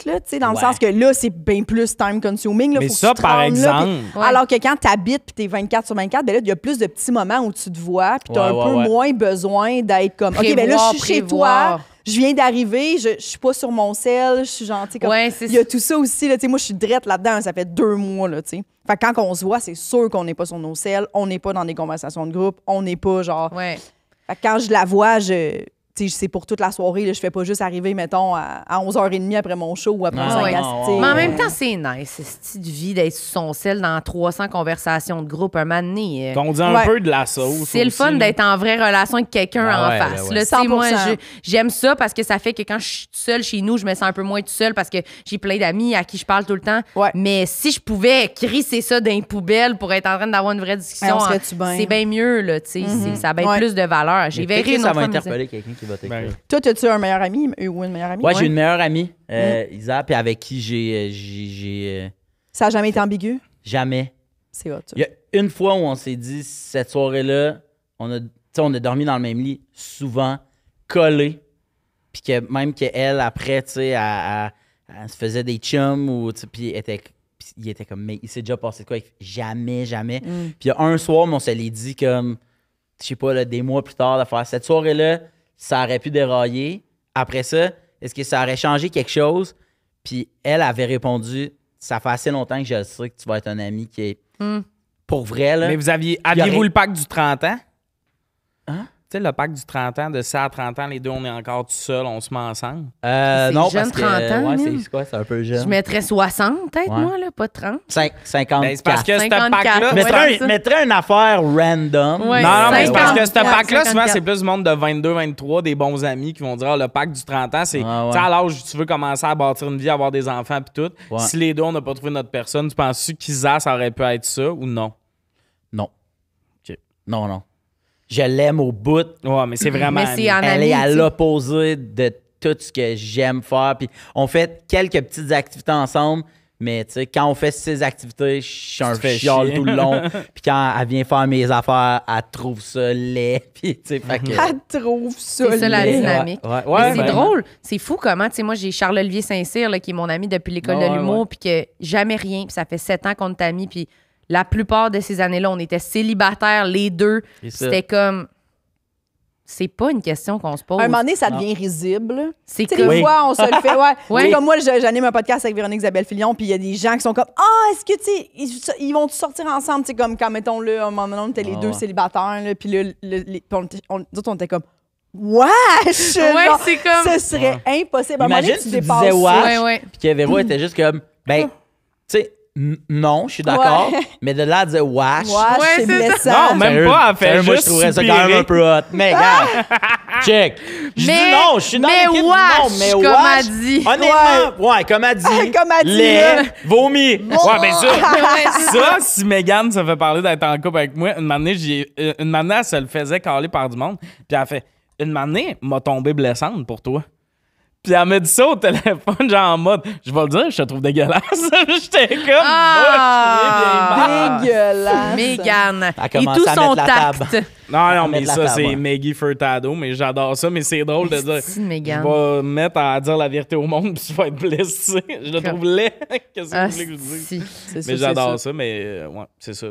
là, tu sais, dans le Ouais. sens que là, c'est bien plus time consuming. Là, Mais faut que ça, tu te par rendes là, exemple... puis- Alors que quand t'habites puis t'es 24/24, ben là, il y a plus de petits moments où tu te vois puis t'as Ouais, un peu ouais. moins besoin d'être comme, OK, ben là, je suis chez toi, Prévoir. je viens d'arriver, je suis pas sur mon sel, je suis gentille. Comme... Ouais, c'est il y a tout ça aussi, là, tu sais, moi, je suis drette là-dedans, ça fait 2 mois, là, tu sais. Fait que quand on se voit, c'est sûr qu'on n'est pas sur nos selles, on n'est pas dans des conversations de groupe, on n'est pas genre... Ouais. Fait que quand je la vois, tu sais, c'est pour toute la soirée. Là, je fais pas juste arriver, mettons, à 11h30 après mon show ou après Non, mon ouais. 5 non, ouais. Mais en même temps, c'est nice, ce style de vie d'être sur son sel dans 300 conversations de groupe un moment donné. Qu'on dit un Ouais. peu de la sauce. C'est le fun aussi, d'être en vraie relation avec quelqu'un Ah en ouais, face. ben ouais. Là, tu sais, moi, 100%. j'aime ça parce que ça fait que quand je suis toute seule chez nous, je me sens un peu moins toute seule parce que j'ai plein d'amis à qui je parle tout le temps. Ouais. Mais si je pouvais crisser ça dans les poubelles pour être en train d'avoir une vraie discussion, on serait-tu bien? c'est bien mieux. Là, tu sais, ça a bien Ouais. plus de valeur. J'ai Mais peut-être verré que une ça autre va fois, me interpeller quelqu'un qui va t'écrire. Ben, Toi, as-tu un meilleur ami ou une meilleure amie? Ouais, j'ai une meilleure amie, Isa, puis avec qui j'ai Ça n'a jamais été ambigu? jamais. C'est hot, ça. Il y a une fois où on s'est dit, cette soirée-là, on a dormi dans le même lit, souvent, collés. Puis que même qu'elle, après, tu sais, elle se faisait des chums, ou, tu sais, puis il était comme, mais il s'est déjà passé de quoi? Jamais, jamais. Puis il y a un soir, on se l'est dit comme, je sais pas, là, des mois plus tard, de faire cette soirée-là, ça aurait pu dérailler. Après ça, est-ce que ça aurait changé quelque chose? Puis elle avait répondu, ça fait assez longtemps que je le sais que tu vas être un ami qui est pour vrai, là. Mais vous aviez le pack du 30 ans? Hein? Tu sais, le pack du 30 ans, de ça à 30 ans, les deux, on est encore tout seuls, on se met ensemble. Non, jeune, parce que 30 ans, ouais, Mine. c'est quoi? C'est un peu jeune. Je mettrais 60, peut-être, Ouais. moi, là, pas 30. 50. Ben, c'est parce que ce 54. pack-là... Mais mettrais, ça. mettrais une affaire random. Ouais. Non, non, mais c'est parce que ce 54, pack-là, souvent, 54. c'est plus du monde de 22, 23, des bons amis qui vont dire ah, le pack du 30 ans, c'est Ouais, ouais. tu sais, à l'âge où tu veux commencer à bâtir une vie, avoir des enfants puis tout. Ouais. Si les deux, on n'a pas trouvé notre personne, tu penses-tu qu'Isa, ça aurait pu être ça ou non? Non. OK. Non. Je l'aime au bout. Ouais, mais c'est vraiment. Mais c'est en Elle ami, est à tu sais. l'opposé de tout ce que j'aime faire. Puis on fait quelques petites activités ensemble, mais tu sais, quand on fait ces activités, je suis un te fais chial chier. tout le long. Puis quand elle vient faire mes affaires, elle trouve ça laid. Puis tu sais, fait que... Elle trouve ça. C'est ça, la laid. dynamique. Ouais, Mais c'est ben, drôle. C'est fou comment, tu sais, moi, j'ai Charles-Olivier Saint-Cyr, là, qui est mon ami depuis l'école Ouais, de l'humour, ouais. puis que jamais rien, puis ça fait 7 ans qu'on est amis, puis la plupart de ces années-là, on était célibataires, les deux. C'est ça. C'était comme... C'est pas une question qu'on se pose. À un moment donné, ça devient risible. C'est Tu sais, comme... des fois, on se le fait. Ouais. Oui. Tu sais, comme moi, j'anime un podcast avec Véronique Isabelle Filion, puis il y a des gens qui sont comme ah, est-ce que, tu sais, ils vont sortir ensemble? Tu sais, comme quand, mettons, là, à un moment donné, on était les Ah deux ouais. célibataires, là, puis là, puis nous autres, on était comme wesh! Ouais, Genre, c'est comme... Ce serait impossible. À un moment donné, Imagine tu tu dépasses disais ça. wesh. Ouais, ouais. Puis que Véro était juste comme, ben, tu sais, non, je suis d'accord, Ouais. mais de là à dire wesh. Wesh, Ouais, c'est c'est blessant. Non, même Sérieux, pas, elle fait sérieux, moi, je juste trouverais ça quand même soupirer. un peu hot. Mais regarde, check. Je dis non, je suis dans mais l'équipe du wesh, non, mais comme wesh. elle dit. Honnêtement, ouais, comme elle dit. Comme elle dit, Lait, là. vomi. Ouais, ben ça, si Megan se fait parler d'être en couple avec moi, une année, elle se le faisait caler par du monde. Puis elle fait, une année, m'a tombé blessante pour toi. Puis elle m'a dit ça au téléphone, genre en mode, je vais le dire, je te trouve dégueulasse. J'étais comme, Ah! bien Dégueulasse. Mégane. Elle Et commence tout à son mettre la table. tact. Non, non, mais Mettre la ça, table, c'est ouais. Maggie Furtado, mais j'adore ça, mais c'est drôle de dire. C'est Mégane. Je vais me mettre à dire la vérité au monde, puis je vais être blessé. Je le trouve laid. Qu'est-ce que Ah, vous voulez que je dise? si. Mais j'adore ça, mais ouais, c'est ça.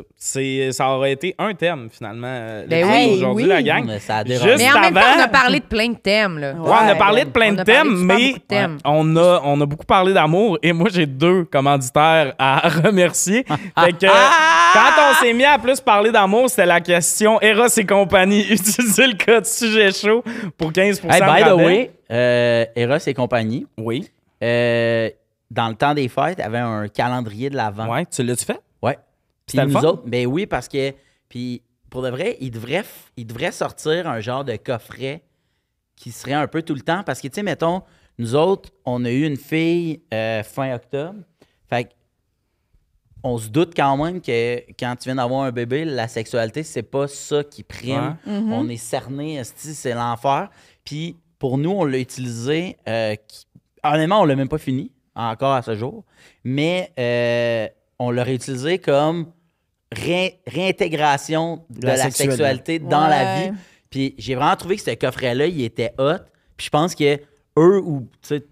Ça aurait été un thème, finalement, Ben l'épisode oui, d'aujourd'hui, oui. la gang. Mais ça a Juste dérangé. Mais en même temps, on a avant- parlé de plein de thèmes, là. Ouais, on a Ouais, parlé de plein on de a parlé thèmes, de super mais beaucoup de thèmes. on a beaucoup parlé d'amour et moi, j'ai 2 commanditaires à remercier. Fait que quand on s'est mis à plus parler d'amour, c'était la question Eros et compagnie. Utilisez le code sujet chaud pour 15% Hey, de by the rabais. way, Eros et compagnie, Oui. dans le temps des fêtes, avait un calendrier de l'Avent. Ouais, tu l'as-tu fait? Ouais. Puis C'était le nous fun? autres, ben oui, parce que, puis pour de vrai, il devrait sortir un genre de coffret qui serait un peu tout le temps. Parce que, tu sais, mettons, nous autres, on a eu une fille fin octobre. Fait on se doute quand même que quand tu viens d'avoir un bébé, la sexualité, c'est pas ça qui prime. Ouais. On est cerné, c'est l'enfer. Puis pour nous, on l'a utilisé. Honnêtement, on l'a même pas fini encore à ce jour. Mais on l'a réutilisé comme réintégration de la sexualité dans la vie. Puis j'ai vraiment trouvé que ce coffret-là, il était hot. Puis je pense que eux ou tu sais,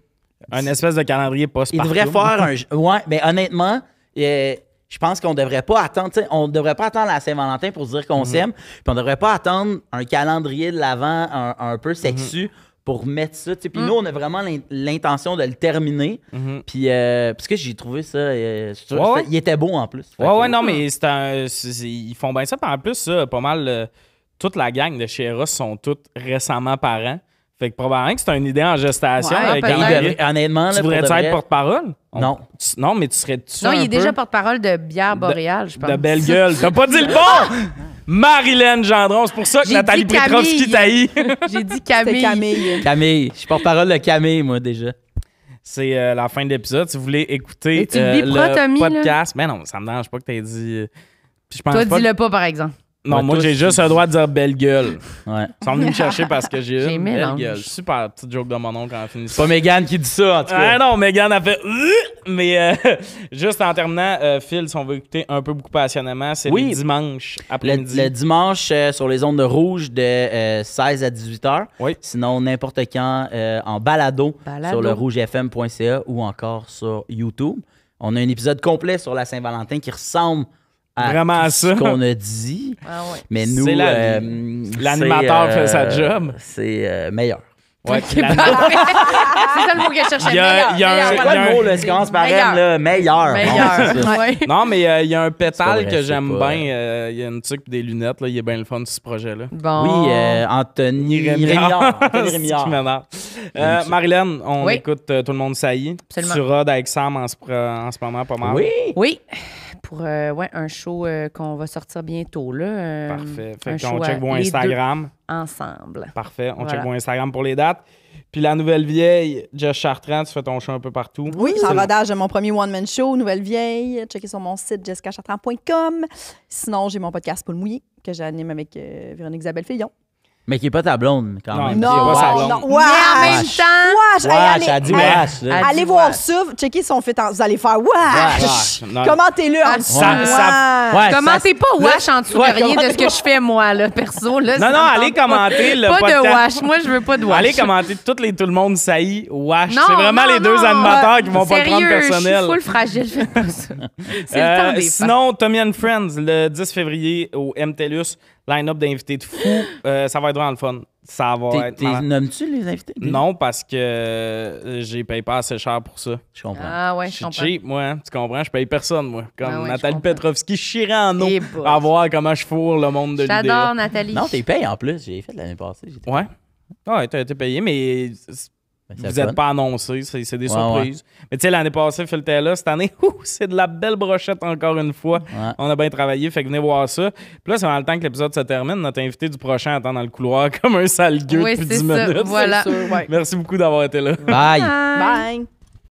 Un espèce de calendrier post ils devraient faire un. Ouais, mais honnêtement, je pense qu'on devrait pas attendre. On devrait pas attendre la Saint-Valentin pour se dire qu'on s'aime. Puis on devrait pas attendre un calendrier de l'Avent un peu sexu pour mettre ça. Puis nous, on a vraiment l'intention de le terminer. Puis parce que j'ai trouvé ça. Il était beau en plus. Ouais, non, mais ils font bien ça. Puis en plus, ça, pas mal. Toute la gang de chez Eros sont toutes récemment parents. Fait que probablement que c'est une idée en gestation. Ouais, avec honnêtement, tu voudrais-tu être porte-parole? Non. Non, mais tu serais-tu Non, il est un déjà peu porte-parole de bière boréale, je pense. de belle gueule. T'as pas dit le bon! Marilyn Gendron, c'est pour ça que J'ai Nathalie dit Petrovski Camille. taillit. J'ai dit C'était Camille. Camille. Camille. Je suis porte-parole de Camille, moi, déjà. C'est la fin de l'épisode. Si vous voulez écouter Mais tu le biperas, le Tommy, là? podcast, mais non, ça me dérange pas que t'aies dit. Puis je pense Toi, pas dis-le pas, par exemple. Non, Ouais, moi, toi, j'ai juste le droit de dire belle gueule. Ouais. Ils sont venus me chercher parce que j'ai J'ai une belle mélange. gueule. Super petite joke de mon oncle en finissant. C'est pas Mégane qui dit ça, en tout cas. Ah non, Mégane a fait mais juste en terminant, Phil, si on veut écouter un peu beaucoup passionnément, c'est Oui. le dimanche après-midi. Le dimanche sur les ondes de rouge de 16 à 18 h. Oui. Sinon, n'importe quand en balado Balado. sur le rougefm.ca ou encore sur YouTube. On a un épisode complet sur la Saint-Valentin qui ressemble à Vraiment tout à ça. ce qu'on a dit. Ah ouais. Mais nous, C'est la l'animateur fait sa job. C'est meilleur. Ouais, C'est ça le mot que je cherchais. Il y a- il y a un- Meilleur. C'est quoi le mot, là? Ça commence par Meilleur. M, là? Meilleur. Meilleur. Bon, c'est ça. Ouais. Non, mais il y a un C'est pas pétale vrai, que c'est j'aime pas- bien. Il y a une tuque et des lunettes. Là. Il est bien le fun sur ce projet-là. Bon. Oui, Anthony Rémillard. Anthony C'est Rémillard. qui m'énerve. Marilyn, on Oui. écoute Tout le monde saillit. Absolument. Tu rodes avec Sam en ce moment pas mal. Oui. Oui. Pour un show qu'on va sortir bientôt. Là, Parfait. un Fait qu'on show check à vos les Instagram. deux ensemble. Parfait. On Voilà. check vos Instagram pour les dates. Puis la nouvelle vieille, Jess Chartrand, tu fais ton show un peu partout. Oui, C'est en le- rodage de mon premier one-man show, Nouvelle Vieille. Checkez sur mon site jessicachartrand.com. Sinon, j'ai mon podcast Poule Mouillé que j'anime avec Véronique Isabelle Fillon. Mais qui n'est pas ta blonde, quand Non, même. mais C'est pas sa Wash. blonde. Non, Mais en même Wesh. temps, Wesh! Hey, Wesh, elle a dit hey, wesh, là. Elle allez dit voir wesh. ça. Checkez son fait. Vous allez faire wesh! Wesh. Non. Commentez-le en Ah, dessous. ça- Ouais, commentez pas wesh en dessous de Ouais, rien de ce commentez que je fais, moi, là, perso. Là, Non, ça non, me allez tente pas. commenter le Pas podcast. de wesh. Moi, je veux pas de wesh. Allez commenter Tout le monde saillit. Wesh. Non, C'est vraiment non, les deux non. animateurs qui vont pas le prendre Sérieux, personnel. je suis full fragile, faites pas ça. C'est le temps des fêtes. Sinon, Tommy and Friends, le 10 février au MTLUS, line-up d'invités de fou. Ça va être vraiment le fun. Ça va être malade. Nommes-tu les invités? Non, parce que j'ai payé pas assez cher pour ça. Je comprends. Ah ouais, Je je suis comprends. cheap, moi. Hein? Tu comprends? Je paye personne, moi. Comme Ah ouais, Nathalie je comprends. Petrovski, je chierais en eau Eh boy. à voir comment je fourre le monde de l'idée. J'adore Nathalie. Non, t'es payé en plus. J'ai fait l'année passée. J'étais- Ouais. Ouais, t'as été payé, mais Ben, vous c'est le n'êtes fun. pas annoncé. C'est des Ouais, surprises. Mais tu sais, l'année passée, Phil était là. Cette année, c'est de la belle brochette encore une fois. Ouais. On a bien travaillé, fait que venez voir ça. Puis là, c'est dans le temps que l'épisode se termine. Notre invité du prochain attend dans le couloir comme un sale gueux Oui, depuis c'est 10 ça. minutes. Voilà. C'est sûr, ouais. Merci beaucoup d'avoir été là. Bye. Bye.